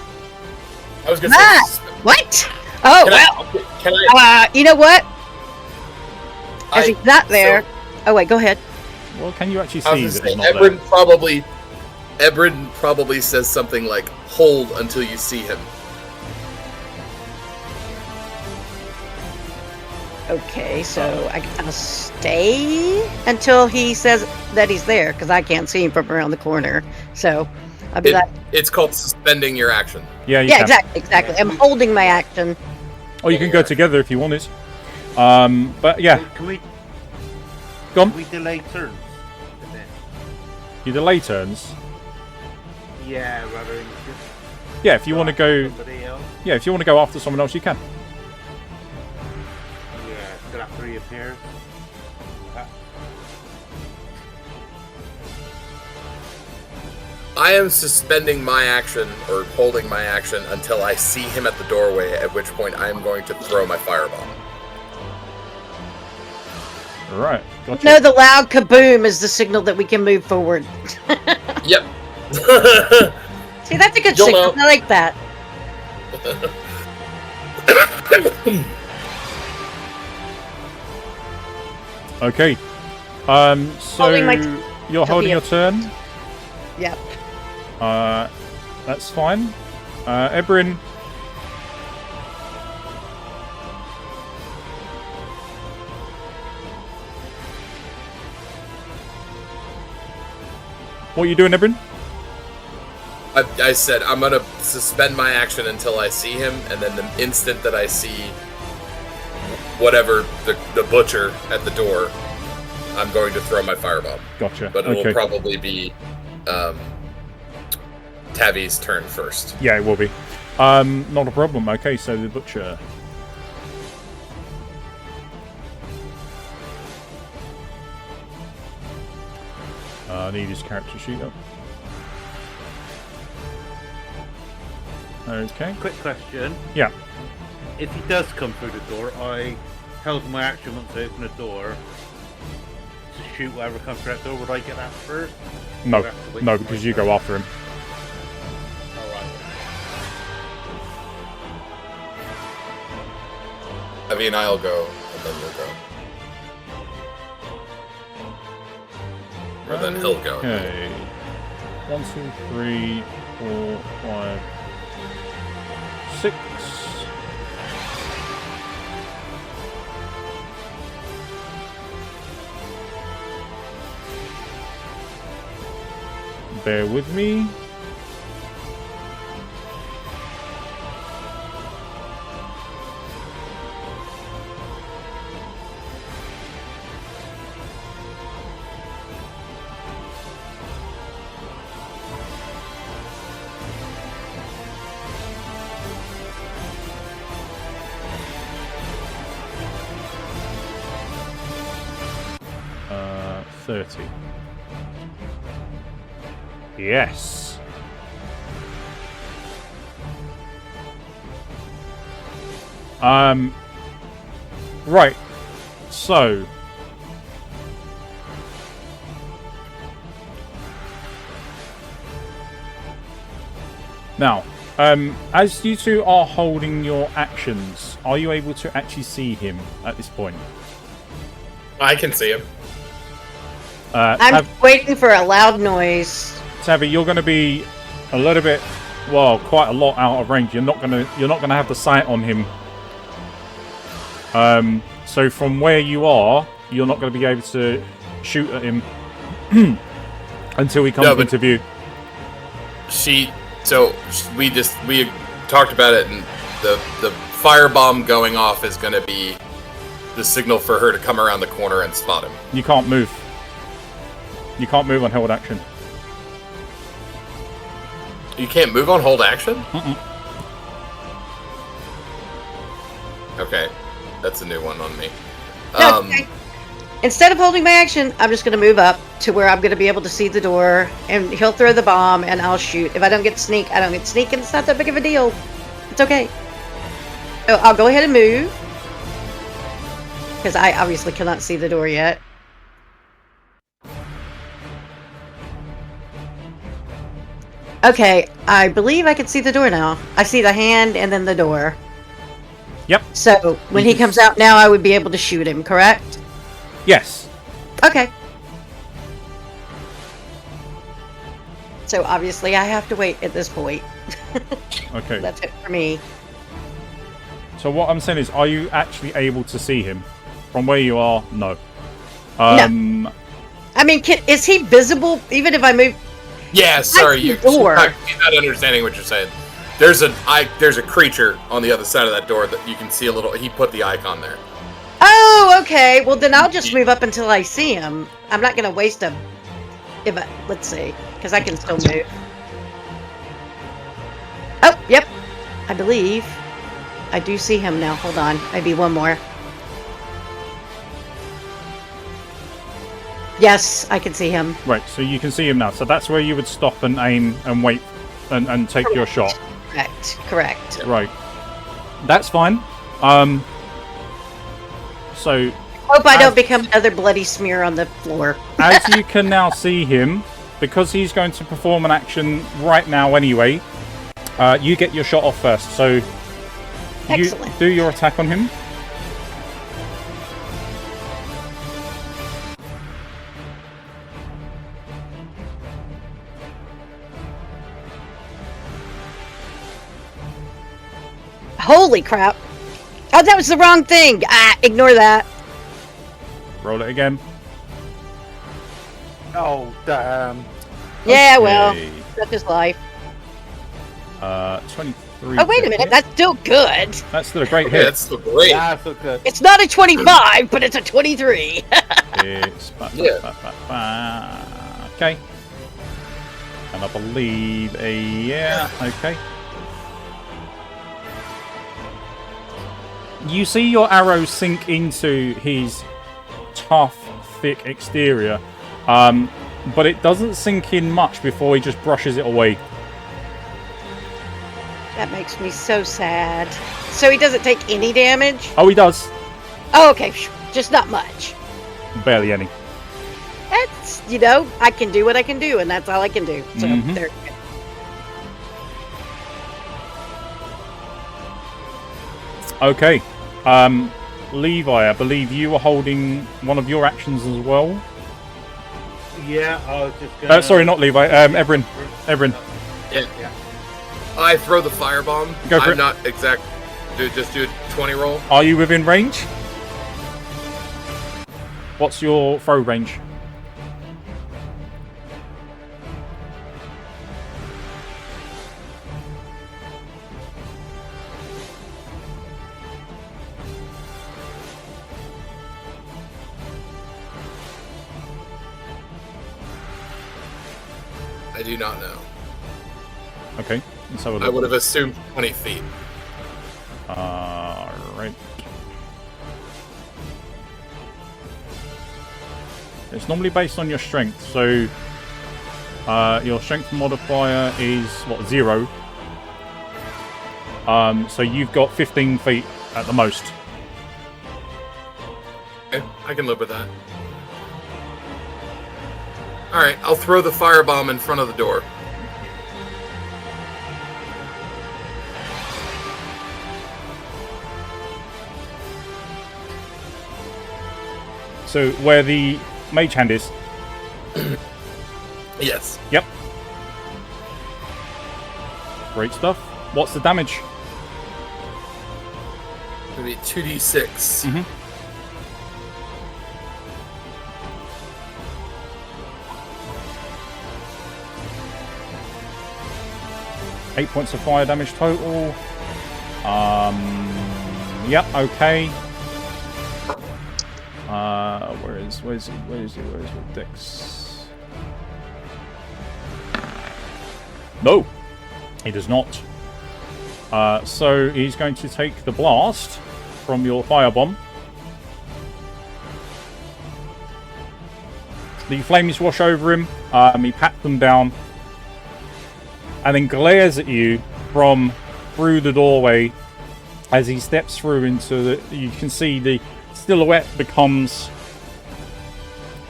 I was gonna Ah! say. What? Oh, Can well. Can I? You know what? As I- he's not there. Oh, wait, go ahead. Well, can you actually I see was that gonna he's say, not there? Ebrin probably says something like, hold until you see him. Okay, so I gotta stay until he says that he's there, because I can't see him from around the corner. So I'll be like, It's called suspending your action. Yeah, you yeah, can. exactly. I'm holding my action. Or you can go together if you wanted. But yeah, Can we go on. delay turns? a bit? You delay turns. Yeah, rather than just Yeah, if you want to go. somebody else. Yeah, if you want to go after someone else, you can. Yeah, till after he appears. I am suspending my action or holding my action until I see him at the doorway, at which point I am going to throw my fireball. Right, gotcha. No, the loud kaboom is the signal that we can move forward. Yep. See, that's a good You'll signal. know. I like that. Okay. So Holding my you're holding your turn. Yep. That's fine. Ebrin. What are you doing, Ebrin? I said I'm gonna suspend my action until I see him, and then the instant that I see whatever the butcher at the door, I'm going to throw my firebomb. Gotcha. But it Okay. will probably be Tavi's turn first. Yeah, it will be. Not a problem. Okay, so the butcher. I need his character sheet up. Okay. Quick question. Yeah. If he does come through the door, I held my action once I open the door to shoot whatever comes through that door. Would I get that first? No, Or have to wait no, for because my you go turn? after him. Alright. Tavi and I'll go, and then you'll go. Or then he'll go. Okay. 1, 2, 3, 4, 5, 6. Bear with me. 30. Yes. Right. So. Now, as you two are holding your actions, are you able to actually see him at this point? I can see him. I'm waiting for a loud noise. Tavi, you're going to be a little bit, well, quite a lot out of range. You're not going to have the sight on him. So from where you are, you're not going to be able to shoot at him until he comes into view. So we talked about it, and the firebomb going off is going to be the signal for her to come around the corner and spot him. You can't move. You can't move on hold action. You can't move on hold action? Mm-mm. Okay, that's a new one on me. No, okay. Instead of holding my action, I'm just going to move up to where I'm going to be able to see the door, and he'll throw the bomb, and I'll shoot. If I don't get to sneak, I don't get to sneak, and it's not that big of a deal. It's okay. So I'll go ahead and move, because I obviously cannot see the door yet. Okay, I believe I can see the door now. I see the hand and then the door. Yep. So when he comes out now, I would be able to shoot him, correct? Yes. Okay. So obviously I have to wait at this point. Okay. That's it for me. So what I'm saying is, are you actually able to see him? From where you are, no. No. I mean, is he visible even if I move? Yeah, sorry, you're not understanding what you're saying. There's a creature on the other side of that door that you can see a little. He put the icon there. Oh, okay. Well, then I'll just move up until I see him. I'm not going to waste a... let's see, because I can still move. Oh, yep. I believe I do see him now. Hold on. Maybe one more. Yes, I can see him. Right, so you can see him now. So that's where you would stop and aim and wait and take your shot. Correct. Right. That's fine. So... Hope I don't become another bloody smear on the floor. As you can now see him, because he's going to perform an action right now anyway, you get your shot off first. So you do your attack on him. Holy crap. Oh, that was the wrong thing. Ignore that. Roll it again. Oh, damn. Yeah, well, that's his life. 23. Oh, wait a minute. That's still good. That's still a great hit. That's still great. Yeah, that's still good. It's not a 25, but it's a 23. It's... Okay. And I believe okay. You see your arrow sink into his tough, thick exterior, but it doesn't sink in much before he just brushes it away. That makes me so sad. So he doesn't take any damage? Oh, he does. Oh, okay. Just not much. Barely any. That's, I can do what I can do, and that's all I can do. So, there. Okay. Levi, I believe you were holding one of your actions as well. Yeah, I was just gonna... Sorry, not Levi. Ebrin. Yeah. I throw the firebomb. Go for it. I'm not exact. Just do a 20 roll. Are you within range? What's your throw range? I do not know. Okay, let's have a look. I would have assumed 20 feet. Right. It's normally based on your strength. So your strength modifier is, what, 0? So you've got 15 feet at the most. Okay, I can live with that. Alright, I'll throw the firebomb in front of the door. So where the mage hand is? Yes. Yep. Great stuff. What's the damage? It'll be 2d6. Mm-hmm. Eight points of fire damage total. Yep, okay. Where's your dex? No, he does not. So he's going to take the blast from your firebomb. The flames wash over him. He pats them down, and then glares at you from through the doorway as he steps through into the. You can see the silhouette becomes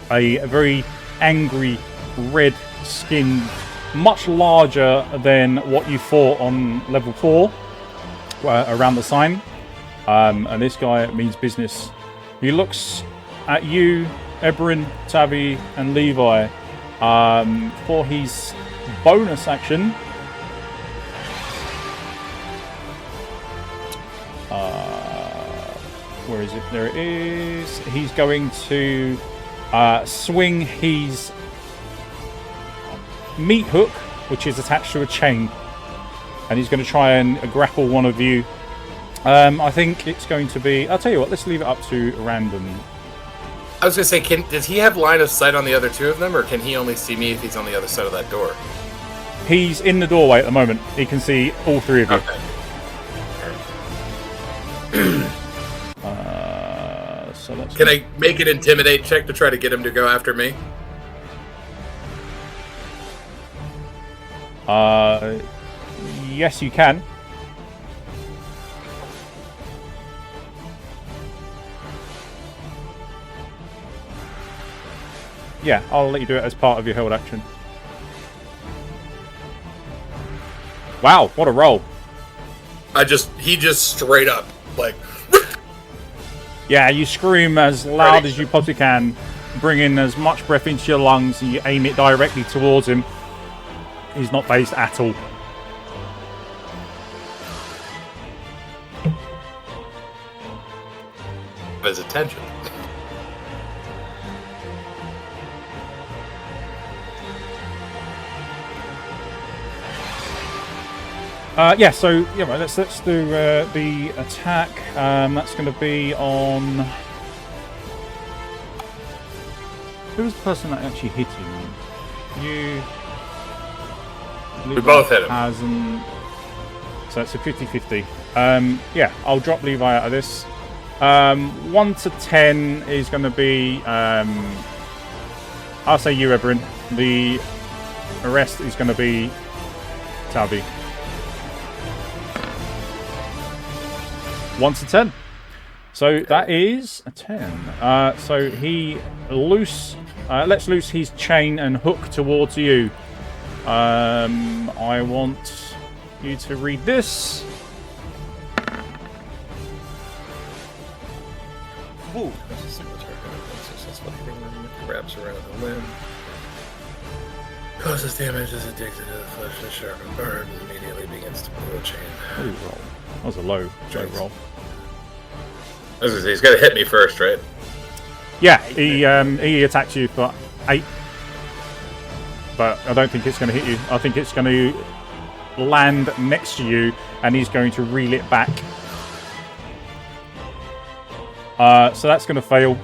a very angry, red-skinned, much larger than what you fought on level 4 around the sign. And this guy means business. He looks at you, Ebrin, Tavi, and Levi for his bonus action. Where is it? There it is. He's going to swing his meat hook, which is attached to a chain, and he's going to try and grapple one of you. I think it's going to be... I'll tell you what, let's leave it up to random. I was going to say, does he have line of sight on the other two of them, or can he only see me if he's on the other side of that door? He's in the doorway at the moment. He can see all three of you. Okay. So that's Can I make an intimidate check to try to get him to go after me? Yes, you can. Yeah, I'll let you do it as part of your held action. Wow, what a roll. He just straight up, like... Yeah, you scream as loud as you possibly can, bring in as much breath into your lungs, and you aim it directly towards him. He's not phased at all. His attention. Yeah, so yeah, right, let's do the attack. That's going to be on. Who was the person that actually hit him? You. We both hit him. Hasn't. So it's a 50-50. Yeah, I'll drop Levi out of this. 1 to 10 is going to be. I'll say you, Ebrin. The rest is going to be Tavi. 1 to 10. So that is a 10. So he lets loose his chain and hook towards you. I want you to read this. Ooh. That's a single target. Successful hitting wraps around the limb. Causes damage as addicted to the flesh of the sharp and burned and immediately begins to pull a chain. Ooh, roll. That was a low roll. I was gonna say, he's got to hit me first, right? Yeah, he attacks you for 8. But I don't think it's going to hit you. I think it's going to land next to you, and he's going to reel it back. So that's going to fail.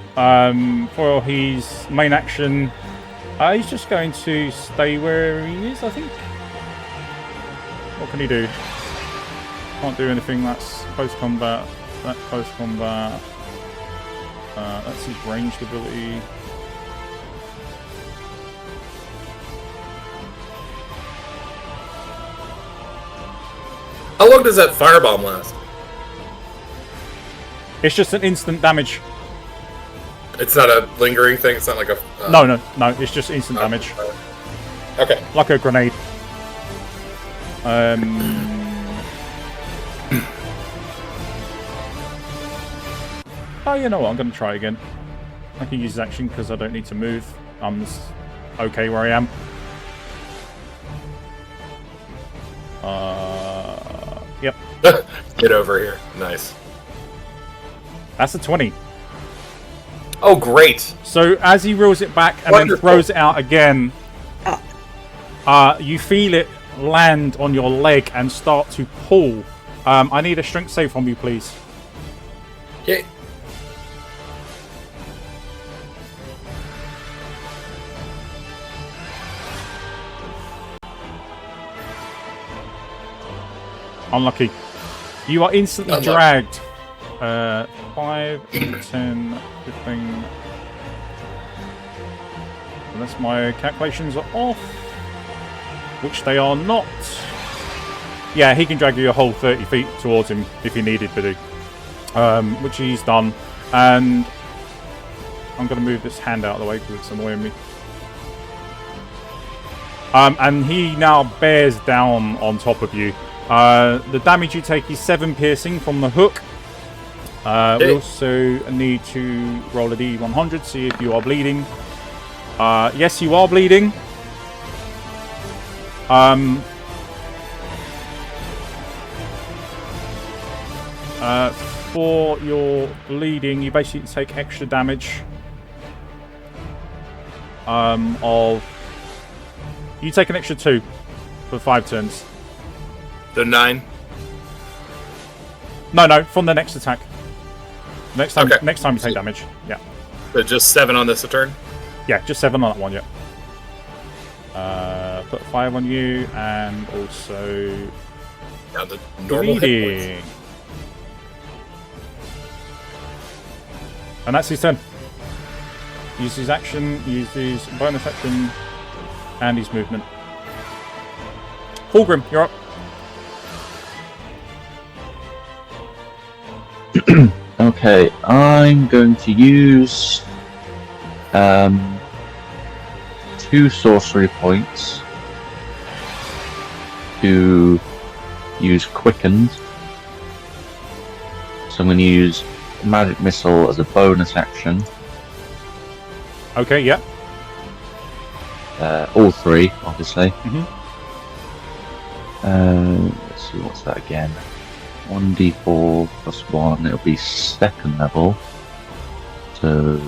For his main action, he's just going to stay where he is, I think. What can he do? Can't do anything. That's close combat. That's close combat. That's his ranged ability. How long does that firebomb last? It's just an instant damage. It's not a lingering thing. It's not like a. No. It's just instant damage, Okay. like a grenade. Oh, you know what? I'm going to try again. I can use his action because I don't need to move. I'm just okay where I am. Yep. Get over here. Nice. That's a 20. Oh, great. So as he reels it back and then throws it out again, you feel it land on your leg and start to pull. I need a strength save from you, please. Okay. Unlucky. You are instantly dragged. 5, 10, 15. Unless my calculations are off. Which they are not. Yeah, he can drag you a whole 30 feet towards him if he needed to do. Which he's done. And I'm going to move this hand out of the way because it's annoying me. And he now bears down on top of you. The damage you take is 7 piercing from the hook. We also need to roll a D100, see if you are bleeding. Yes, you are bleeding. For your bleeding, you basically take extra damage. You take an extra 2 for 5 turns. So 9? No, from the next attack. Next time you take damage. Yeah. So just 7 on this turn? Yeah, just 7 on that one, yeah. Put 5 on you, and also... Now the normal hit points. And that's his turn. Use his action, use his bonus action, and his movement. Fulgrim, you're up. Okay, I'm going to use 2 sorcery points to use quickened. So I'm going to use magic missile as a bonus action. Okay, yeah. All 3, obviously. Mm-hmm. Let's see, what's that again? 1d4 plus 1, it'll be 2nd level. So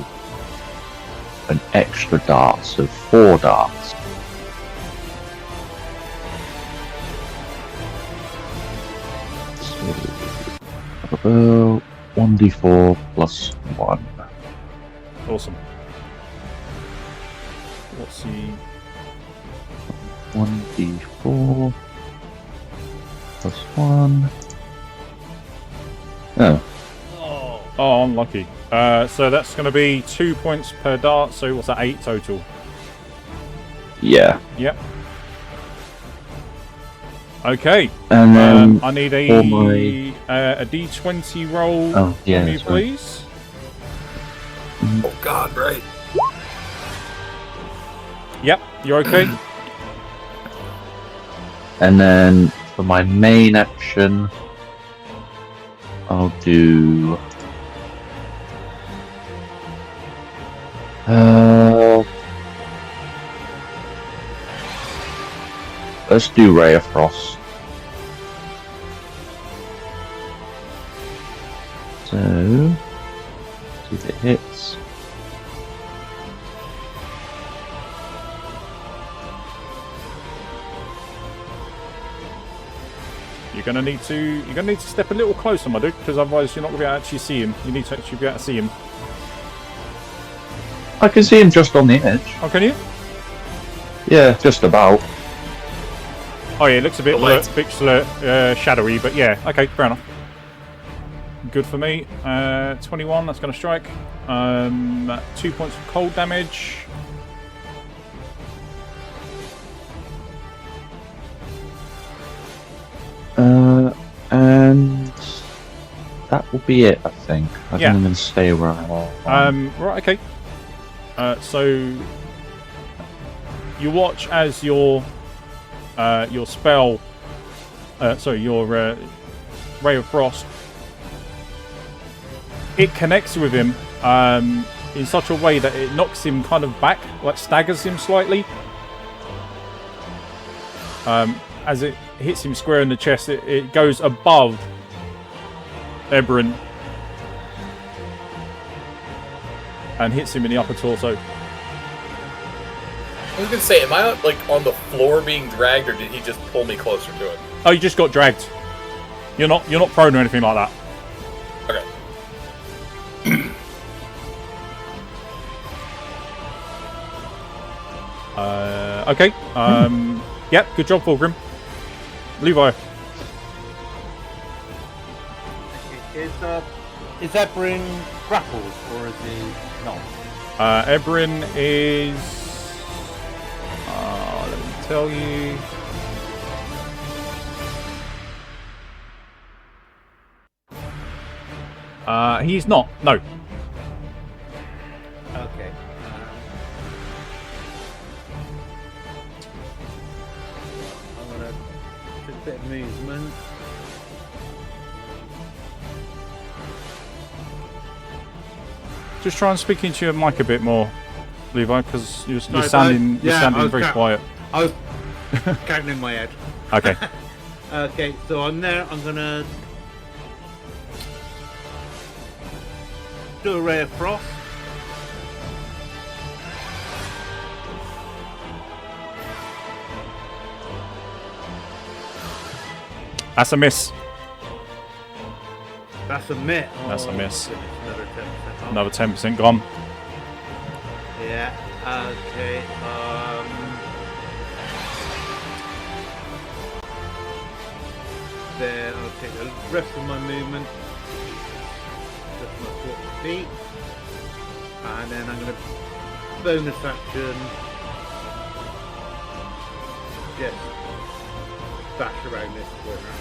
an extra dart, so 4 darts. So 1d4 plus 1. Awesome. Let's see. 1d4 plus 1. Oh. Oh, unlucky. So that's going to be 2 points per dart, so what's that, 8 total? Yeah. Yep. Okay. And then I need a D20 roll from you, please. Oh god, right. Yep, you're okay. And then for my main action, I'll do... let's do Ray of Frost. So, see if it hits. You're gonna need to step a little closer, my dude, because otherwise you're not gonna be able to actually see him. You need to actually be able to see him. I can see him just on the edge. Oh, can you? Yeah, just about. Oh yeah, it looks a bit shadowy, but yeah, okay, fair enough. Good for me. 21, that's going to strike. 2 points of cold damage. And that will be it, I think. I think I'm going to stay where I am. Right, okay. So you watch as your spell, your Ray of Frost, it connects with him in such a way that it knocks him kind of back, like staggers him slightly. As it hits him square in the chest, it goes above Ebrin and hits him in the upper torso. I was gonna say, am I like on the floor being dragged, or did he just pull me closer to it? Oh, you just got dragged. You're not prone or anything like that. Okay. Okay. Yep. Good job, Fulgrim. Levi. Is Ebrin grappled, or is he not? Ebrin is... let me tell you... he's not. No. Okay. I'm gonna take a bit of movement. Just try and speak into your mic a bit more, Levi, because you're sounding very quiet. I was counting in my head. Okay. Okay, so I'm there. I'm gonna do a Ray of Frost. That's a miss. That's a miss. Oh, That's a miss. Goodness, Another 10% gone. Yeah. Okay. Then I'll take the rest of my movement. Just my 40 feet. And then I'm going to bonus action. Just bash around this corner.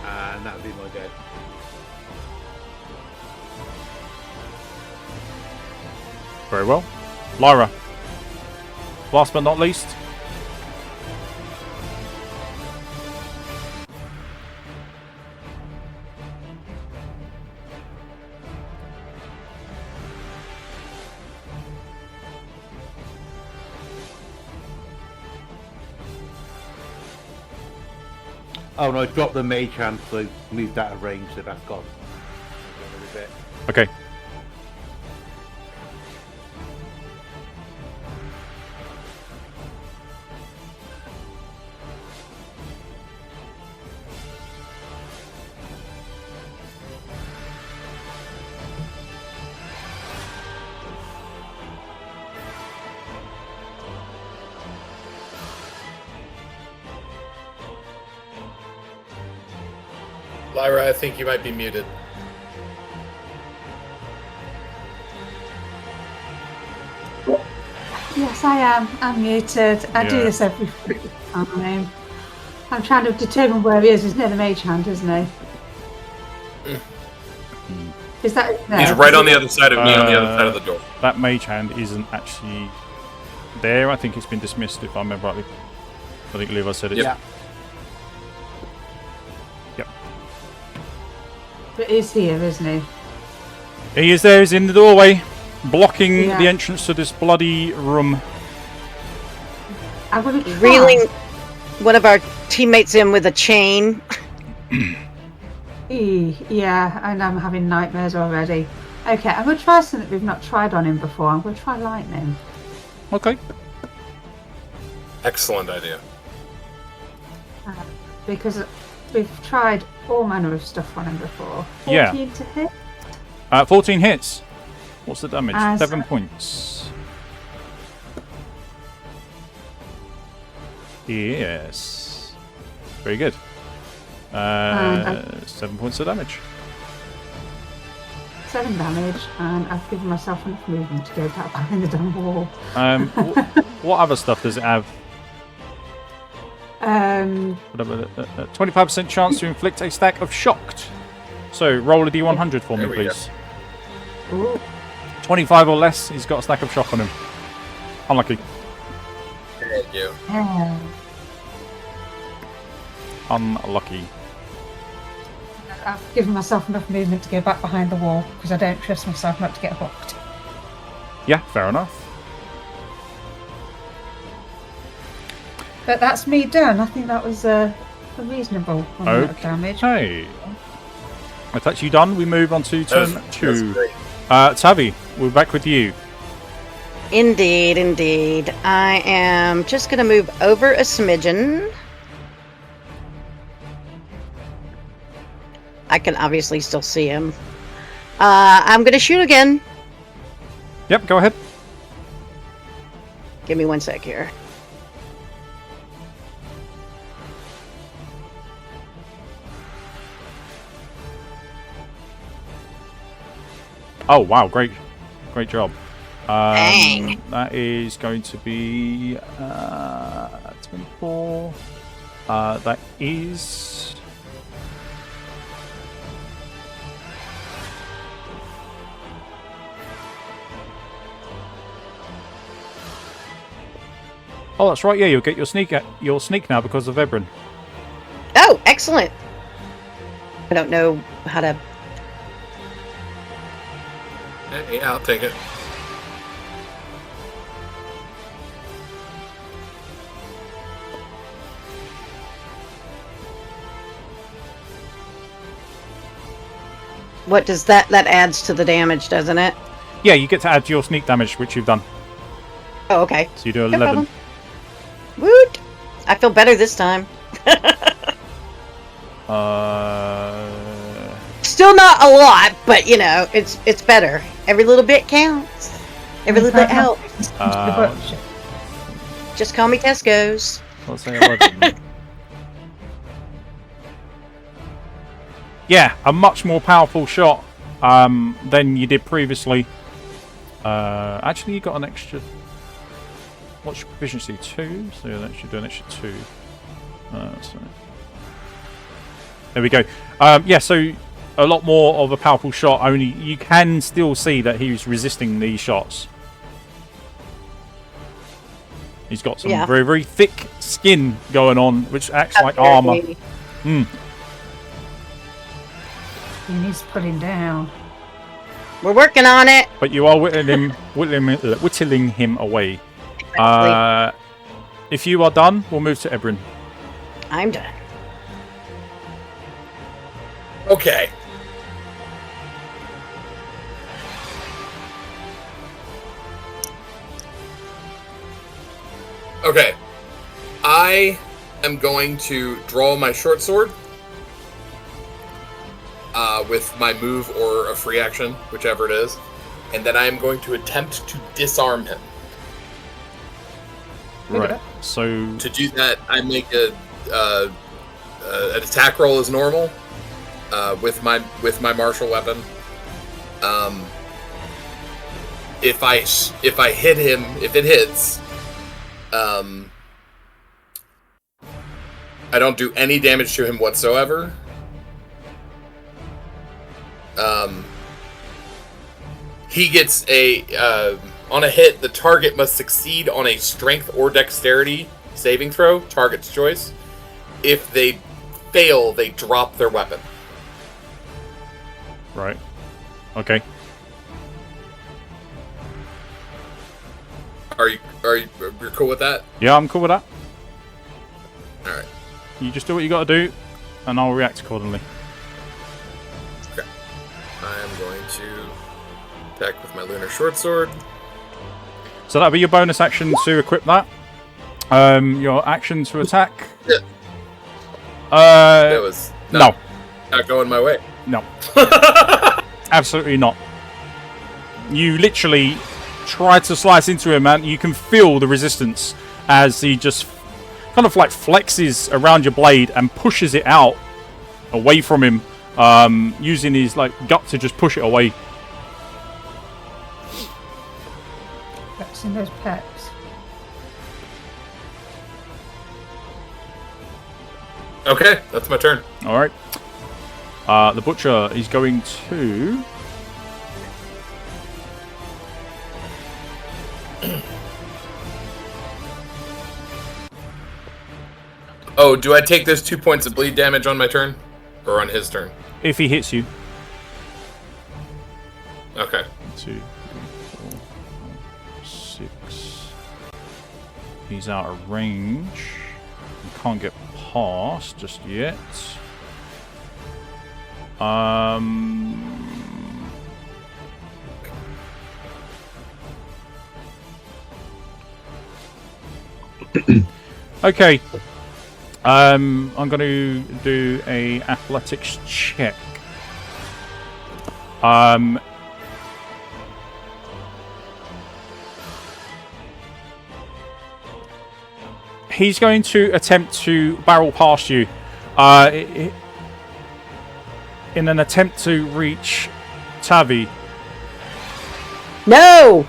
And that'll be my go. Very well. Lyra. Last but not least. Oh no, I dropped the mage hand, so I moved out of range, so that's gone. A bit. Okay. Lyra, I think you might be muted. Yes, I am. I'm muted. I do this every time. I'm trying to determine where he is. He's near the mage hand, isn't he? Is that? No. He's right on the other side of me, on the other side of the door. That mage hand isn't actually there. I think it's been dismissed, if I remember rightly. I think Levi said it. Yep. Yep. But he's here, isn't he? He is there. He's in the doorway, blocking the entrance to this bloody room. I would have Reeling one of our teammates in with a chain. Yeah, and I'm having nightmares already. Okay, I'm going to try something we've not tried on him before. I'm going to try lightning. Okay. Excellent idea. Because we've tried all manner of stuff on him before. 14 to hit? 14 hits. What's the damage? 7 points. Yes. Very good. 7 points of damage. 7 damage, and I've given myself enough movement to go back behind the damn wall. What other stuff does it have? Whatever. 25% chance to inflict a stack of shocked. So roll a d100 for me, There we please. Ooh. 25 or less, he's got a stack of shock on him. Unlucky. Thank you. Yeah. Unlucky. I've given myself enough movement to go back behind the wall because I don't trust myself not to get hooked. Yeah, fair enough. But that's me done. I think that was a reasonable amount of damage. Hey. That's you done. We move on to turn That's 2. great. Tavi, we're back with you. Indeed, indeed. I am just going to move over a smidgen. I can obviously still see him. I'm going to shoot again. Yep, go ahead. Give me 1 sec here. Oh, wow, great job. Dang. That is going to be 24. That is... Oh, that's right. Yeah, you'll get your sneak now because of Ebrin. Oh, excellent. I don't know how to... Yeah, I'll take it. What does that adds to the damage, doesn't it? Yeah, you get to add your sneak damage, which you've done. Oh, okay. So you do No 11. problem. Woot! I feel better this time. Still not a lot, but you know, it's better. Every little bit counts. Every little bit helps. Just call me Tesco's. Let's say 11. Yeah, a much more powerful shot than you did previously. Actually, you got an extra... What's your proficiency? 2? So yeah, that should do an extra 2. So. There we go. Yeah, so a lot more of a powerful shot, only you can still see that he's resisting these shots. He's got some very, very thick skin going on, which acts like armour. He needs pulling down. We're working on it. But you are whittling him away. If you are done, we'll move to Ebrin. I'm done. Okay. Okay. I am going to draw my short sword with my move or a free action, whichever it is, and then I am going to attempt to disarm him. Right. So to do that, I make an attack roll as normal with my martial weapon. If I hit him, if it hits, I don't do any damage to him whatsoever. He gets on a hit, the target must succeed on a strength or dexterity saving throw, target's choice. If they fail, they drop their weapon. Right. Okay. Are you cool with that? Yeah, I'm cool with that. Alright. You just do what you gotta do, and I'll react accordingly. Okay. I am going to attack with my lunar short sword. So that'll be your bonus action to equip that. Your action to attack. Yeah. That was not going my way. No. Absolutely not. You literally try to slice into him, and you can feel the resistance as he just kind of like flexes around your blade and pushes it out away from him, using his like gut to just push it away. Flexing those pecs. Okay, that's my turn. All right. The butcher is going to. Oh, do I take those 2 points of bleed damage on my turn? Or on his turn? If he hits you. Okay. 2, 3, 4, 6. He's out of range. You can't get past just yet. Okay. I'm going to do a athletics check. He's going to attempt to barrel past you. In an attempt to reach Tavi. No!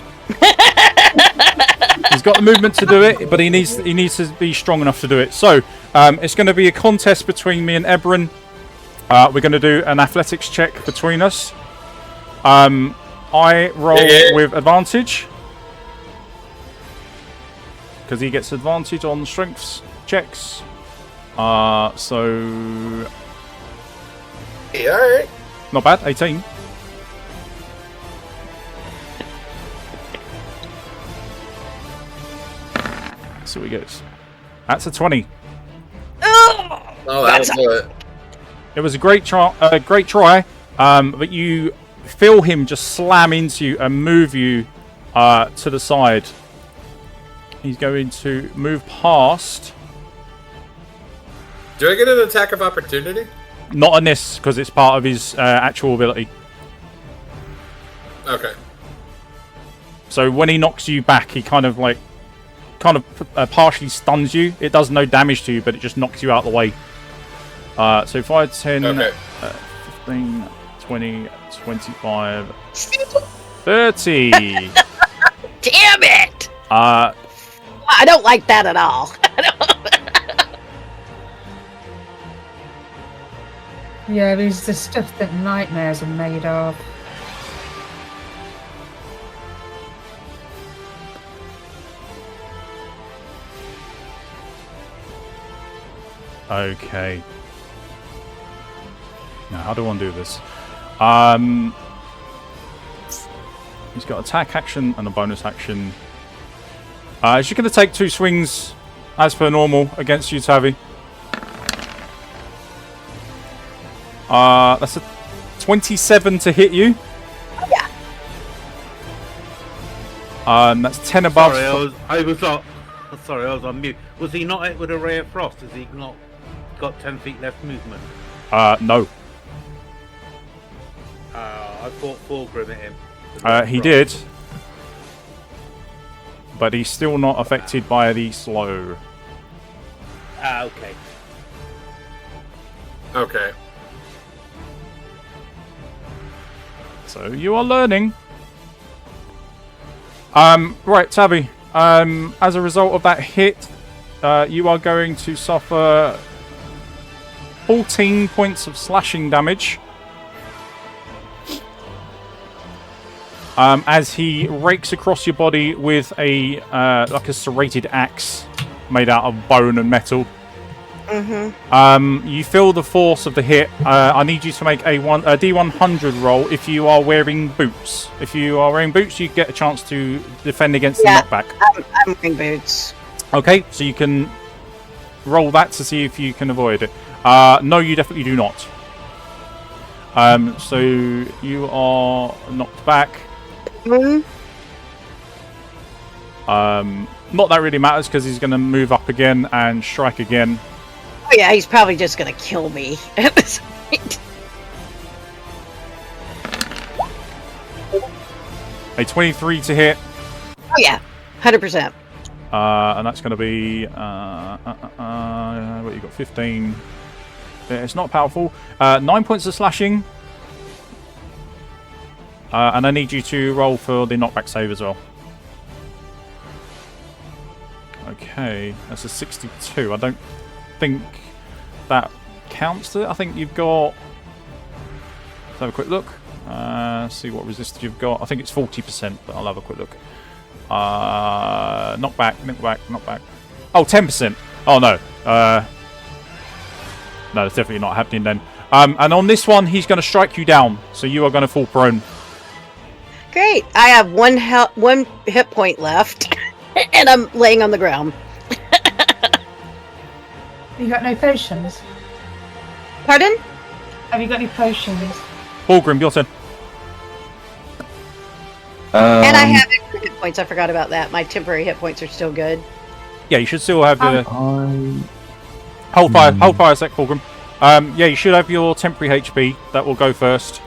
He's got the movement to do it, but he needs to be strong enough to do it. So, it's going to be a contest between me and Ebrin. We're going to do an athletics check between us. I roll with advantage. Because he gets advantage on strengths checks. So... Yeah, alright. Not bad, 18. So he goes. That's a 20. Oh, that'll do it. It was a great try, but you feel him just slam into you and move you to the side. He's going to move past. Do I get an attack of opportunity? Not on this, because it's part of his actual ability. Okay. So when he knocks you back, he kind of partially stuns you. It does no damage to you, but it just knocks you out of the way. So 5, 10, okay. 15, 20, 25, 30. Damn it! I don't like that at all. Yeah, there's the stuff that nightmares are made of. Okay. Now, how do I do this? He's got attack action and a bonus action. Is she going to take 2 swings as per normal against you, Tavi? That's a 27 to hit you. Oh, yeah. That's 10 above. Sorry, I was on mute. Was he not hit with a ray of frost? Has he not got 10 feet left movement? No. I thought Fulgrim hit him. He did. But he's still not affected by the slow. Okay. Okay. So you are learning. Right, Tavi. As a result of that hit, you are going to suffer 14 points of slashing damage. As he rakes across your body with a like a serrated axe made out of bone and metal. You feel the force of the hit. I need you to make a D100 roll if you are wearing boots. If you are wearing boots, you get a chance to defend against the knockback. I'm wearing boots. Okay, so you can roll that to see if you can avoid it. No, you definitely do not. So you are knocked back. Not that really matters because he's going to move up again and strike again. Oh yeah, he's probably just gonna kill me at this point. A 23 to hit. Oh yeah, 100%. And that's going to be what you got? 15. It's not powerful. 9 points of slashing. And I need you to roll for the knockback save as well. Okay, that's a 62. I don't think that counts to it. I think you've got... Let's have a quick look. See what resistance you've got. I think it's 40%, but I'll have a quick look. Knock back. Oh, 10%. Oh, no. No, it's definitely not happening then. And on this one, he's going to strike you down. So you are going to fall prone. Great. I have one hit point left, and I'm laying on the ground. You got no potions? Pardon? Have you got any potions? Fulgrim, your turn. And I have extra hit points. I forgot about that. My temporary hit points are still good. Yeah, you should still have the... Hold fire a sec, Fulgrim. Yeah, you should have your temporary HP. That will go first.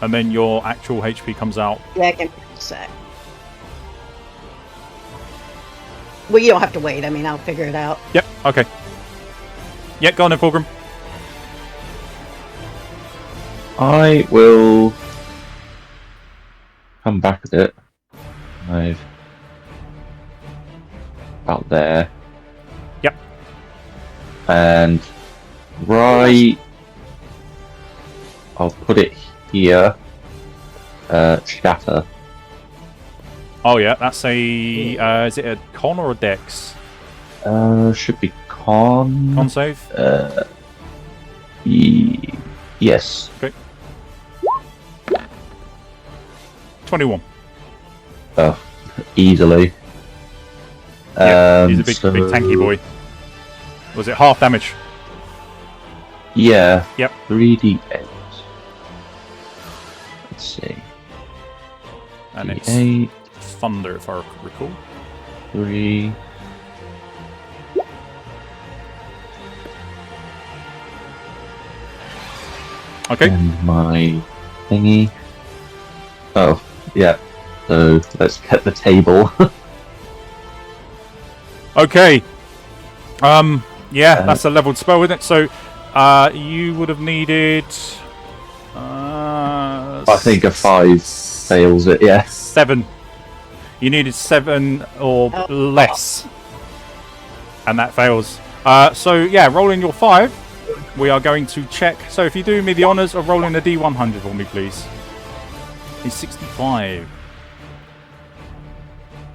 And then your actual HP comes out. Yeah, give me a sec. Well, you don't have to wait. I mean, I'll figure it out. Yep, okay. Yep, go on then, Fulgrim. I will come back a bit. I've about there. Yep. And right, I'll put it here. Shatter. Oh yeah, that's a... is it a con or a dex? Should be con. Con save? Yes. Okay. 21. Oh, easily. Yeah, he's a big tanky boy. Was it half damage? Yeah. Yep. 3d8. Let's see. And it's D8, thunder, if I recall. 3. Okay. And my thingy. Oh, yeah. So let's get the table. Okay. Yeah, that's a leveled spell, isn't it? So, you would have needed... I think a 5 fails it, yeah. 7. You needed 7 or less. And that fails. So, yeah, rolling your 5. We are going to check. So, if you do me the honours of rolling a D100 for me, please. He's 65.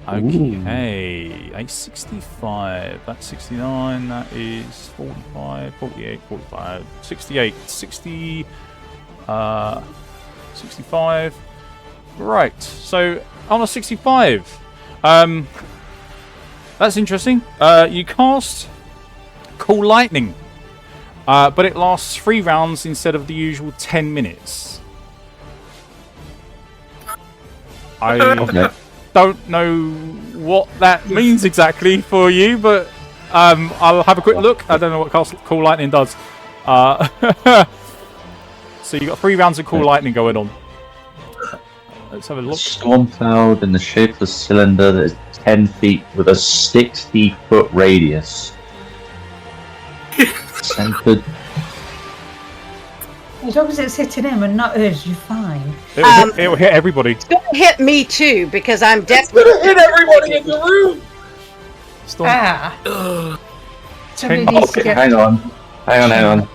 Okay, a 65, that's 69, that is 45, 48, 45, 68, 60, 65. Right, so on a 65, that's interesting. You cast Cool Lightning, but it lasts 3 rounds instead of the usual 10 minutes. Don't know what that means exactly for you, but I'll have a quick look. I don't know what Cool Lightning does. So you got 3 rounds of Cool Lightning going on. Let's have a look. Storm cloud in the shape of a cylinder that is 10 feet with a 60-foot radius. Centered. As long as it's hitting him and not us, you're fine. It'll hit everybody. It's going to hit me too, because I'm It's definitely... gonna hit everybody in the room! Somebody needs to get... Hang on.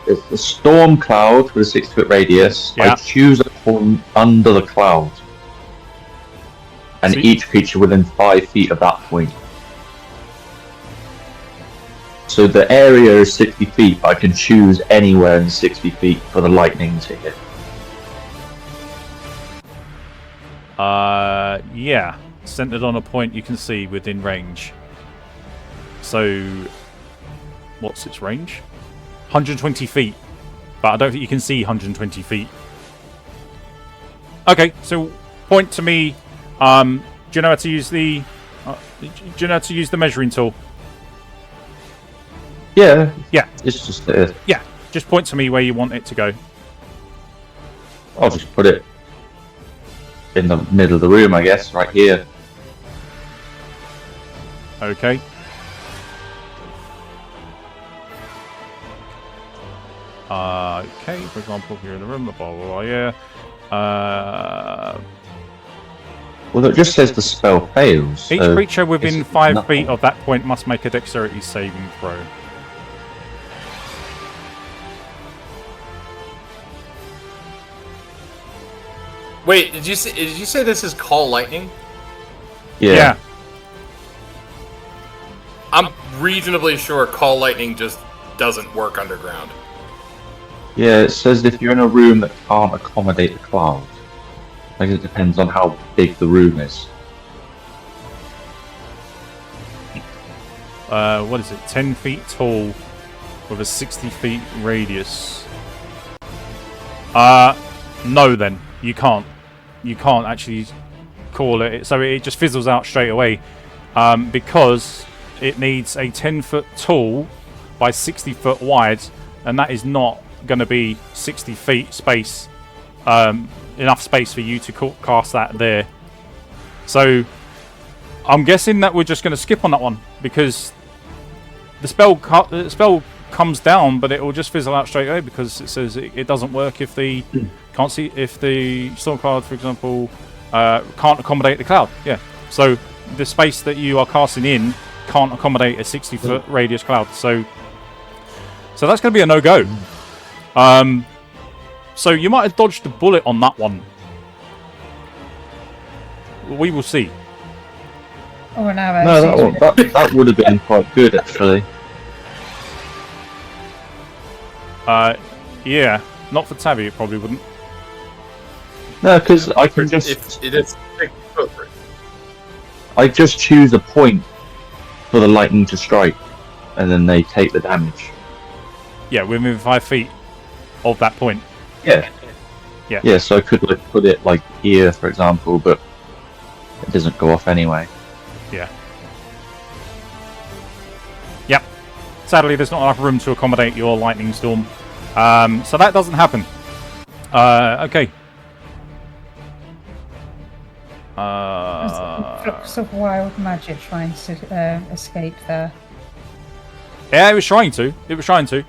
It's a storm cloud with a 6-foot radius. Yeah. I choose a point under the cloud. And each creature within 5 feet of that point. So the area is 60 feet, but I can choose anywhere in 60 feet for the lightning to hit. Yeah. Centered on a point you can see within range. So, what's its range? 120 feet. But I don't think you can see 120 feet. Okay, so point to me. Do you know how to use the... do you know how to use the measuring tool? Yeah. Yeah. It's just Yeah. Just point to me where you want it to go. I'll just put it in the middle of the room, I guess, right here. Okay. Okay, for example, here in the room, blah, blah, blah, yeah. Well, it just says the spell fails. Each so creature within it's 5 nothing. feet of that point must make a dexterity saving throw. Wait, did you say this is call lightning? Yeah. I'm reasonably sure call lightning just doesn't work underground. Yeah, it says if you're in a room that can't accommodate the cloud. I guess it depends on how big the room is. What is it? 10 feet tall with a 60 feet radius. No then. You can't. You can't actually call it. So it just fizzles out straight away. Because it needs a 10 foot tall by 60 foot wide. And that is not going to be 60 feet space. Enough space for you to cast that there. So I'm guessing that we're just going to skip on that one. Because the spell comes down, but it will just fizzle out straight away because it says it doesn't work if the can't see if the storm cloud, for example, can't accommodate the cloud. Yeah, so the space that you are casting in can't accommodate a 60-foot radius cloud. So that's going to be a no-go. So you might have dodged a bullet on that one. We will see. Or an arrow. No, that would have been quite good actually. Yeah, not for Tavi, it probably wouldn't. No, because I can just If it is over. I just choose a point for the lightning to strike, and then they take the damage. Yeah, we're moving 5 feet of that point. Yeah. Yeah. Yeah, so I could put it like here, for example, but it doesn't go off anyway. Yeah. Yep. Sadly, there's not enough room to accommodate your lightning storm. So that doesn't happen. Okay. Flux of wild magic trying to escape there. Yeah, it was trying to. It was trying to.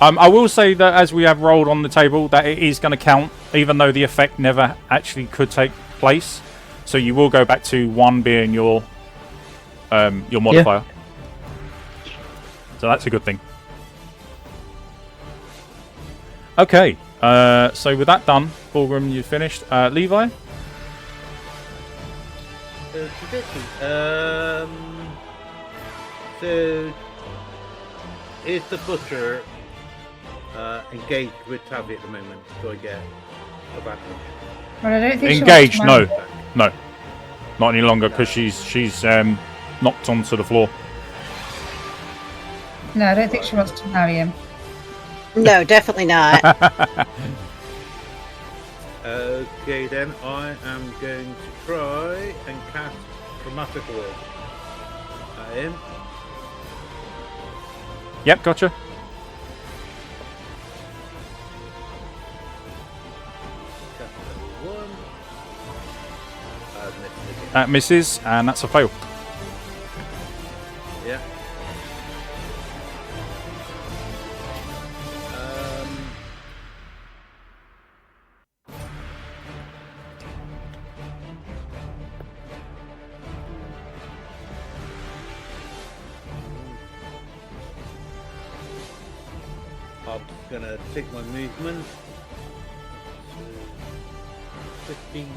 I will say that as we have rolled on the table, that it is going to count, even though the effect never actually could take place. So you will go back to 1 being your modifier. Yeah. So that's a good thing. Okay. So with that done, Fulgrim, you finished. Levi? So is the butcher engaged with Tavi at the moment? Do I get advantage? Well, I don't think Engaged? she wants to No, no, not any longer because she's knocked onto the floor. No, I don't think she wants to marry him. No, definitely not. Okay, then I am going to try and cast Dramatic Word at him. Yep, gotcha. Cast level 1. Missed again. That misses, and that's a fail. Yeah. I'm gonna take my movement. 15.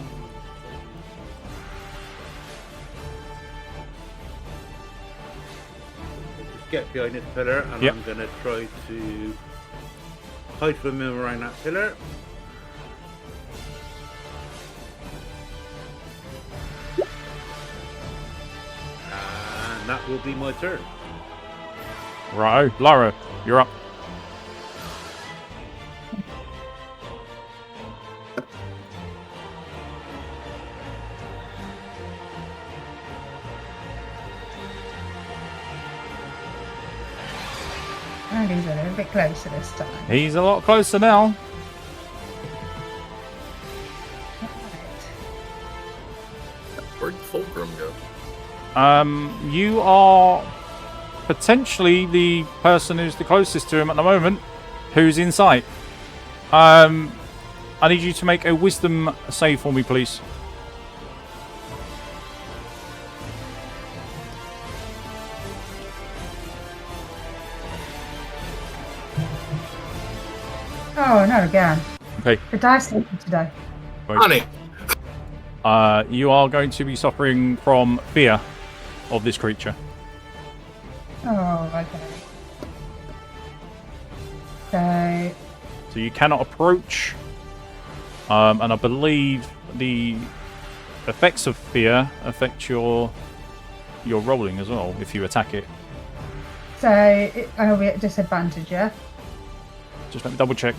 Just get behind this pillar, and Yep. I'm gonna try to hide from him around that pillar. And that will be my turn. Righto. Lara, you're up. And he's a little bit closer this time. He's a lot closer now. Where'd Fulgrim go? You are potentially the person who's the closest to him at the moment, who's in sight. I need you to make a wisdom save for me, please. Oh, not again. Okay. The dice sleeping today. Honey. You are going to be suffering from fear of this creature. Oh, okay. So, So you cannot approach. And I believe the effects of fear affect your rolling as well if you attack it. I'll be at disadvantage, yeah? Just let me double check.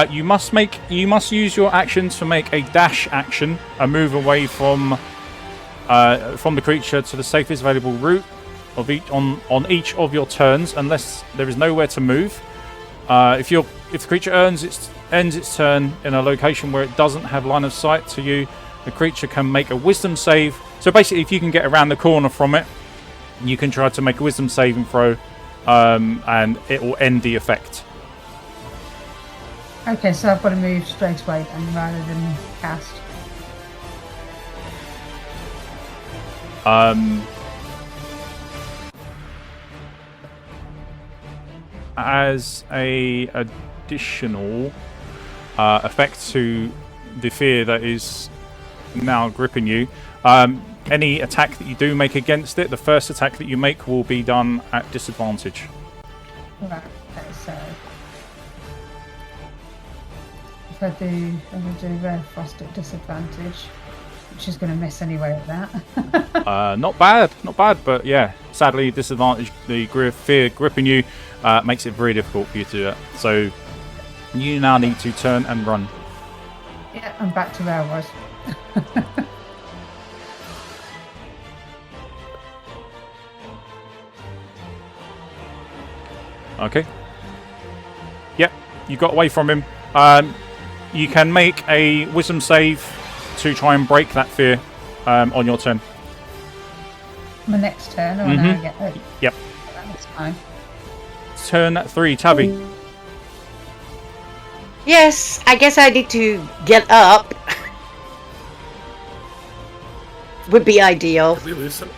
You must use your action to make a dash action, a move away from the creature to the safest available route of on each of your turns, unless there is nowhere to move. If the creature ends its turn in a location where it doesn't have line of sight to you, the creature can make a wisdom save. So basically, if you can get around the corner from it, you can try to make a wisdom saving throw, and it will end the effect. Okay, so I've got to move straight away then, rather than cast. As a additional effect to the fear that is now gripping you, any attack that you do make against it, the first attack that you make will be done at disadvantage. Right, okay, so... I'm going to do Rare Frost at disadvantage, which is going to miss anyway at that. Not bad, but yeah, sadly, disadvantage, the fear gripping you makes it very difficult for you to do that. So you now need to turn and run. Yeah, I'm back to where I was. Okay. Yep, you got away from him. You can make a wisdom save to try and break that fear on your turn. My next turn, or when I get it? Yep. That's fine. Turn 3, Tavi. Yes, I guess I need to get up. Would be ideal. Did we lose some?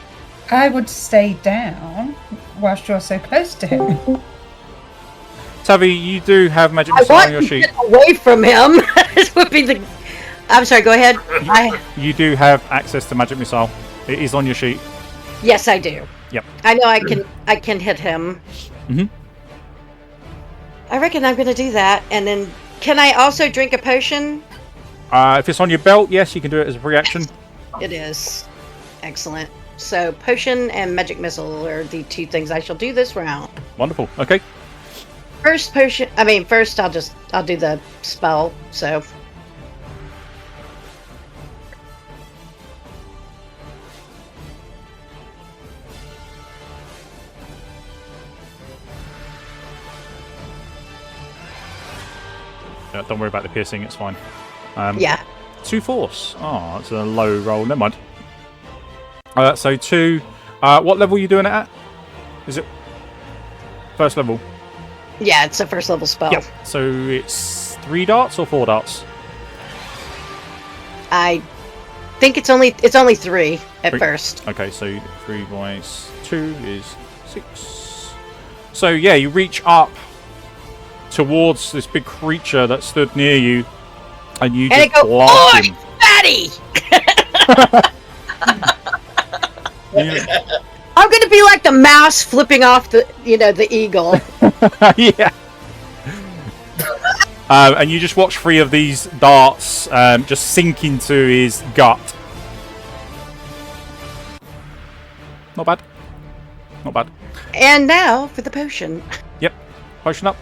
I would stay down whilst you're so close to him. Tavi, you do have magic I missile want on your to sheet. get away from him. This would be the. I'm sorry. Go ahead. You do have access to magic missile. It is on your sheet. Yes, I do. Yep. I know I can hit him. I reckon I'm going to do that, and then can I also drink a potion? If it's on your belt, yes, you can do it as a reaction. It is. Excellent. So potion and magic missile are the two things I shall do this round. Wonderful. Okay. First potion. I mean, first I'll do the spell. So. Don't worry about the piercing, it's fine. Yeah. 2 force. Oh, that's a low roll. Never mind. So 2. What level are you doing it at? Is it first level? Yeah, it's a first level spell. Yep. So it's 3 darts or 4 darts? I think it's only 3 at 3. first. Okay, so 3 minus 2 is 6. So yeah, you reach up towards this big creature that stood near you, and you just blast him. Fatty! I'm gonna be like the mouse flipping off the eagle. Yeah. And you just watch 3 of these darts just sink into his gut. Not bad. Not bad. And now for the potion. Yep. Potion up.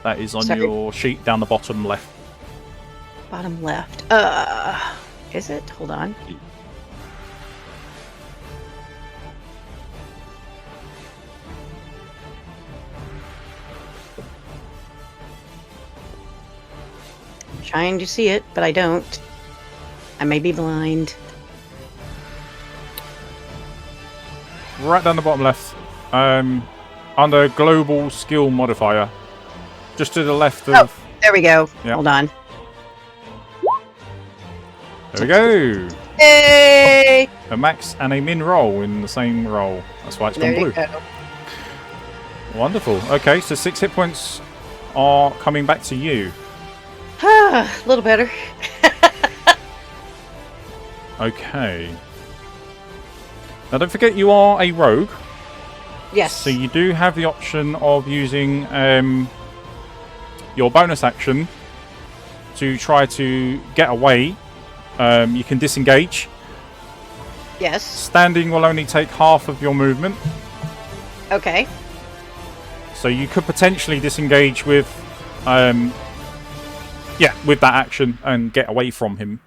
That is on your sheet down the bottom left. Bottom left. Is it? Hold on. Trying to see it, but I don't. I may be blind. right down the bottom left. Under global skill modifier. Just to the left of... Oh, there we go. Yeah. Hold on. There we go. Hey! A max and a min roll in the same roll. That's why it's gone There blue. you go. Wonderful. Okay, so 6 hit points are coming back to you. A little better. Okay. Now don't forget you are a rogue. Yes. So you do have the option of using your bonus action to try to get away. You can disengage. Yes. Standing will only take half of your movement. Okay. So you could potentially disengage with, with that action and get away from him.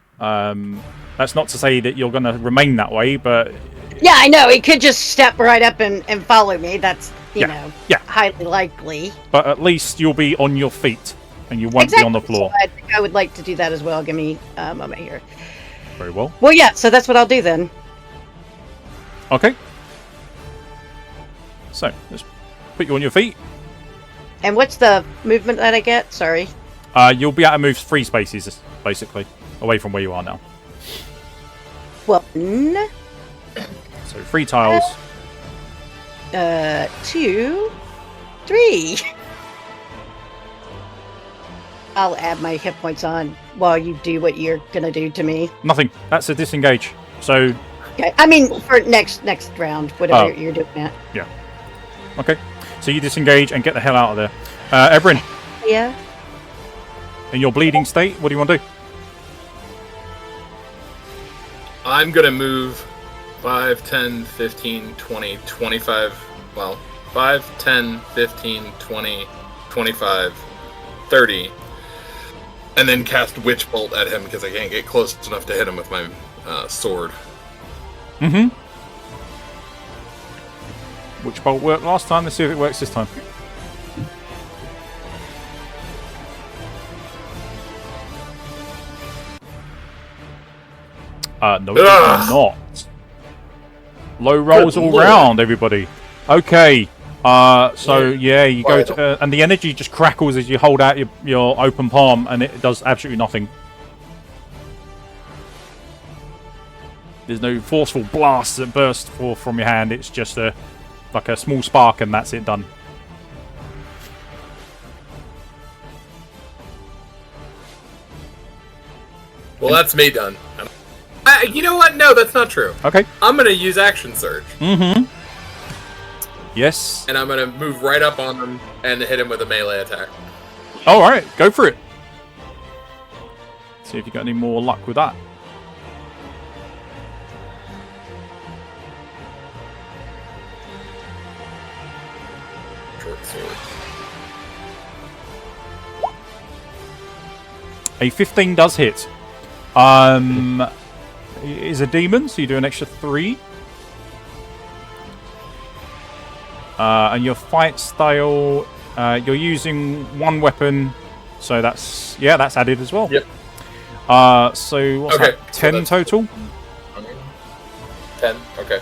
That's not to say that you're going to remain that way, but... Yeah, I know. He could just step right up and follow me. That's, you know, highly likely. But at least you'll be on your feet and you won't be on the floor. So I think I would like to do that as well. Give me a moment here. Very well. Well, yeah, so that's what I'll do then. Okay. So, let's put you on your feet. And what's the movement that I get? Sorry. You'll be able to move 3 spaces, basically, away from where you are now. 1, So 3 tiles. 2, 3. I'll add my hit points on while you do what you're gonna do to me. Nothing. That's a disengage. So... Okay. I mean, for next round, whatever you're doing that. Yeah. Okay. So you disengage and get the hell out of there. Ebrin. Yeah. In your bleeding state, what do you want to do? I'm gonna move 5, 10, 15, 20, 25. Well, 5, 10, 15, 20, 25, 30. And then cast Witch Bolt at him because I can't get close enough to hit him with my sword. Mm-hmm. Witch Bolt worked last time. Let's see if it works this time. No, it does not. Low rolls Good all lord. round, everybody. Okay. So yeah, you go to, and the energy just crackles as you hold out your open palm, and it does absolutely nothing. There's no forceful blasts that burst forth from your hand. It's just like a small spark, and that's it done. Well, that's me done. You know what? No, that's not true. Okay. I'm gonna use Action Surge. Mm-hmm. Yes. And I'm gonna move right up on him and hit him with a melee attack. All right, go for it. See if you got any more luck with that. Short sword. A 15 does hit. Is a demon, so you do an extra 3. And your fight style, you're using 1 weapon, so that's added as well. Yep. So what's Okay, that? so 10 that's- total. 10. Okay.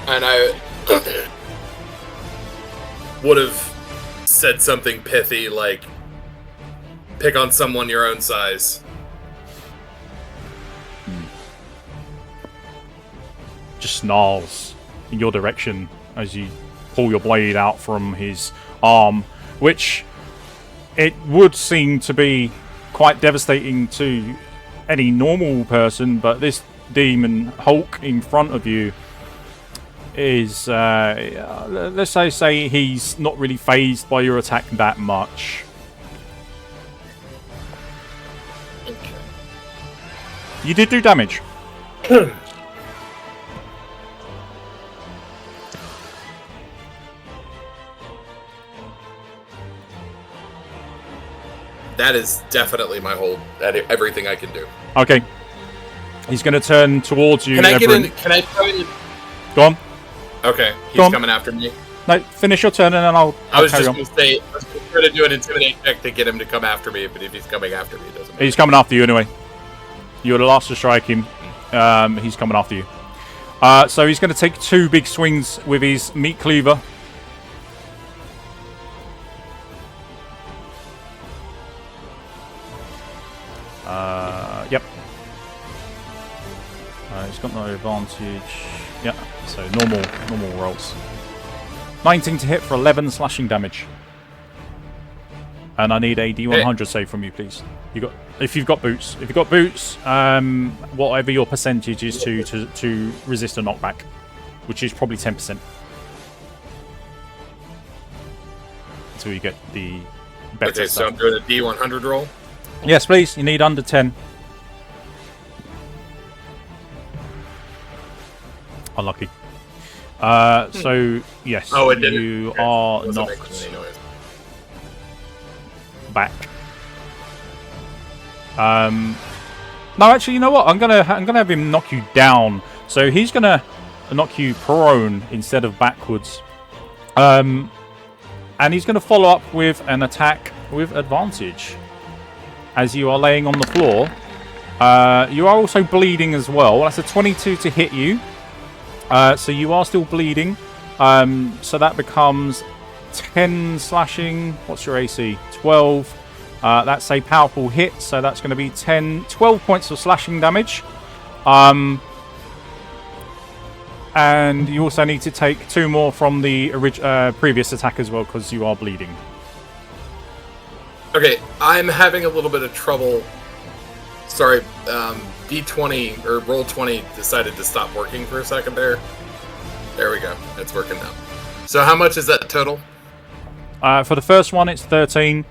And I would have said something pithy like, pick on someone your own size. Just snarls in your direction as you pull your blade out from his arm, which it would seem to be quite devastating to any normal person, but this demon Hulk in front of you is, let's say he's not really phased by your attack that much. You did do damage. That is definitely my whole everything I can do. Okay. He's going to turn towards you. Can I get Ebrin. in? Can I try and... Go on. Okay, Go he's on. coming after me. No, finish your turn and then I'll I was carry just on. going to say, I was trying to do an intimidate check to get him to come after me, but if he's coming after me, it doesn't matter. He's coming after you anyway. You're the last to strike him. He's coming after you. So he's going to take 2 big swings with his meat cleaver. Yep. He's got no advantage. Yeah, so normal rolls. 19 to hit for 11 slashing damage. And I need a D100 save from you, please. If you've got boots. If you've got boots, whatever your percentage is to resist a knockback, which is probably 10%. Until you get the better Okay, so stuff. I'm doing a D100 roll. Yes, please. You need under 10. Unlucky. So yes, Oh, it didn't. you Okay. are Wasn't making knocked any noise. back. No, actually, you know what? I'm gonna have him knock you down. So he's gonna knock you prone instead of backwards. And he's gonna follow up with an attack with advantage. As you are laying on the floor, you are also bleeding as well. That's a 22 to hit you. So you are still bleeding. So that becomes 10 slashing. What's your AC? 12. That's a powerful hit. So that's going to be 12 points of slashing damage. And you also need to take 2 more from the previous attack as well, because you are bleeding. Okay, I'm having a little bit of trouble. Sorry, D20 or roll 20 decided to stop working for a second there. There we go. It's working now. So how much is that total? For the first one, it's 13.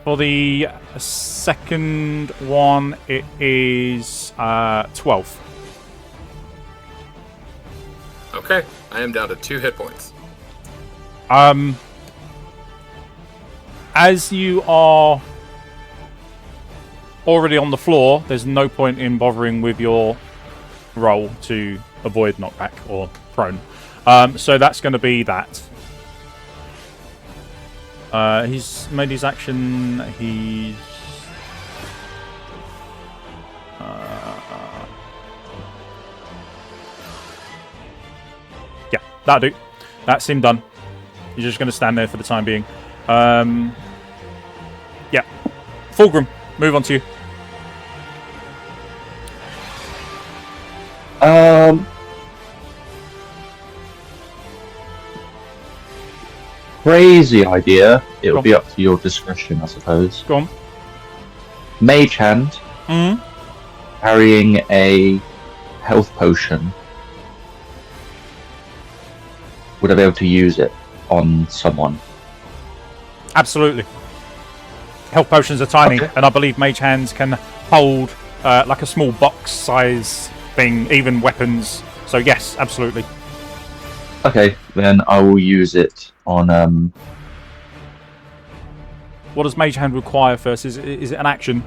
For the second one, it is 12. Okay, I am down to 2 hit points. As you are already on the floor, there's no point in bothering with your roll to avoid knockback or prone. So that's going to be that. He's made his action. He's yeah, that'll do. That's him done. He's just going to stand there for the time being. Yeah, Fulgrim, move on to you. Crazy idea. It'll be up to your discretion, I suppose. Go on. Mage hand, carrying a health potion. Would I be able to use it on someone? Absolutely. Health potions are tiny, and I believe mage hands can hold like a small box size thing, even weapons. So yes, absolutely. Okay, then I will use it on. What does mage hand require first? Is it an action?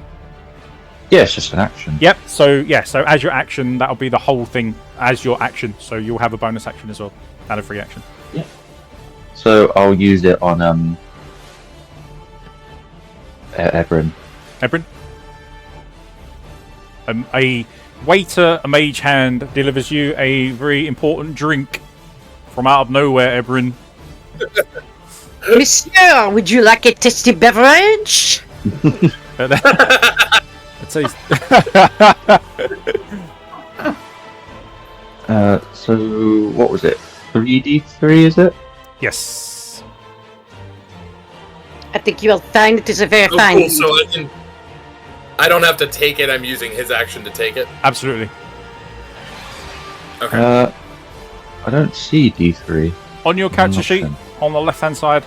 Yeah, it's just an action. Yep. So yeah. So as your action, that'll be the whole thing as your action. So you'll have a bonus action as well and a free action. Yeah. So I'll use it on Ebrin. Ebrin. A waiter, a mage hand, delivers you a very important drink from out of nowhere, Ebrin. Monsieur, would you like a tasty beverage? So what was it? 3d3, is it? Yes. I think you will find it is a very Oh, fine. cool. So I don't have to take it. I'm using his action to take it. Absolutely. Okay. I don't see D3. On your character sheet, on the left-hand side.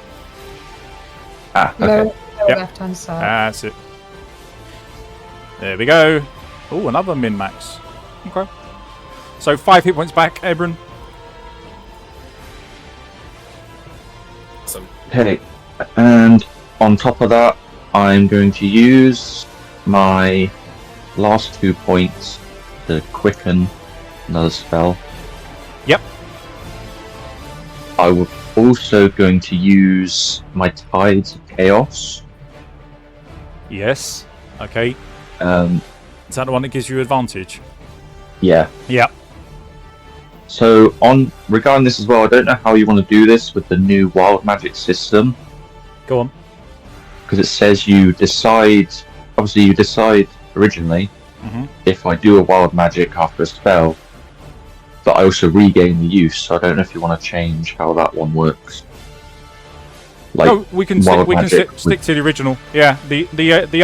Ah, okay. Lower Yep. left-hand side. That's it. There we go. Oh, another min-max. Okay. So 5 hit points back, Ebrin. Awesome. Okay, and on top of that, I'm going to use my last 2 points to quicken another spell. Yep. I was also going to use my Tides of Chaos. Yes. Okay. Um, Is that the one that gives you advantage? Yeah. Yeah. So regarding this as well, I don't know how you want to do this with the new wild magic system. Go on. Because it says you decide. Obviously, you decide originally if I do a wild magic after a spell, that I also regain the use. So I don't know if you want to change how that one works. Like, no, we can stick to the original. Yeah. The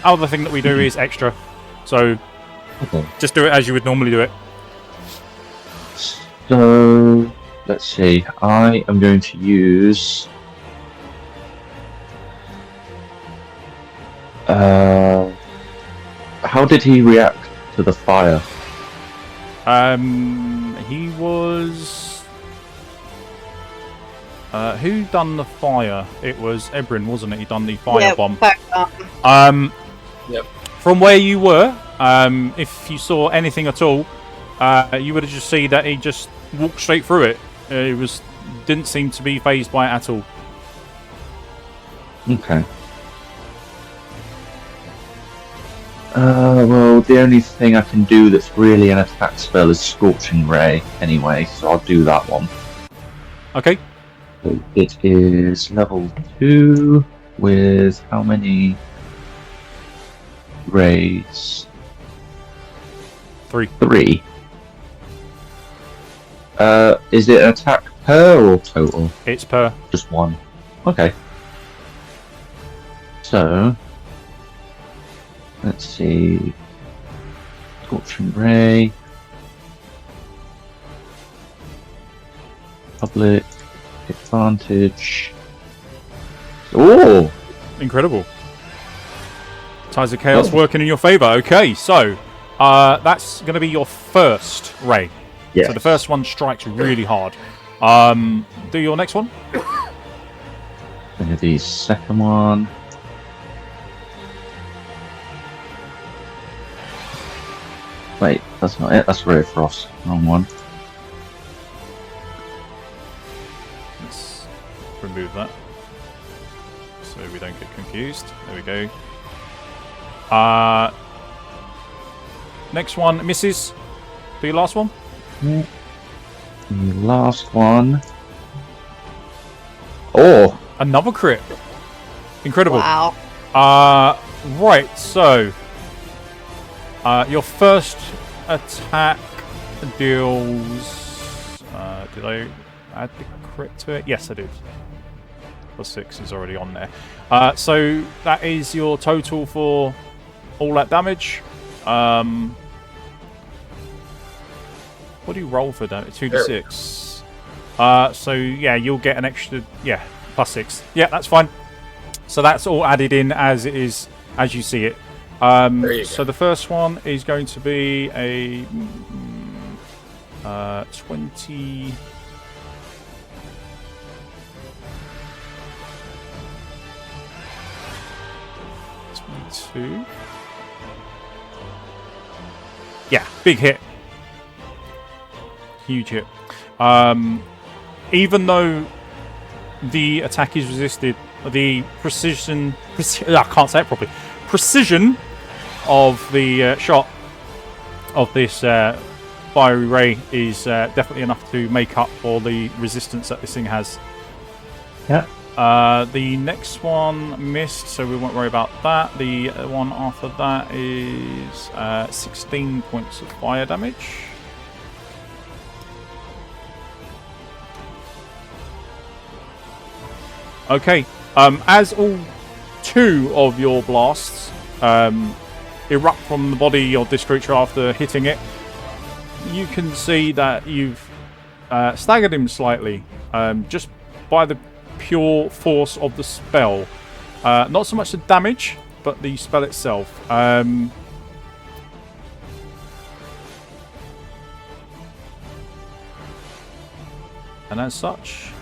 other thing that we do is extra. So just do it as you would normally do it. So let's see. I am going to use. How did he react to the fire? He was. Who done the fire? It was Ebrin, wasn't it? He done the fire bomb. Yep. From where you were, if you saw anything at all, you would have just seen that he just walked straight through it. He didn't seem to be phased by it at all. Okay. Well, the only thing I can do that's really an attack spell is Scorching Ray, anyway, so I'll do that one. Okay. So it is level 2 with how many rays? 3. 3. Is it an attack per or total? It's per. Just one. Okay. So, let's see. Scorching Ray. Public. Advantage. Oh! Incredible. Tides of Chaos working in your favour. Okay, so that's going to be your first ray. Yes. So the first one strikes really hard. Do your next one. Then the second one. Wait, that's not it. That's Ray of Frost. Wrong one. Let's remove that so we don't get confused. There we go. Next one misses. Do your last one. The last one. Oh! Another crit. Incredible. Wow. Right, so your first attack deals. Did I add the crit to it? Yes, I did. +6 is already on there. So that is your total for all that damage. What do you roll for damage? 2d6. So yeah, you'll get an extra. Yeah, +6. Yeah, that's fine. So that's all added in as it is, as you see it. So the first one is going to be a 20. Yeah, big hit. Huge hit. Even though the attack is resisted, the precision I can't say it properly. Precision of the shot of this fiery ray is definitely enough to make up for the resistance that this thing has. Yeah. The next one missed, so we won't worry about that. The one after that is 16 points of fire damage. Okay, as all 2 of your blasts erupt from the body of this creature after hitting it, you can see that you've staggered him slightly, just by the pure force of the spell. Not so much the damage, but the spell itself. And as such,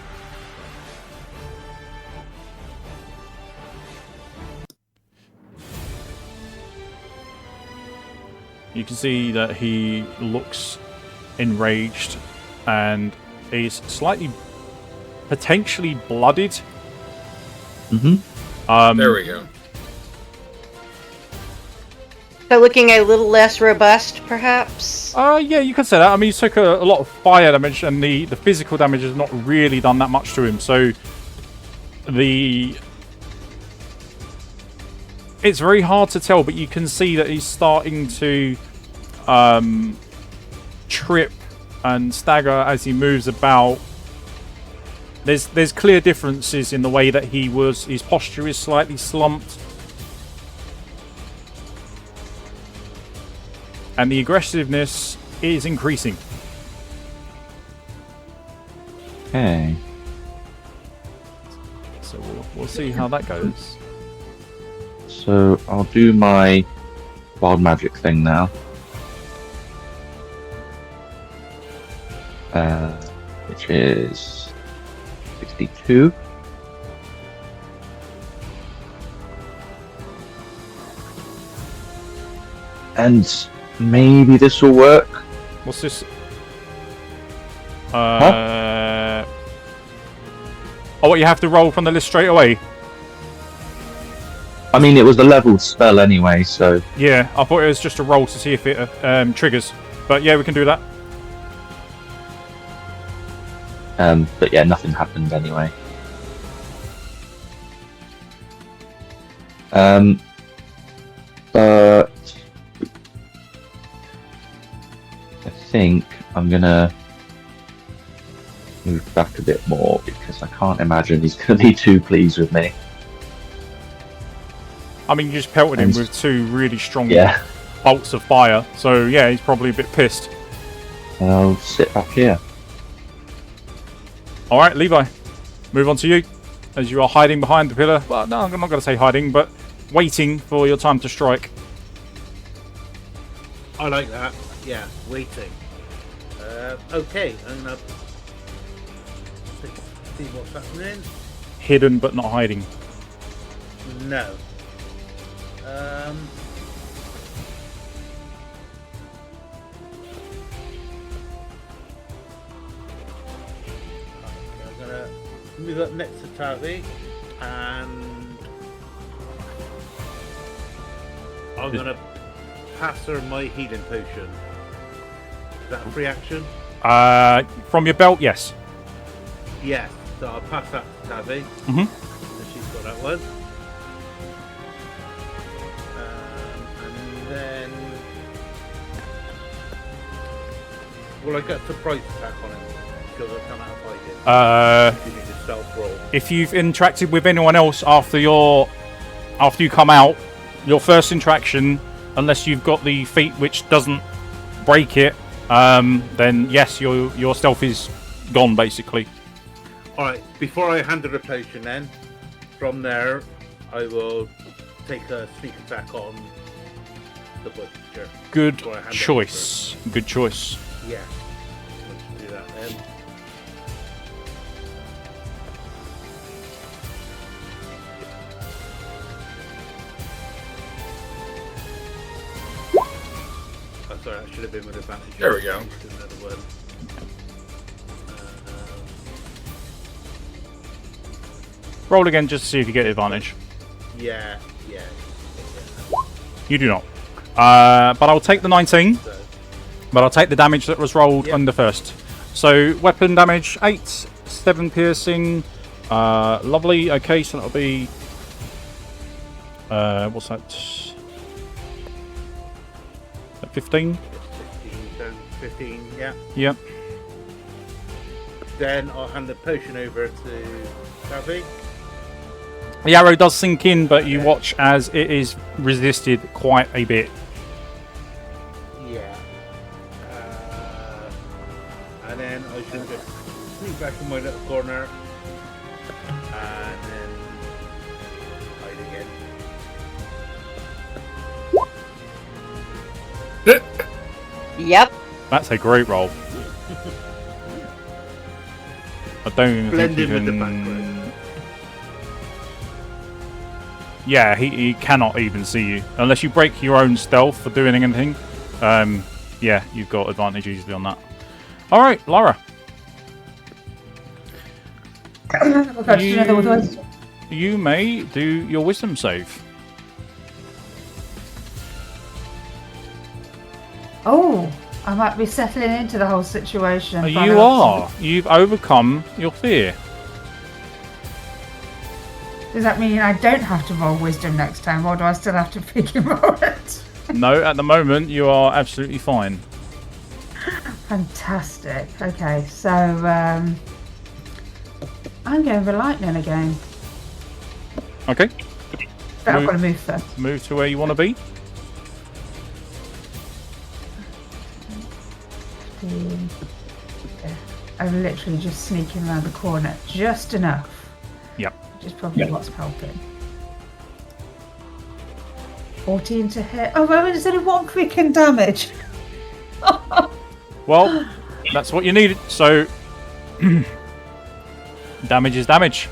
you can see that he looks enraged and is slightly, potentially blooded. There we go. So looking a little less robust, perhaps? Yeah, you could say that. I mean, he took a lot of fire damage, and the physical damage has not really done that much to him. So it's very hard to tell, but you can see that he's starting to trip and stagger as he moves about. There's clear differences in the way that his posture is slightly slumped. And the aggressiveness is increasing. Okay. So we'll see how that goes. So I'll do my wild magic thing now. Which is 62. And maybe this will work. What's this? Huh? Oh, what, you have to roll from the list straight away? I mean, it was a leveled spell anyway, so... Yeah, I thought it was just a roll to see if it triggers. But yeah, we can do that. But yeah, nothing happened anyway. But... I think I'm gonna move back a bit more, because I can't imagine he's gonna be too pleased with me. I mean, you just pelted him with two really strong Yeah. bolts of fire. So yeah, he's probably a bit pissed. I'll sit back here. Alright, Levi. Move on to you. As you are hiding behind the pillar. Well, no, I'm not going to say hiding, but waiting for your time to strike. I like that. Yeah, waiting. Okay, I'm gonna see what's happening. Hidden but not hiding. No. I'm gonna move up next to Tavi, and I'm gonna pass her my healing potion. Is that a free action? From your belt, yes. Yes. So I'll pass that to Tavi. Mhm. So she's got that one. And then will I get surprise attack on him? Because I come out fighting. You need a stealth roll. If you've interacted with anyone else after you come out, your first interaction, unless you've got the feat which doesn't break it, then yes, your stealth is gone basically. Alright, before I hand her the potion then, from there I will take a sneak attack on the butcher. Good before I hand it choice. Good choice. over. Yeah. Let's do that then. Oh, sorry, that should have been with advantage. There we go. Another one. Roll again just to see if you get the advantage. Yeah. You do not. But I'll take the 19. So, But I'll take the damage that was rolled Yep. under first. So weapon damage 8, 7 piercing. Lovely. Okay, so that'll be. What's that? 15. 15, yeah. Yep. Then I'll hand the potion over to Tavi. The arrow does sink in, but you watch as it is resisted quite a bit. Yeah. And then I should just sneak back in my little corner. And then hide again. Yep. That's a great roll. I don't even Blend think you in with the can. background. Yeah, he cannot even see you unless you break your own stealth for doing anything. Yeah, you've got advantage easily on that. All right, Lara. Okay, do you know what it was? You may do your wisdom save. Oh, I might be settling into the whole situation. You are. You've overcome your fear. Does that mean I don't have to roll wisdom next time, or do I still have to freaking roll it? No, at the moment you are absolutely fine. Fantastic. Okay, so I'm going for lightning again. Okay. But I've got to move first. Move to where you want to be. Yeah. I'm literally just sneaking around the corner just enough. Yep. Which is probably what's helping. 14 to hit. Oh, well, there's only one freaking damage. Well, that's what you needed. So, damage is damage.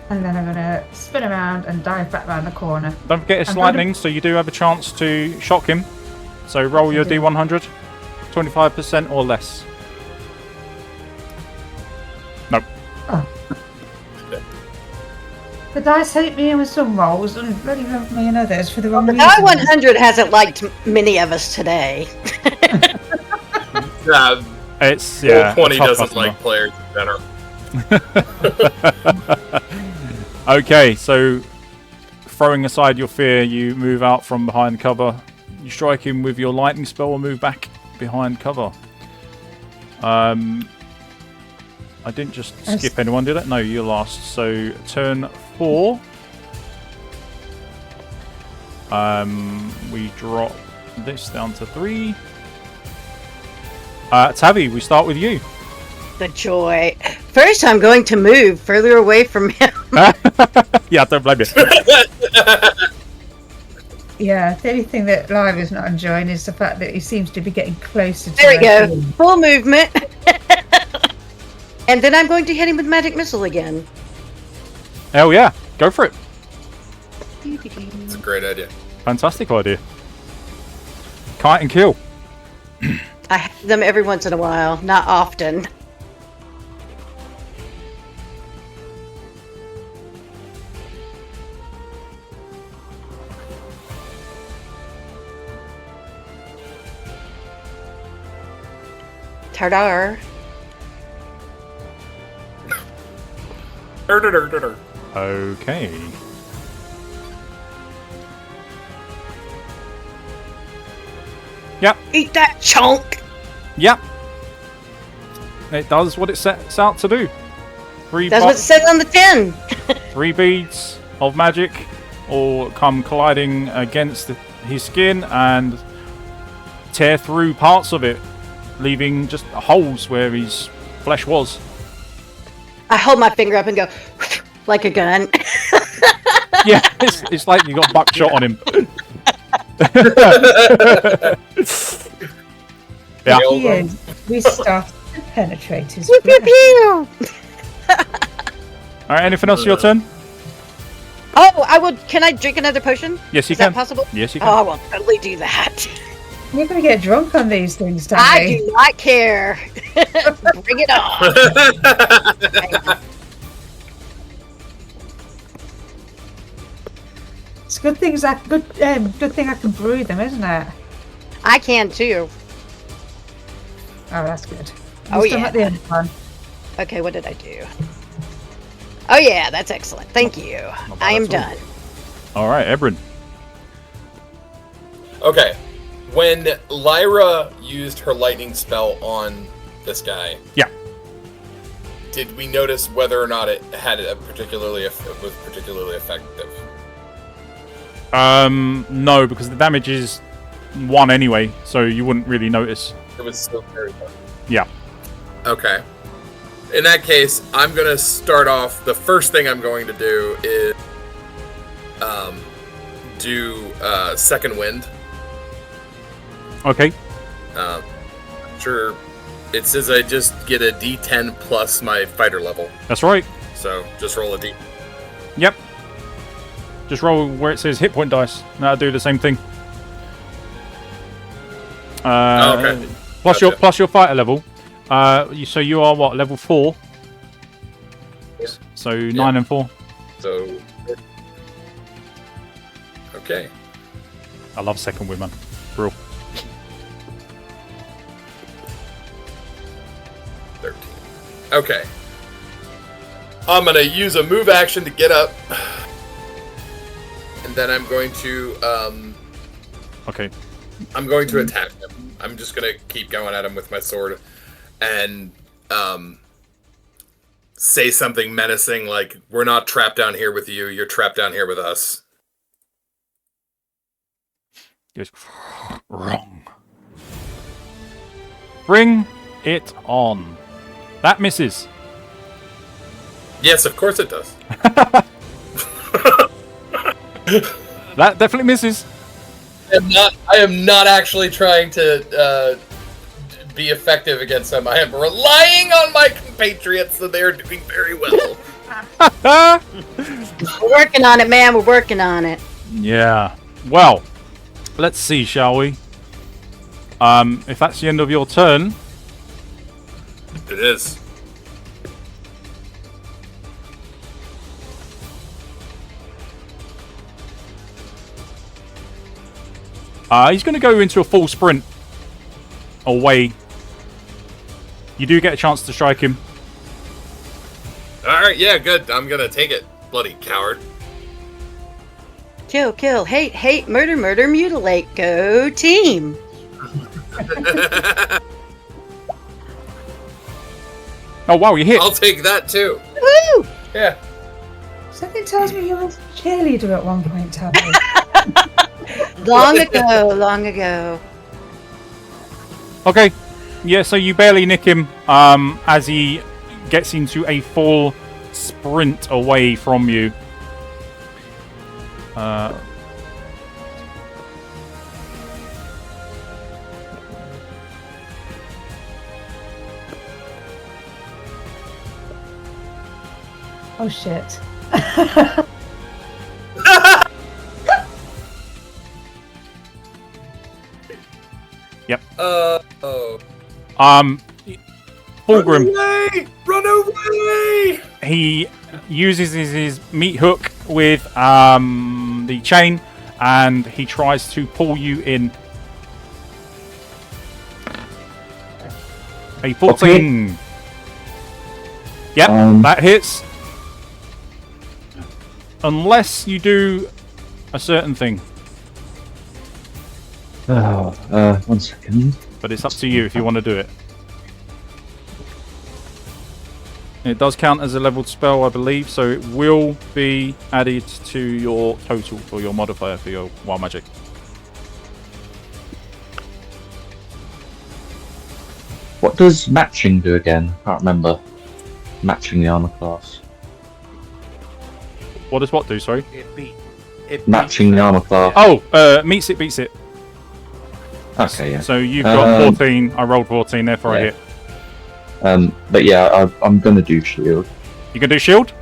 And then I'm going to spin around and dive back around the corner. Don't forget it's lightning, so you do have a chance to shock him. So roll your D100, 25% or less. Nope. Oh. The dice hate me with some rolls and bloody love me in others for the wrong reasons. The 100 hasn't liked many of us today. It's, yeah. 20 doesn't like players in general. Okay, so throwing aside your fear, you move out from behind cover. You strike him with your lightning spell or move back behind cover. I didn't just skip anyone, did it? No, you're last. So turn 4. We drop this down to 3. Tavi, we start with you. The joy. First, I'm going to move further away from him. Yeah, don't blame you. Yeah, the only thing that Live is not enjoying is the fact that he seems to be getting closer to There we go. team. Full movement. And then I'm going to hit him with magic missile again. Hell yeah, go for it. It's a great idea. Fantastic idea. Kite and kill. I have them every once in a while, not often. Tardar. Okay. Yep. Eat that chunk. Yep. It does what it sets out to do. That's what it says on the tin. 3 beads of magic all come colliding against his skin and tear through parts of it, leaving just holes where his flesh was. I hold my finger up and go, like a gun. Yeah, it's like you got buckshot on him. Yeah. He is. We started to penetrate his Pew, pew, flesh. pew. Alright, anything else your turn? Oh, I would. Can I drink another potion? Yes, you Is can. that possible? Yes, you Oh, I can. will totally do that. You're going to get drunk on these things, I Tavi. do not care. Bring it on. It's good things. Good thing I can brew them, isn't it? I can too. Oh, that's good. Oh, Wisdom yeah. At the end one. Okay, what did I do? Oh yeah, that's excellent. Thank you. I am done. Alright, Ebrin. Okay. When Lyra used her lightning spell on this guy, Yeah. did we notice whether or not it had a was particularly effective? No, because the damage is 1 anyway, so you wouldn't really notice. It was still very good. Yeah. Okay. In that case, I'm going to start off. The first thing I'm going to do is do Second Wind. Okay. Sure. It says I just get a D10 plus my fighter level. That's right. So just roll a D. Yep. Just roll where it says hit point dice. That'll do the same thing. Okay. Plus your fighter level. So you are what, level 4? So 9 and 4. So okay. I love second women. Real. 13. Okay. I'm gonna use a move action to get up. And then I'm going to, Okay. I'm going to attack him. I'm just gonna keep going at him with my sword. And, say something menacing like, we're not trapped down here with you, you're trapped down here with us. Yes. Wrong. Bring it on. That misses. Yes, of course it does. That definitely misses. I am not actually trying to be effective against them. I am relying on my compatriots, so they are doing very well. We're working on it, man. We're working on it. Yeah. Well, let's see, shall we? If that's the end of your turn. It is. He's going to go into a full sprint away. You do get a chance to strike him. Alright, yeah, good. I'm gonna take it, bloody coward. Kill, kill, hate, hate, murder, murder, mutilate. Go team. Oh, wow, you hit. I'll take that too. Woo! Yeah. Something tells me you were a cheerleader at one point, Tavi. Long ago, long ago. Okay. Yeah, so you barely nick him as he gets into a full sprint away from you. Oh shit. Yep. Oh. Fulgrim. Run away! He uses his meat hook with the chain, and he tries to pull you in. A 14. Okay. Yep, that hits. Unless you do a certain thing. Oh, 1 second. But it's up to you if you want to do it. It does count as a leveled spell, I believe, so it will be added to your total for your modifier for your wild magic. What does matching do again? I can't remember. Matching the armor class. What does what do, sorry? Matching the armor class. Oh, meets it, beats it. Okay, yeah. So you've got 14, I rolled 14, therefore I yeah. hit. But yeah, I'm gonna do shield. You can do shield?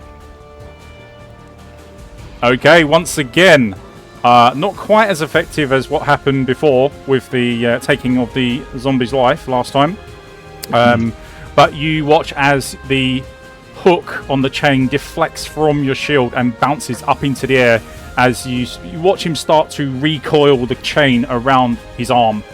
Okay, once again, not quite as effective as what happened before with the taking of the zombie's life last time. But you watch as the hook on the chain deflects from your shield and bounces up into the air as you watch him start to recoil the chain around his arm.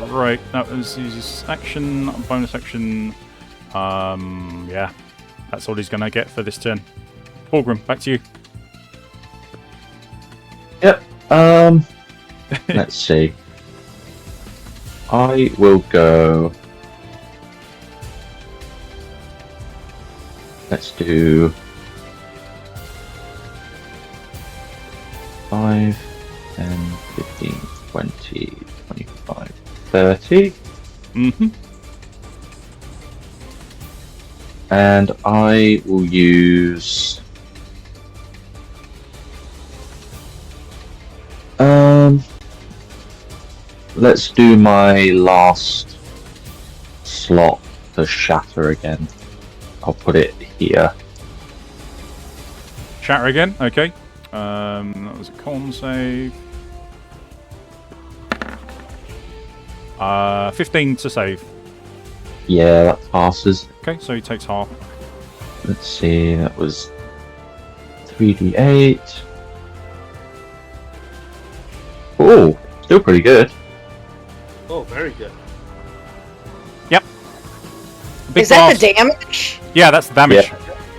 Right, that was his action, bonus action. Yeah, that's all he's going to get for this turn. Fulgrim, back to you. Yep. Let's see. I will go. Let's do 5, 10, 15, 20, 25, 30. Mm-hmm. And I will use let's do my last slot to shatter again. I'll put it here. Shatter again, okay. That was a con save. 15 to save. Yeah, that passes. Okay, so he takes half. Let's see, that was 3d8. Oh, still pretty good. Oh, very good. Yep. Big Is that blast. the damage? Yeah, that's the damage.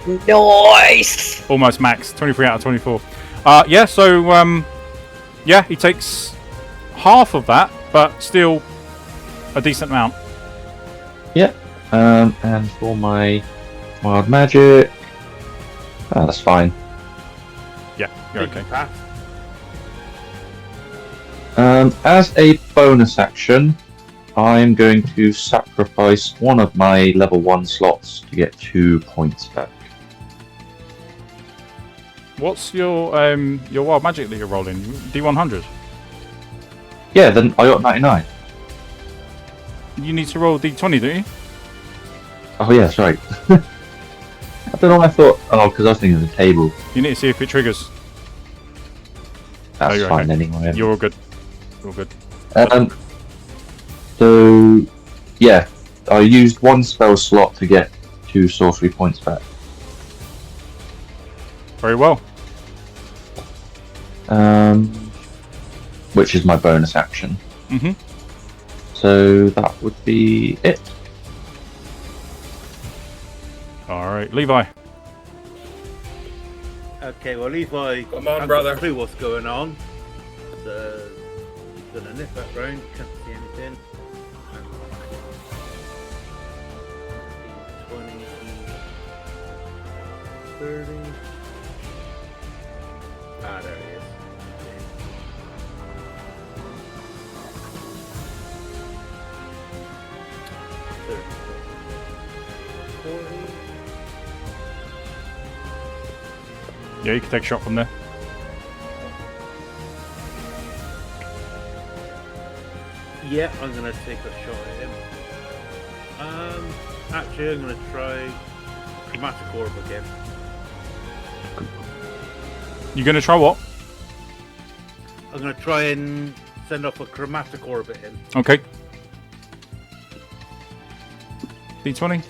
Yeah. Nice. Almost max. 23 out of 24. Yeah, so, yeah, he takes half of that, but still a decent amount. Yeah. And for my wild magic, that's fine. Yeah, you're Thank you, okay. Pat. As a bonus action, I'm going to sacrifice one of my level 1 slots to get 2 points back. What's your wild magic that you're rolling? D100? Yeah, then I got 99. You need to roll D20, don't you? Oh yeah, sorry. I don't know why I thought... Oh, because I was thinking of the table. You need to see if it triggers. That's you're fine okay. anyway. You're all good. You're all good. So, yeah, I used one spell slot to get 2 sorcery points back. Very well. Which is my bonus action. Mm-hmm. So that would be it. Alright, Levi. Okay, well, Levi Come on, hasn't brother. got a clue what's going on. So he's gonna nip that round. Can't see anything. 20, 30. Ah, there he is. 30, 40. Yeah, you can take a shot from there. Yeah, I'm gonna take a shot at him. Actually, I'm gonna try chromatic orb again. You gonna try what? I'm gonna try and send off a chromatic orb at him. Okay. D20.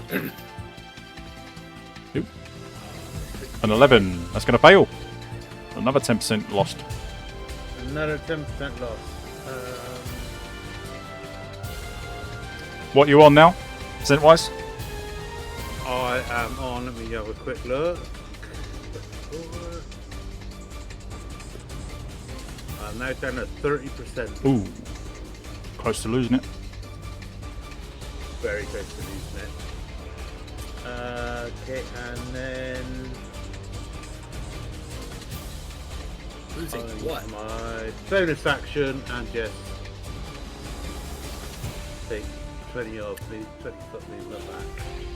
Nope. An 11. That's gonna fail. Another 10% lost. Another 10% loss. What are you on now? Percent wise? I am on. Let me have a quick look. I'm now down at 30%. Ooh. Close to losing it. Very close to losing it. Okay, and then Losing what? my bonus action and just take 20 of the 20 foot movement back,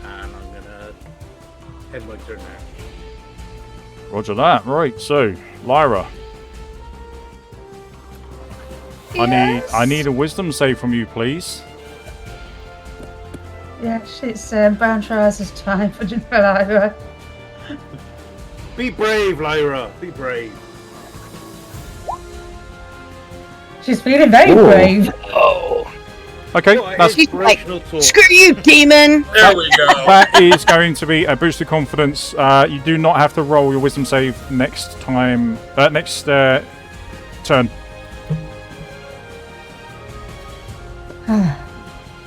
and I'm gonna end my turn now. Roger that. Right, so Lyra. I need a wisdom save from you, please. Yes, it's brown trousers time for Lyra. Be brave, Lyra. Be brave. She's feeling very Ooh. brave. Okay, Got an that's inspirational talk. Screw you, demon! There we go. that is going to be a boost of confidence. You do not have to roll your wisdom save next time. Next turn.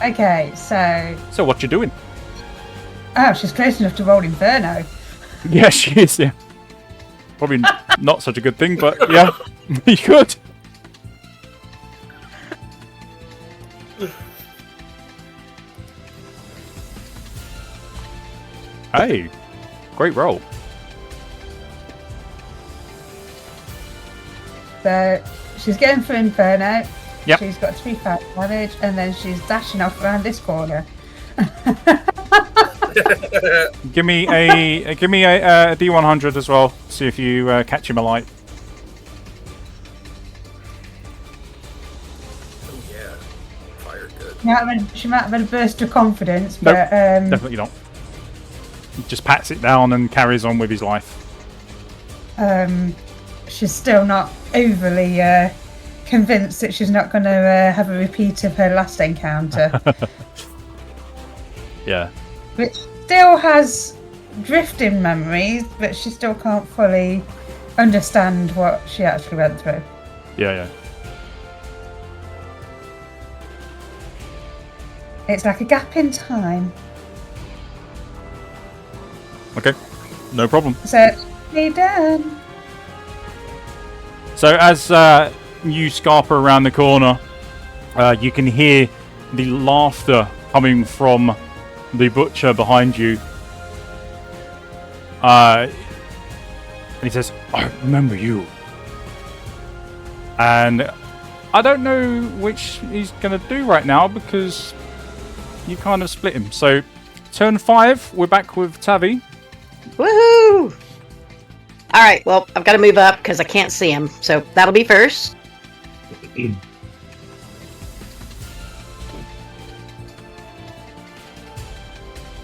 Okay, so... So what you doing? Oh, she's close enough to roll Inferno. Yeah, she is. Yeah. Probably not such a good thing, but yeah, you could. Hey, great roll. So, she's going for Inferno. Yep. She's got 3 damage, and then she's dashing off around this corner. Give me a D100 as well. See if you catch him alight. Oh yeah, fire good. She might have had a burst of confidence, Nope, but definitely not. He just pats it down and carries on with his life. she's still not overly convinced that she's not going to have a repeat of her last encounter. Yeah. Which still has drifting memories, but she still can't fully understand what she actually went through. Yeah. It's like a gap in time. Okay, no problem. So, be done. So as you scarper around the corner, you can hear the laughter coming from the butcher behind you. And he says, "I remember you." And I don't know which he's going to do right now because you kind of split him. So turn 5, we're back with Tavi. Woohoo! Alright, well, I've got to move up because I can't see him. So that'll be first.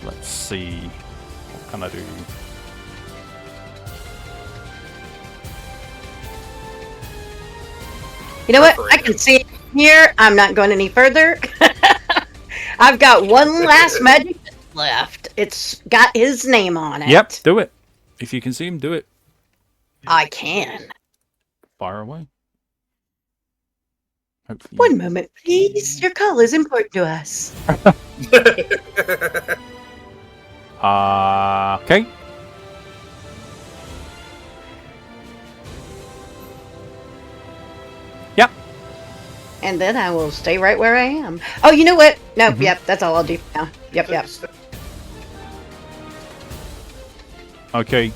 Let's see. What can I do? You know what? I can see him here. I'm not going any further. I've got one last magic left. It's got his name on it. Yep, do it. If you can see him, do it. I can. Fire away. Hopefully. One moment, please. Your call is important to us. Okay. Yep. And then I will stay right where I am. Oh, you know what? No, yep, that's all I'll do for now. Yep. Okay.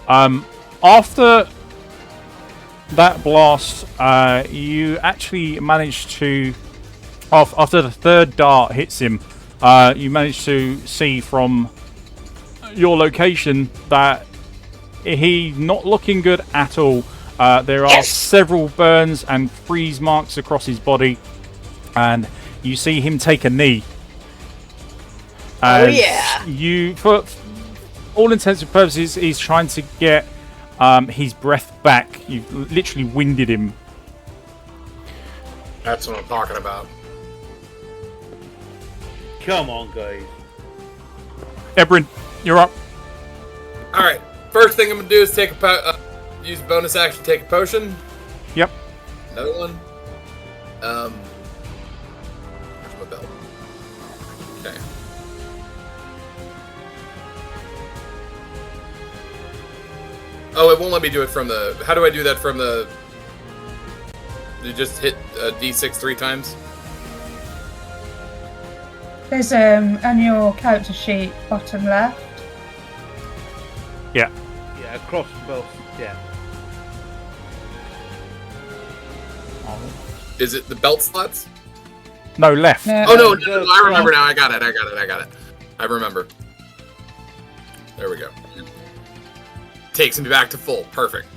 After that blast, you actually managed to... After the third dart hits him, you managed to see from your location that he's not looking good at all. There are several burns and freeze marks across his body, and you see him take a knee. Oh yeah! You, for all intents and purposes, he's trying to get his breath back. You've literally winded him. That's what I'm talking about. Come on, guys. Ebrin, you're up. All right. First thing I'm gonna do is take a use bonus action, take a potion. Yep. Another one. Where's my belt? Okay. Oh, it won't let me do it from the... How do I do that from the... You just hit D6 3 times? There's on your character sheet, bottom left. Yeah. Yeah, across both. Yeah. Is it the belt slots? No, left. No. Oh, no, I remember now. I got it. I remember. There we go. Takes me back to full. Perfect.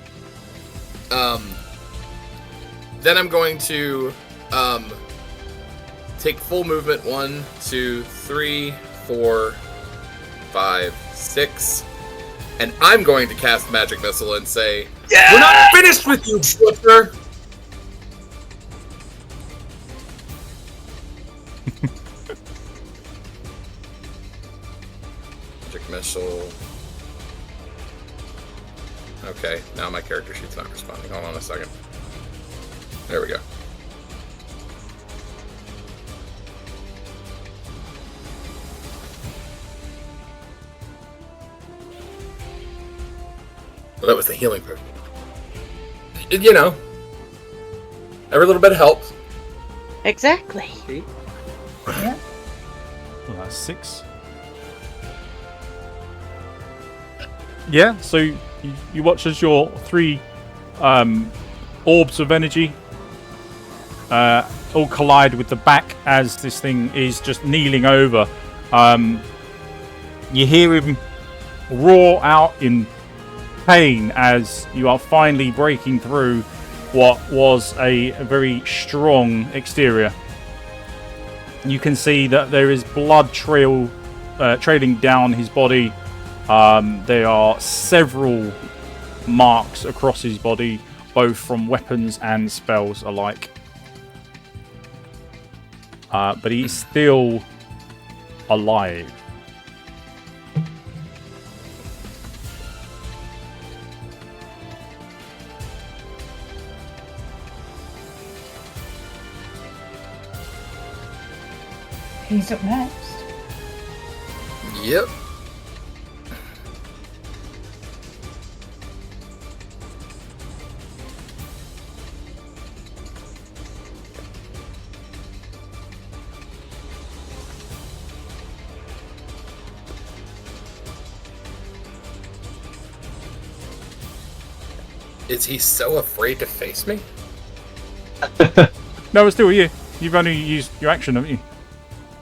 Then I'm going to take full movement. 1, 2, 3, 4, 5, 6. And I'm going to cast Magic Missile and say, "We're not finished with you, Butcher!" Magic Missile. Okay, now my character sheet's not responding. Hold on a second. There we go. Well, that was the healing potion. You know, every little bit helps. Exactly. Yeah. Well, that's 6. Yeah, so you watch as your 3 orbs of energy all collide with the back as this thing is just kneeling over. You hear him roar out in pain as you are finally breaking through what was a very strong exterior. You can see that there is blood trailing down his body. There are several marks across his body, both from weapons and spells alike. But he's still alive. He's up next. Yep. Is he so afraid to face me? No, it's still you. You've only used your action, haven't you?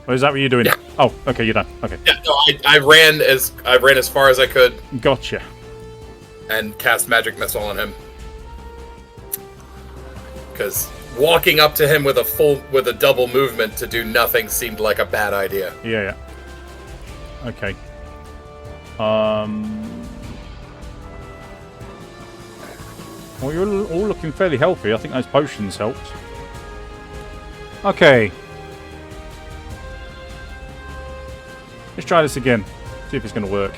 Or is that what you're doing? Yeah. Oh, okay, you're done. Okay. Yeah, no, I ran as far as I could Gotcha. and cast magic missile on him. Because walking up to him with a double movement to do nothing seemed like a bad idea. Yeah. Okay. Well, you're all looking fairly healthy. I think those potions helped. Okay. Let's try this again. See if it's going to work.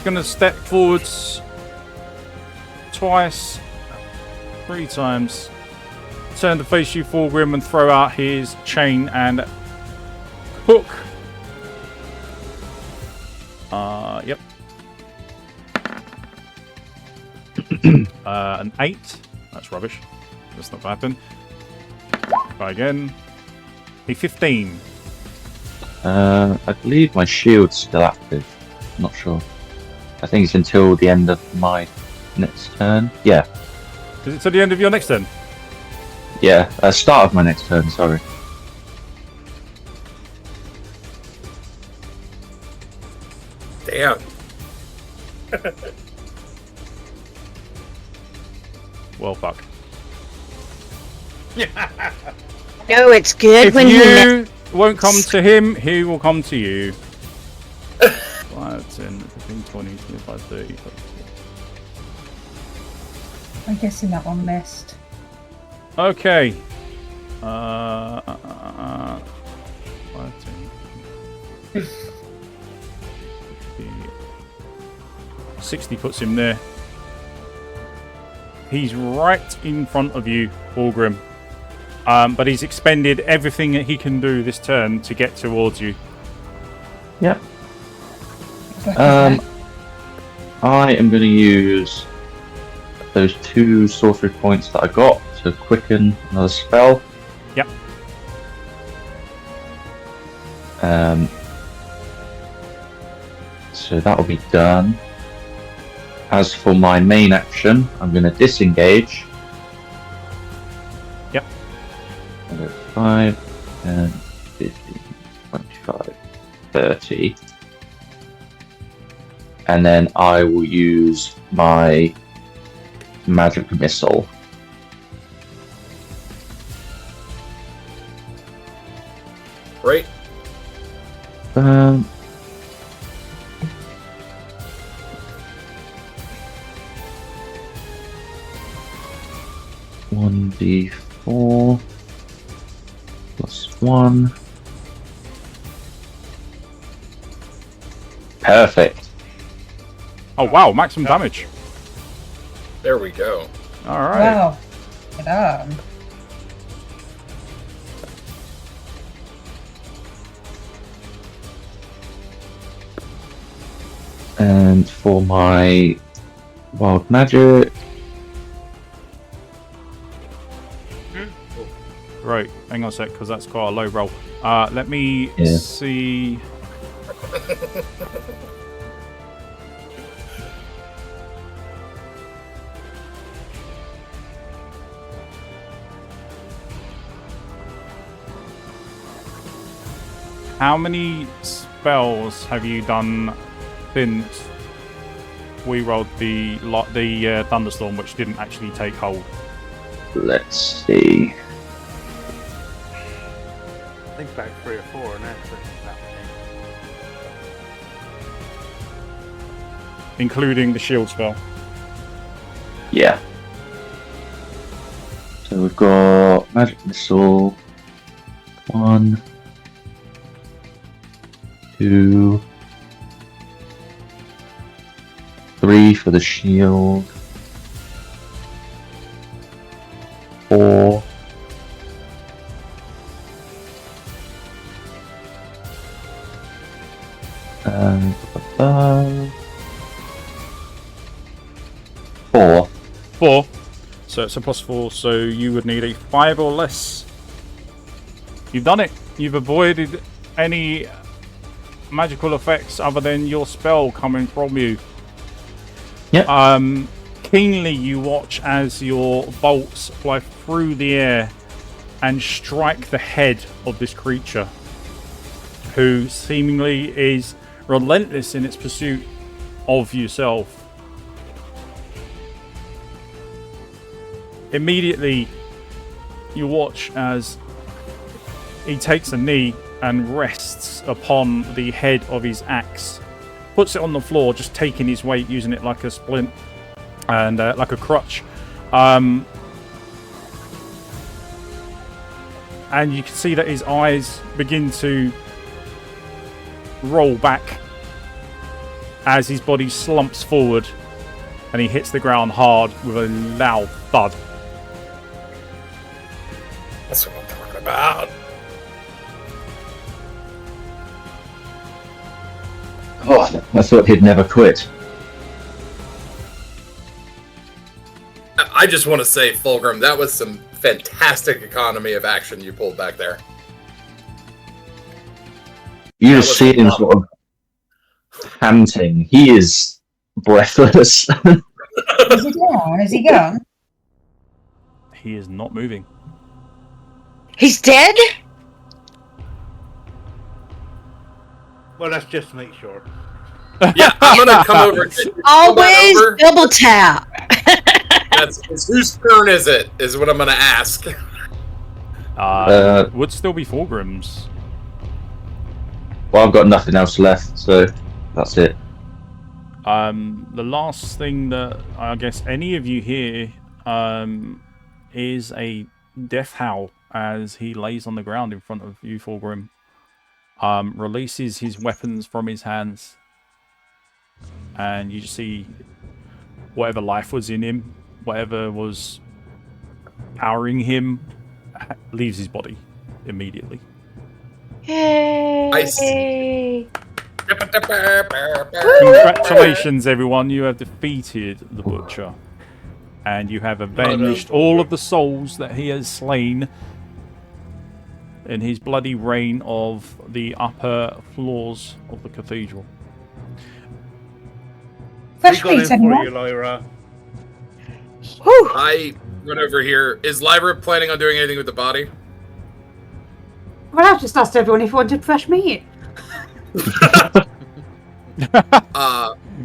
Going to step forwards twice, 3 times. Turn to face you, Fulgrim, and throw out his chain and hook. Yep. An 8. That's rubbish. That's not going to happen. Try again. A 15. I believe my shield's still active. Not sure. I think it's until the end of my next turn. Yeah. Is it to the end of your next turn? Yeah, start of my next turn, sorry. Damn. Well, fuck. No, it's good If when you won't come to him, he will come to you. 5, 10, 15, 20, 25, 30. I'm guessing that one missed. Okay. 5, 10, 60 puts him there. He's right in front of you, Fulgrim. But he's expended everything that he can do this turn to get towards you. Yep. I am going to use those 2 sorcery points that I got to quicken another spell. Yep. So that will be done. As for my main action, I'm going to disengage. Yep. 5, 10, 15, 25, 30. And then I will use my magic missile. Right? One d4 plus 1. Perfect. Oh, wow. Maximum damage. There we go. All right. Wow. Good on. And for my wild magic, Right, hang on a sec, because that's quite a low roll. Let me see. How many spells have you done since we rolled the thunderstorm, which didn't actually take hold? let's see. I think about 3 or 4 and that's that Including the shield spell. Yeah. So we've got magic missile. 1, 2, 3 for the shield. 4, Four. 4. So it's a +4, so you would need a 5 or less. You've done it. You've avoided any magical effects other than your spell coming from you. Yep. Keenly you watch as your bolts fly through the air and strike the head of this creature, who seemingly is relentless in its pursuit of yourself. Immediately, you watch as he takes a knee and rests upon the head of his axe, puts it on the floor, just taking his weight, using it like a splint and like a crutch. And you can see that his eyes begin to roll back as his body slumps forward and he hits the ground hard with a loud thud. That's what I'm talking about. Oh, I thought he'd never quit. I just want to say, Fulgrim, that was some fantastic economy of action you pulled back there. You just see him sort of panting. He is breathless. Is he gone? Is he gone? He is not moving. He's dead? Well, let's just make sure. Yeah, I'm gonna come over. Always double tap. That's whose turn is it? Is what I'm gonna ask. Would still be Fulgrim's. Well, I've got nothing else left, so that's it. The last thing that I guess any of you hear is a death howl as he lays on the ground in front of you, Fulgrim. Releases his weapons from his hands, and you just see whatever life was in him, whatever was powering him, leaves his body immediately. Yay! Congratulations, everyone! You have defeated the Butcher, and you have avenged all of the souls that he has slain in his bloody reign of the upper floors of the cathedral. Fresh We got meat, in for you, anyone? Lyra. Whew. I run over here. Is Lyra planning on doing anything with the body? Well, I just asked everyone if you wanted fresh meat.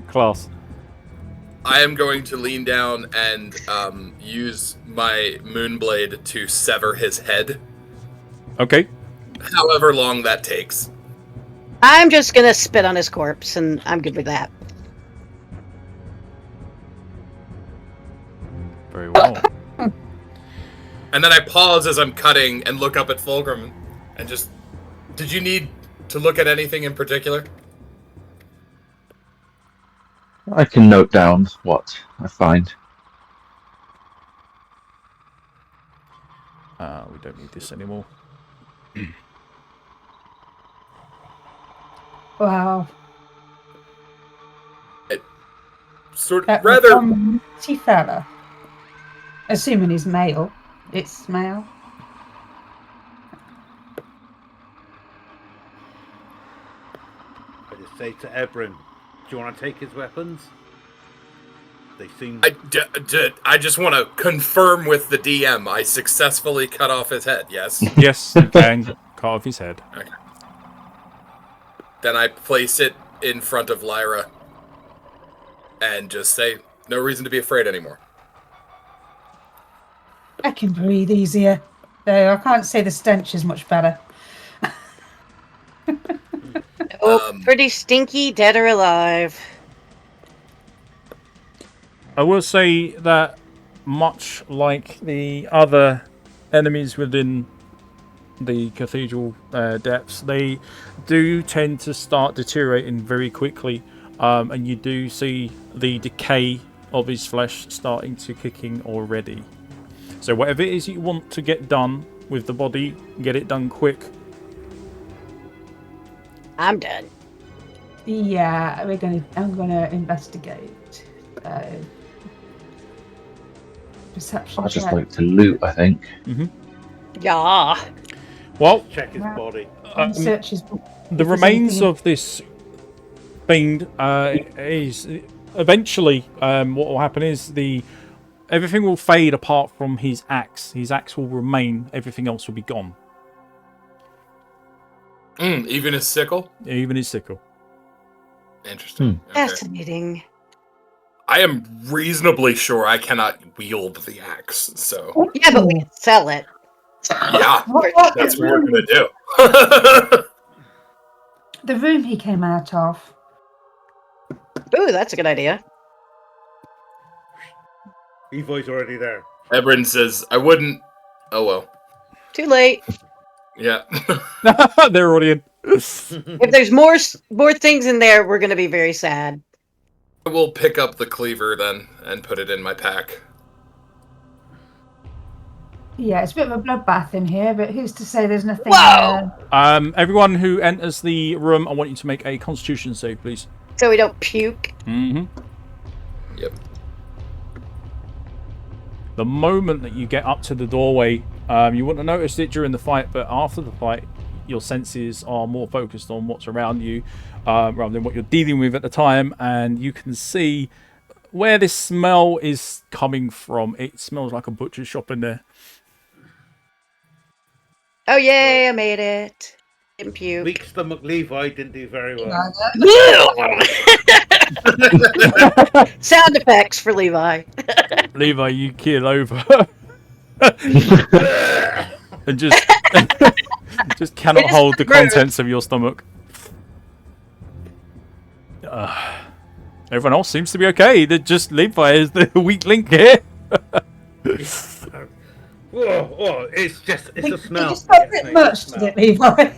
Class. I am going to lean down and use my moonblade to sever his head. Okay. However long that takes. I'm just gonna spit on his corpse, and I'm good with that. Very well. And then I pause as I'm cutting and look up at Fulgrim and just... Did you need to look at anything in particular? I can note down what I find. We don't need this anymore. Wow. Sort That of rather... mighty fella. Assuming he's male. It's male. I just say to Ebrin, do you want to take his weapons? They seem... I just want to confirm with the DM. I successfully cut off his head, yes? Yes, you can cut off his head. Okay. Then I place it in front of Lyra and just say, no reason to be afraid anymore. I can breathe easier. Though I can't say the stench is much better. Pretty stinky, dead or alive. I will say that much like the other enemies within the cathedral depths, they do tend to start deteriorating very quickly, and you do see the decay of his flesh starting to kick in already. So whatever it is you want to get done with the body, get it done quick. I'm done. Yeah, I'm gonna investigate. Perception I just check. like to loot, I think. Yeah. Well, Check his body. Search his the remains of this fiend is eventually what will happen is everything will fade apart from his axe. His axe will remain. Everything else will be gone. Even his sickle? Even his sickle. Interesting. Okay. Fascinating. I am reasonably sure I cannot wield the axe, so Yeah, but we can sell it. yeah, that's what we're gonna do. The room he came out of. Ooh, that's a good idea. Levi's already there. Ebrin says, I wouldn't... Oh, well. Too late. Yeah. They're already in. If there's more things in there, we're going to be very sad. I will pick up the cleaver then and put it in my pack. Yeah, it's a bit of a bloodbath in here, but who's to say there's nothing... Whoa! Everyone who enters the room, I want you to make a Constitution save, please. So we don't puke. Mm-hmm. Yep. The moment that you get up to the doorway, you wouldn't have noticed it during the fight, but after the fight, your senses are more focused on what's around you rather than what you're dealing with at the time, and you can see where this smell is coming from. It smells like a butcher's shop in there. Oh, yay, I made it. Didn't puke. Weak stomach Levi didn't do very well. Sound effects for Levi. Levi, you keel over. And just cannot hold the contents of your stomach. Everyone else seems to be okay. Just Levi is the weak link here. Whoa, it's a smell. It's not a bit much, did it, Levi?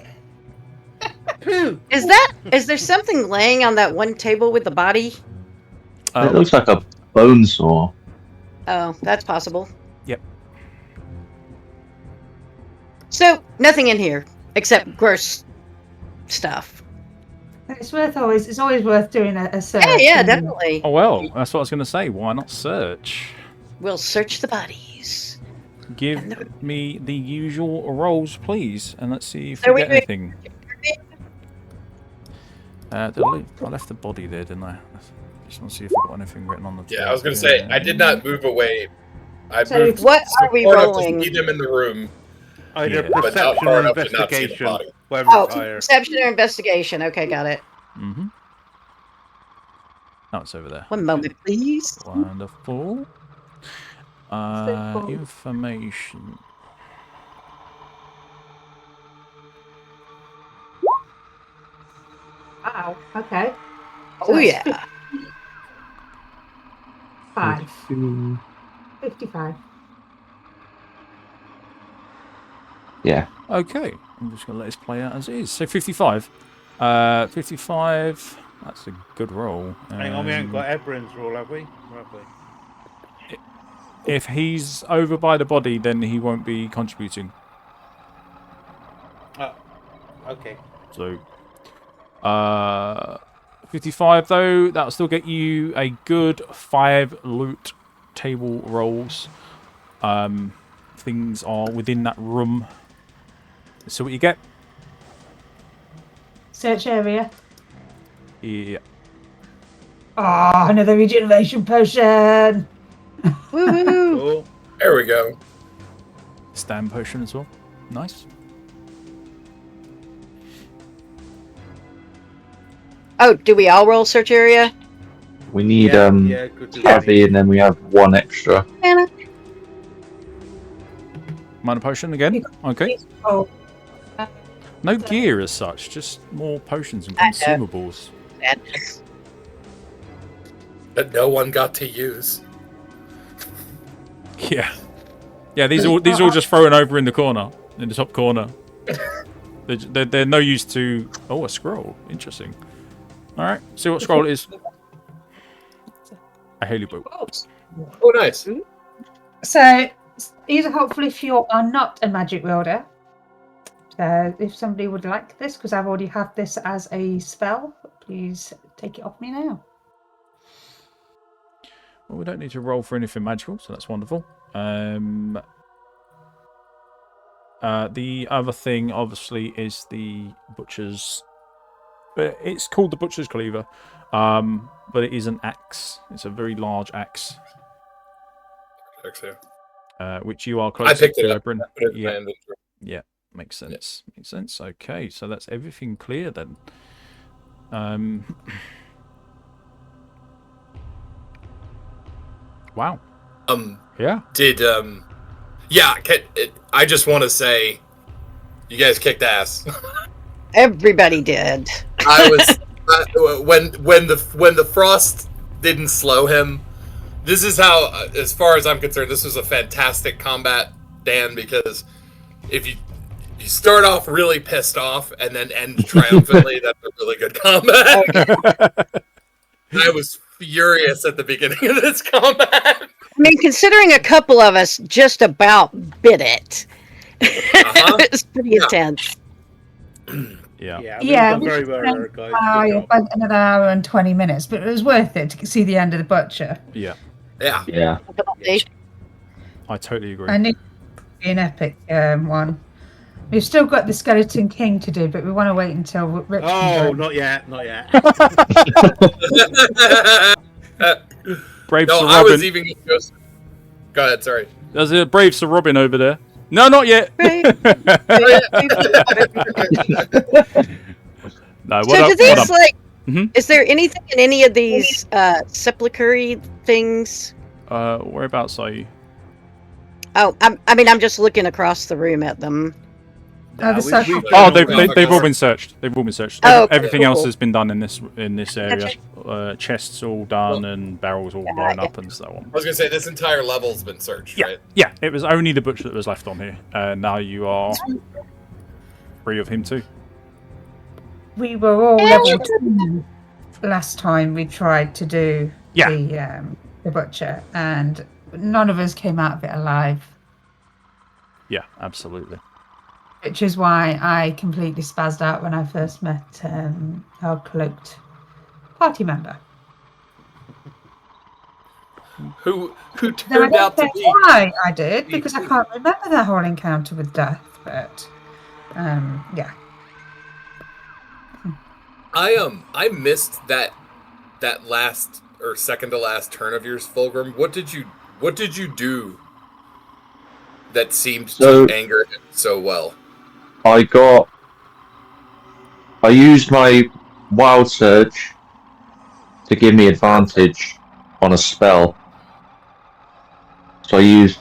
Is there something laying on that one table with the body? It looks like a bone saw. Oh, that's possible. Yep. So, nothing in here except gross stuff. It's always worth doing a search. Yeah, definitely. Oh, well, that's what I was going to say. Why not search? We'll search the bodies. Give me the usual rolls, please, and let's see if Are we we get doing- anything. I left the body there, didn't I? Just want to see if I got anything written on the. Yeah, I was going to say, I did not move away. I So moved what are we far enough rolling? to see them in the room. Either Yeah. But not perception far or enough to not see the investigation. body. Whatever's Oh, higher. perception or investigation. Okay, got it. Mm-hmm. Oh, it's over there. One moment, please. Wonderful. cool. Information. Wow, okay. Oh, yeah. 55. Yeah. Okay, I'm just going to let this play out as it is. So 55. 55. That's a good roll. Hang on, we haven't got Ebrin's roll, have we? If he's over by the body, then he won't be contributing. Oh, okay. So, 55 though, that'll still get you a good 5 loot table rolls. Things are within that room. So what you get? Search area. Yeah. Oh, another regeneration potion. Woohoo! Cool. There we go. Stand potion as well. Nice. Oh, do we all roll search area? We need good to Tavi, and then we have one extra. Anna? Minor potion again. Okay. Oh, No gear as such, just more potions and I know. consumables. That no one got to use. Yeah. Yeah, these are all just thrown over in the corner, in the top corner. They're no use to... Oh, a scroll. Interesting. Alright, see what scroll it is. A Haley boat. Oh, nice. so these are helpful if you are not a magic wielder. If somebody would like this, because I've already had this as a spell please take it off me now. Well, we don't need to roll for anything magical, so that's wonderful. The other thing, obviously, is the butcher's. It's called the butcher's cleaver, but it is an axe. It's a very large axe, which you are close to, Ebrin. Yeah, makes sense. Yeah. Makes sense. Okay, so that's everything clear then. Wow. Yeah. I just want to say, you guys kicked ass. Everybody did. I was when the frost didn't slow him. This is how, as far as I'm concerned, this was a fantastic combat, Dan. Because if you start off really pissed off and then end triumphantly, that's a really good combat. I was furious at the beginning of this combat. I mean, considering a couple of us just about bit it, it's pretty intense. Yeah. We Very spent well, guys. about another hour and 20 minutes, but it was worth it to see the end of the butcher. Yeah. I totally agree. I knew it would be an epic one. We've still got the Skeleton King to do, but we want to wait until Rich. Not yet. Brave No, Sir I Robin. was even just. Go ahead. Sorry. There's a brave Sir Robin over there. No, not yet. No, So do these Mhm. Is there anything in any of these sepulchre things? Whereabouts are you? Oh, I'm just looking across the room at them. Oh, they've all been searched. They've all been searched. Oh, okay, Everything else cool. has been done in this area. Chests all done and barrels all blown up and so on. I was gonna say this entire level's been searched, right? Yeah, it was only the butcher that was left on here. Now you are free of him too. We were all level 2 last time we tried to do the butcher, and none of us came out of it alive. Yeah, absolutely. Which is why I completely spazzed out when I first met our cloaked party member. Who Now, I turned don't out to know be why I did, because I can't remember that whole encounter with death, but yeah. I missed that last or second to last turn of yours, Fulgrim. What did you do that seemed to anger him so well? I used my wild surge to give me advantage on a spell. So I used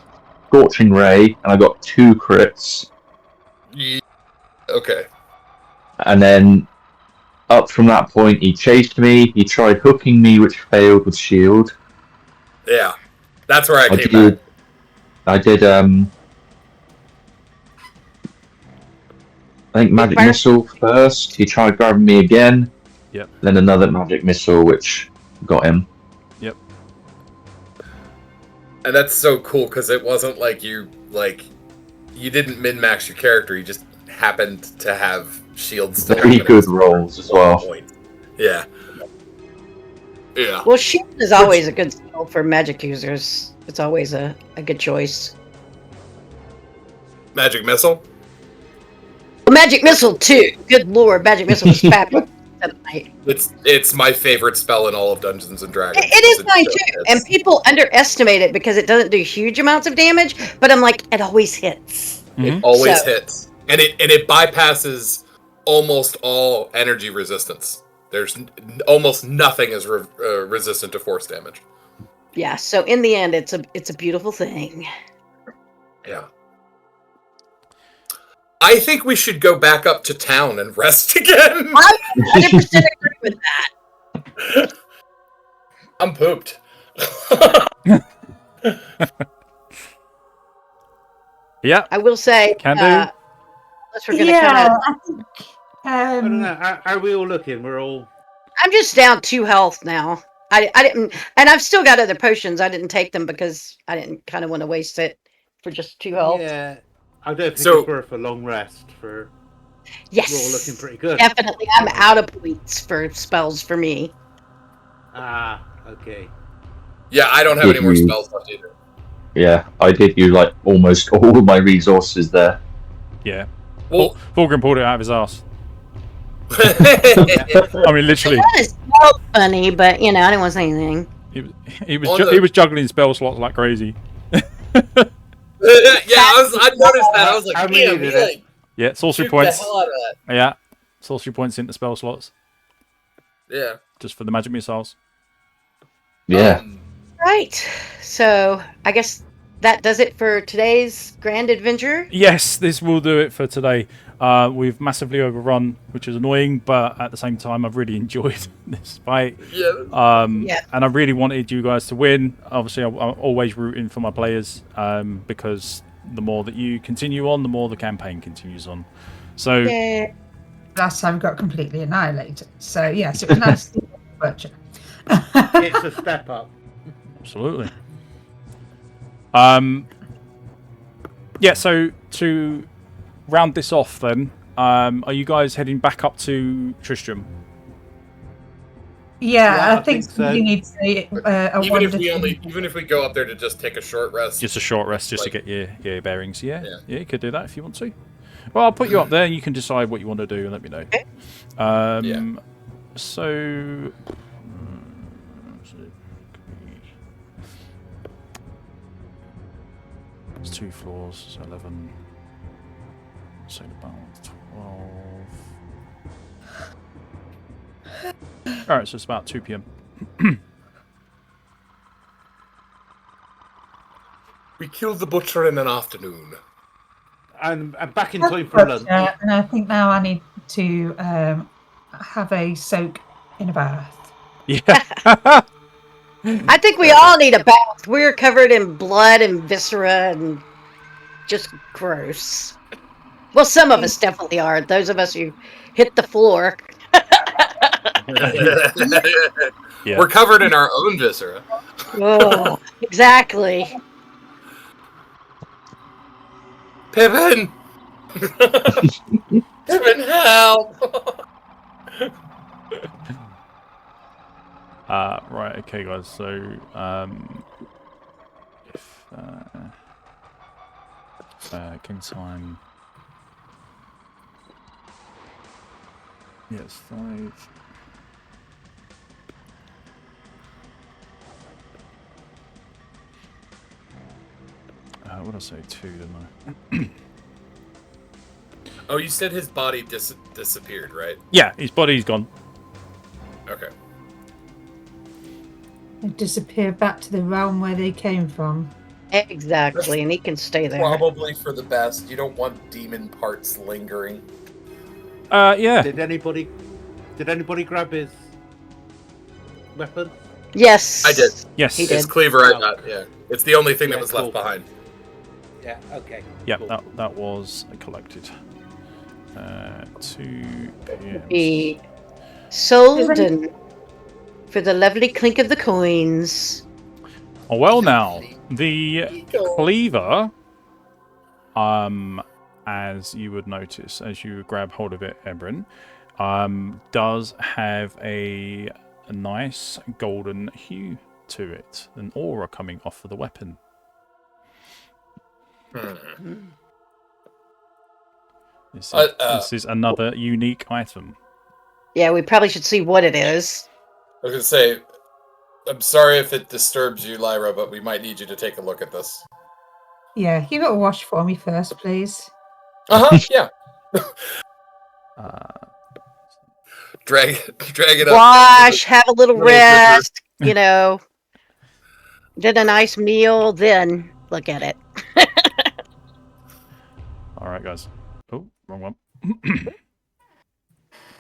Scorching Ray and I got 2 crits. Yeah. Okay. And then up from that point he chased me, he tried hooking me which failed with shield. Yeah. That's where I came back. I did I think magic missile first. He tried grabbing me again. Yep. Then another magic missile, which got him. Yep. And that's so cool because it wasn't like you didn't min-max your character. You just happened to have shields. Very good rolls as well. Yeah. Yeah. Well, shield is always a good skill for magic users. It's always a good choice. Magic missile. Magic missile too. Good lord, magic missile is fabulous. It's my favorite spell in all of Dungeons and Dragons. It is mine too, and people underestimate it because it doesn't do huge amounts of damage. But I'm like, it always hits. It always hits, and it bypasses almost all energy resistance. There's almost nothing is resistant to force damage. Yeah. So in the end, it's a beautiful thing. Yeah. I think we should go back up to town and rest again. I 100% agree with that. I'm pooped. Yeah. I will say, Can do. unless we're gonna kinda, I think. I don't know. Are we all looking? We're all. I'm just down 2 health now. I didn't, and I've still got other potions. I didn't take them because I didn't kind of want to waste it for just 2 health. Yeah. I don't think So- it's worth a long rest for. Yes. We're all looking pretty good. Definitely. I'm out of points for spells for me. Ah, okay. Yeah, I don't have any more spells left either. Yeah, I did use like almost all of my resources there. Yeah. Well, Fulgrim pulled it out of his ass. I mean, literally. It was funny, but I didn't want to say anything. He was juggling spell slots like crazy. yeah, I noticed that. I was like, How many damn, did he, it? like, Yeah, sorcery shoot points. the hell out of that. Yeah, sorcery points into spell slots Yeah. just for the magic missiles. Yeah. Right. So I guess that does it for today's grand adventure. Yes, this will do it for today. We've massively overrun, which is annoying, but at the same time, I've really enjoyed this fight. Yeah. And I really wanted you guys to win. Obviously, I'm always rooting for my players because the more that you continue on, the more the campaign continues on. So, Yeah. Last time we got completely annihilated. So, yes, it was nice to see you. It's a step up. absolutely. Yeah, so to round this off then, are you guys heading back up to Tristram? Yeah, I think so. we need to Even if we go up there to just take a short rest. Just a short rest, just to get your bearings. Yeah, you could do that if you want to. Well, I'll put you up there, and you can decide what you want to do, and let me know. Okay. So. It's 2 floors, so 11. So about 12. Alright, so it's about 2 p.m. We killed the butcher in an afternoon. And back in time for lunch. And I think now I need to have a soak in a bath. Yeah. I think we all need a bath. We're covered in blood and viscera and just gross. Well, some of us definitely are. Those of us who hit the floor. Yeah. We're covered in our own viscera. Oh, exactly. Pippin! Pippin, help! Right, okay, guys. So, if game time, yes, 5. What did I say? 2, didn't I? Oh, you said his body disappeared, right? Yeah, his body's gone. Okay. They disappear back to the realm where they came from. Exactly, and he can stay there. Probably for the best. You don't want demon parts lingering. Yeah. Did anybody grab his weapon? Yes. I did. Yes. He did. His cleaver, I got, yeah. It's the only thing that was cool. left behind. Yeah, okay. Yeah, cool. that was collected. 2 p.m. Be sold and for the lovely clink of the coins. Oh, well, now the cleaver, as you would notice as you grab hold of it, Ebrin, does have a nice golden hue to it, an aura coming off of the weapon. This is another unique item. Yeah, we probably should see what it is. I was going to say, I'm sorry if it disturbs you, Lyra, but we might need you to take a look at this. Yeah, give it a wash for me first, please. Yeah. Drag it up. Wash, have a little rest, then a nice meal, then look at it. Alright, guys. Oh, wrong one.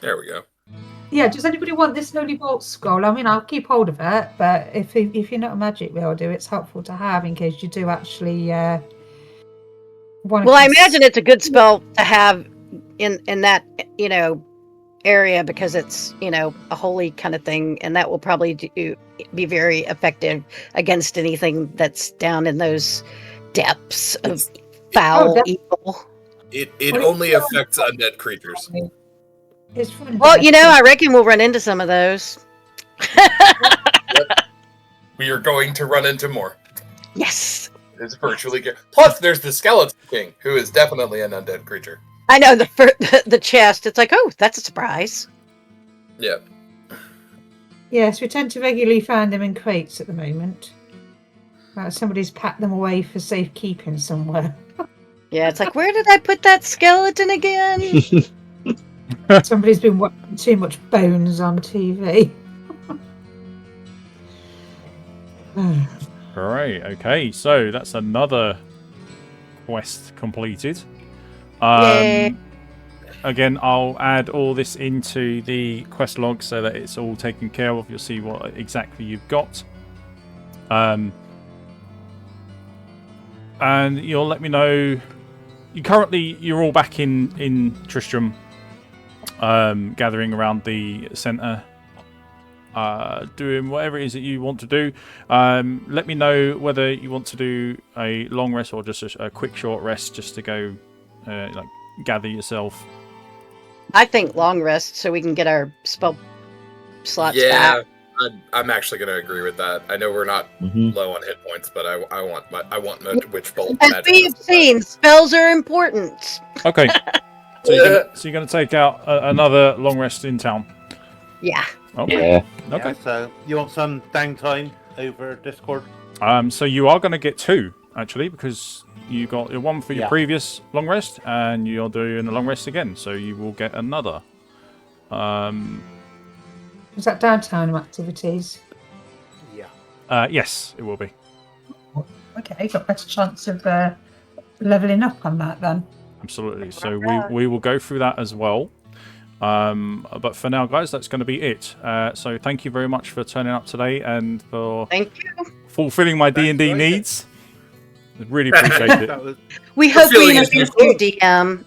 There we go. Yeah, does anybody want this Holy Vault scroll? I mean, I'll keep hold of it, but if you're not a magic wielder, it's helpful to have in case you do actually want to... Well, I imagine it's a good spell to have in that, area because it's, a holy kind of thing, and that will probably be very effective against anything that's down in those depths of foul evil. It only affects undead creatures. It's fun. Well, I reckon we'll run into some of those. We are going to run into more. Yes. It's virtually... Plus, there's the Skeleton King, who is definitely an undead creature. I know, the chest. It's like, oh, that's a surprise. Yeah. Yes, we tend to regularly find them in crates at the moment. Somebody's packed them away for safekeeping somewhere. Yeah, it's like, where did I put that skeleton again? Somebody's been watching too much Bones on TV. Great. Okay, so that's another quest completed. Yay. Again, I'll add all this into the quest log so that it's all taken care of. You'll see what exactly you've got. And you'll let me know. You're all back in Tristram, gathering around the centre, doing whatever it is that you want to do. Let me know whether you want to do a long rest or just a quick short rest, just to go gather yourself. I think long rest so we can get our spell slots back. I'm actually going to agree with that. I know we're not low on hit points, but I want Witch Bolt. As we've seen, spells are important. Okay. So you're going to take out another long rest in town? Yeah. Okay. Yeah. Okay. Yeah, so you want some downtime over Discord? So you are going to get 2, actually, because you got your one for your previous long rest, and you're doing a long rest again, so you will get another. Is that downtime activities? Yeah. Yes, it will be. Okay, got a better chance of leveling up on that then. Absolutely. So we will go through that as well. But for now, guys, that's going to be it. So thank you very much for turning up today and for Thank you. fulfilling my D&D needs. I really appreciate it. We hope we amused you, DM.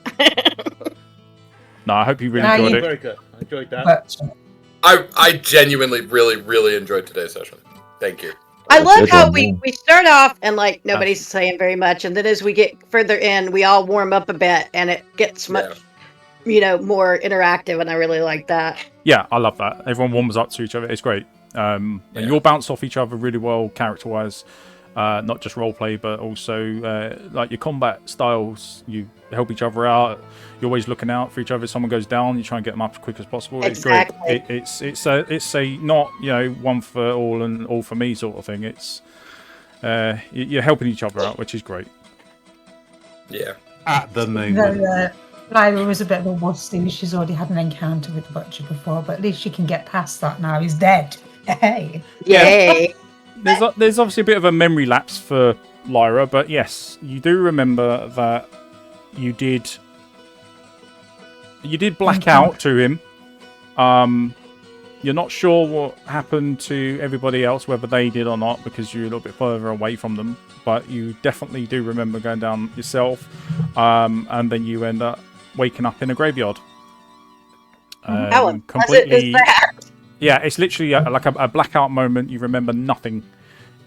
No, I hope you really enjoyed it. Very good. I enjoyed that. But I genuinely really enjoyed today's session. Thank you. I love how we start off and nobody's saying very much, and then as we get further in, we all warm up a bit, and it gets much, more interactive, and I really like that. Yeah, I love that. Everyone warms up to each other. It's great. And you'll bounce off each other really well, character-wise. Not just roleplay, but also your combat styles. You help each other out. You're always looking out for each other. If someone goes down, you try and get them up as quick as possible. Exactly. It's great. It's a not one for all and all for me sort of thing. It's you're helping each other out, which is great. Yeah. At the moment. Lyra was a bit of a wussy. She's already had an encounter with the Butcher before, but at least she can get past that now. He's dead. Hey. Yay. There's obviously a bit of a memory lapse for Lyra, but yes, you do remember that you did black out to him. You're not sure what happened to everybody else, whether they did or not, because you're a little bit further away from them. But you definitely do remember going down yourself, and then you end up waking up in a graveyard. How unpleasant is that? Yeah, it's literally like a blackout moment. You remember nothing,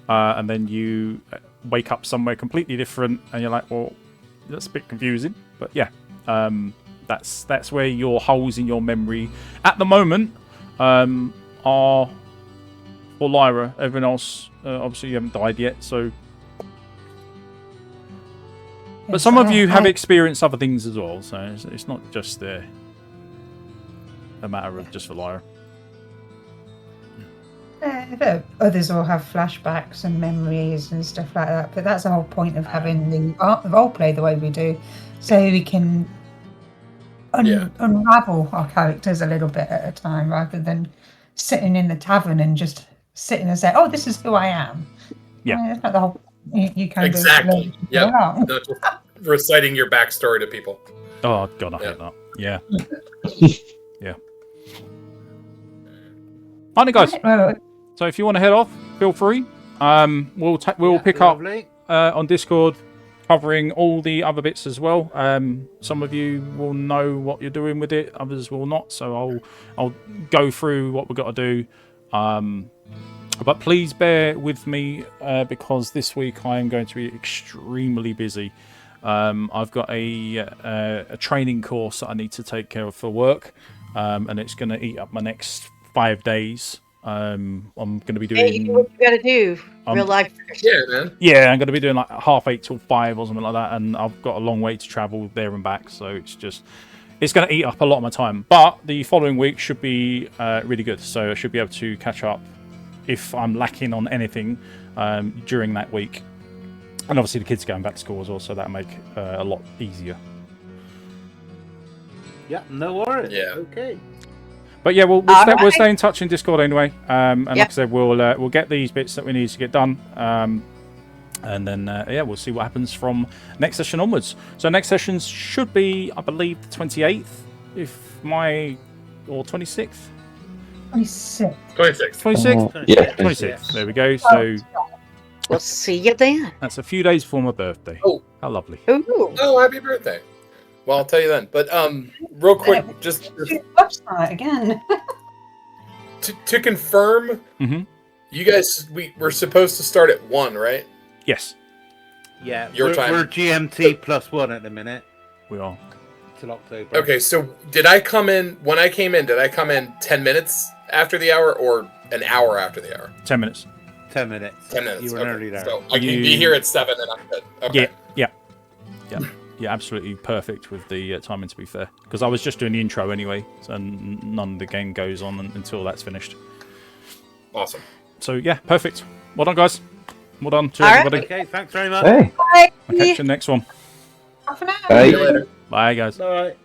and then you wake up somewhere completely different, and you're like, "Well, that's a bit confusing." But yeah, that's where your holes in your memory at the moment are for Lyra. Everyone else, obviously, you haven't died yet, so. But some of you have experienced other things as well, so it's not just a matter of just for Lyra. Others all have flashbacks and memories and stuff like that, but that's the whole point of having the roleplay the way we do, so we can unravel our characters a little bit at a time, rather than sitting in the tavern and just sitting and say, "Oh, this is who I am." Yeah, that's not the whole. You kind exactly. of Yeah, not just reciting your backstory to people. Oh God, I hate that. Yeah. Yeah. Alright, guys. So if you want to head off, feel free. We'll pick up on Discord, covering all the other bits as well. Some of you will know what you're doing with it, others will not. So I'll go through what we've got to do. But please bear with me because this week I am going to be extremely busy. I've got a training course that I need to take care of for work, and it's going to eat up my next 5 days. I'm going to be doing. Hey, you do what you gotta do. Real life. Yeah, man. Yeah, I'm going to be doing like 8:30 till 5 or something like that, and I've got a long way to travel there and back, so it's going to eat up a lot of my time. But the following week should be really good, so I should be able to catch up if I'm lacking on anything during that week. And obviously the kids are going back to school as well, so that'll make a lot easier. Yeah, no worries. Yeah. Okay. But yeah, we'll stay in touch in Discord anyway. And like I said, we'll get these bits that we need to get done. And then we'll see what happens from next session onwards. So next session should be, I believe, the 28th, or 26th. 26. 26. 26th. Yeah, 26th. There we go. So We'll see you then. that's a few days before my birthday. Oh. How lovely. Ooh. Oh, happy birthday. Well, I'll tell you then. But real quick, just Website again. to confirm, you guys, we're supposed to start at 1, right? Yes, Yeah, Your time. We're GMT +1 at the minute we are. till October. Okay, so did I come in, when I came in, did I come in 10 minutes after the hour or an hour after the hour? 10 minutes. 10 minutes. 10 minutes. You were okay. early there. So I can be here at 7 and I'm good. Okay. Yeah, absolutely perfect with the timing, to be fair. Because I was just doing the intro anyway, and none of the game goes on until that's finished. Awesome. So, yeah, perfect. Well done, guys. Well done to All right. everybody. Okay, thanks very much. Hey. Bye. I'll catch you next one. Half an hour. Hey. See you later. Bye, guys. All right.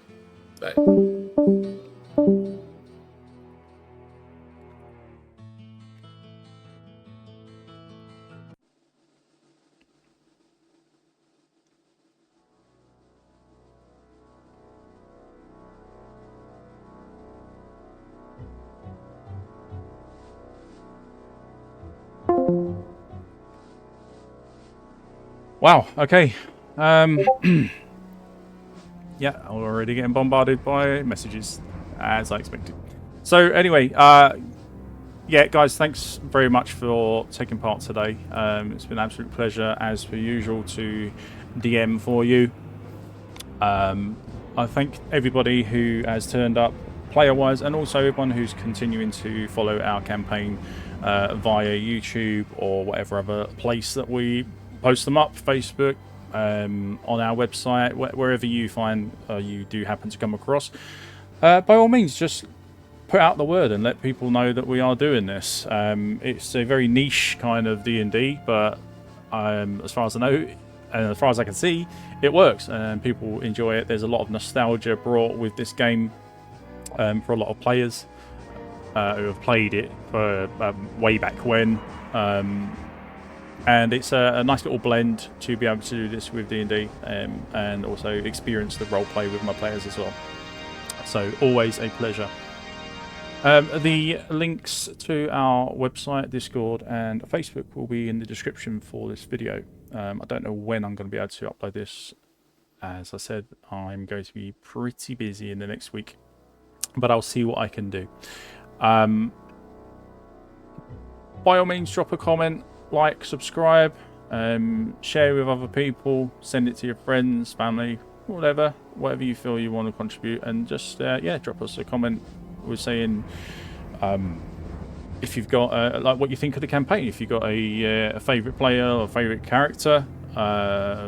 Bye. Wow, okay. Yeah, already getting bombarded by messages, as I expected. So, anyway, yeah, guys, thanks very much for taking part today. It's been an absolute pleasure, as per usual, to DM for you. I thank everybody who has turned up player-wise, and also everyone who's continuing to follow our campaign via YouTube or whatever other place that we post them up, Facebook, on our website, wherever you find you do happen to come across. By all means, just put out the word and let people know that we are doing this. It's a very niche kind of D&D, but as far as I know, and as far as I can see, it works and people enjoy it. There's a lot of nostalgia brought with this game for a lot of players who have played it for way back when. And it's a nice little blend to be able to do this with D&D and also experience the roleplay with my players as well. So always a pleasure. The links to our website, Discord and Facebook will be in the description for this video. I don't know when I'm going to be able to upload this. As I said, I'm going to be pretty busy in the next week, but I'll see what I can do. By all means, drop a comment, like, subscribe, share with other people, send it to your friends, family, whatever you feel you want to contribute, and just drop us a comment with saying if you've got like what you think of the campaign, if you've got a favorite player or favorite character,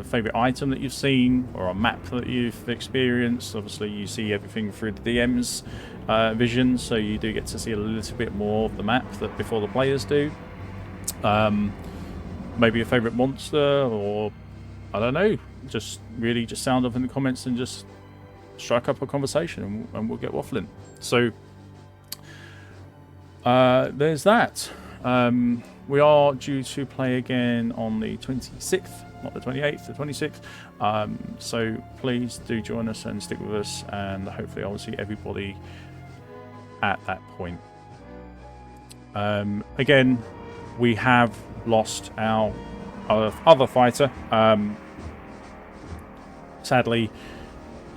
favorite item that you've seen, or a map that you've experienced. Obviously you see everything through the DM's vision, so you do get to see a little bit more of the map that before the players do. Maybe a favorite monster, or I don't know, just really just sound off in the comments and just strike up a conversation, and we'll get waffling. So there's that. We are due to play again on the 26th, not the 28th, the 26th. So please do join us and stick with us, and hopefully I will see everybody at that point. Again, we have lost our other fighter. Sadly,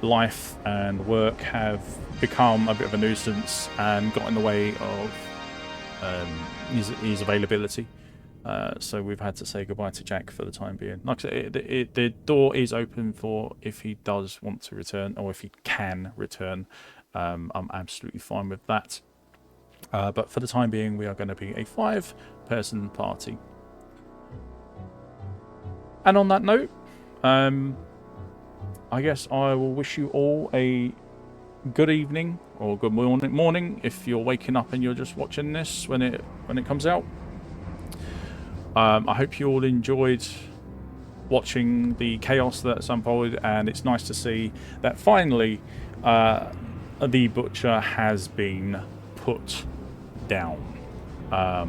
life and work have become a bit of a nuisance and got in the way of his availability. So we've had to say goodbye to Jack for the time being. Like I said, the door is open for if he does want to return, or if he can return. I'm absolutely fine with that. But for the time being, we are going to be a 5-person party. And on that note, I guess I will wish you all a good evening or good morning if you're waking up and you're just watching this when it comes out. I hope you all enjoyed watching the chaos that's unfolded, and it's nice to see that finally the butcher has been put down. A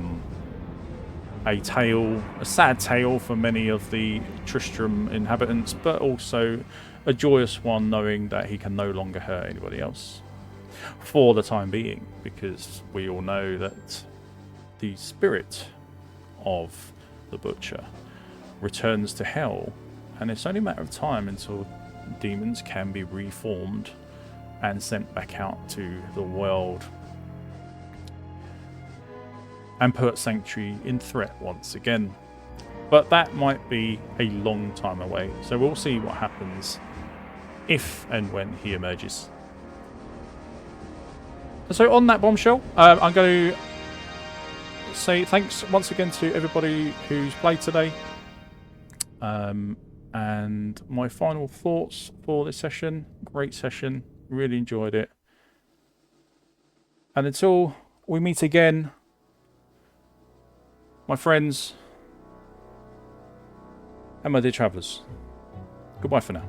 sad tale for many of the Tristram inhabitants, but also a joyous one knowing that he can no longer hurt anybody else for the time being, because we all know that the spirit of the butcher returns to hell, and it's only a matter of time until demons can be reformed and sent back out to the world and put Sanctuary in threat once again. But that might be a long time away, so we'll see what happens if and when he emerges. So on that bombshell, I'm going to say thanks once again to everybody who's played today. And my final thoughts for this session: great session, really enjoyed it. And until we meet again, my friends and my dear travellers, goodbye for now.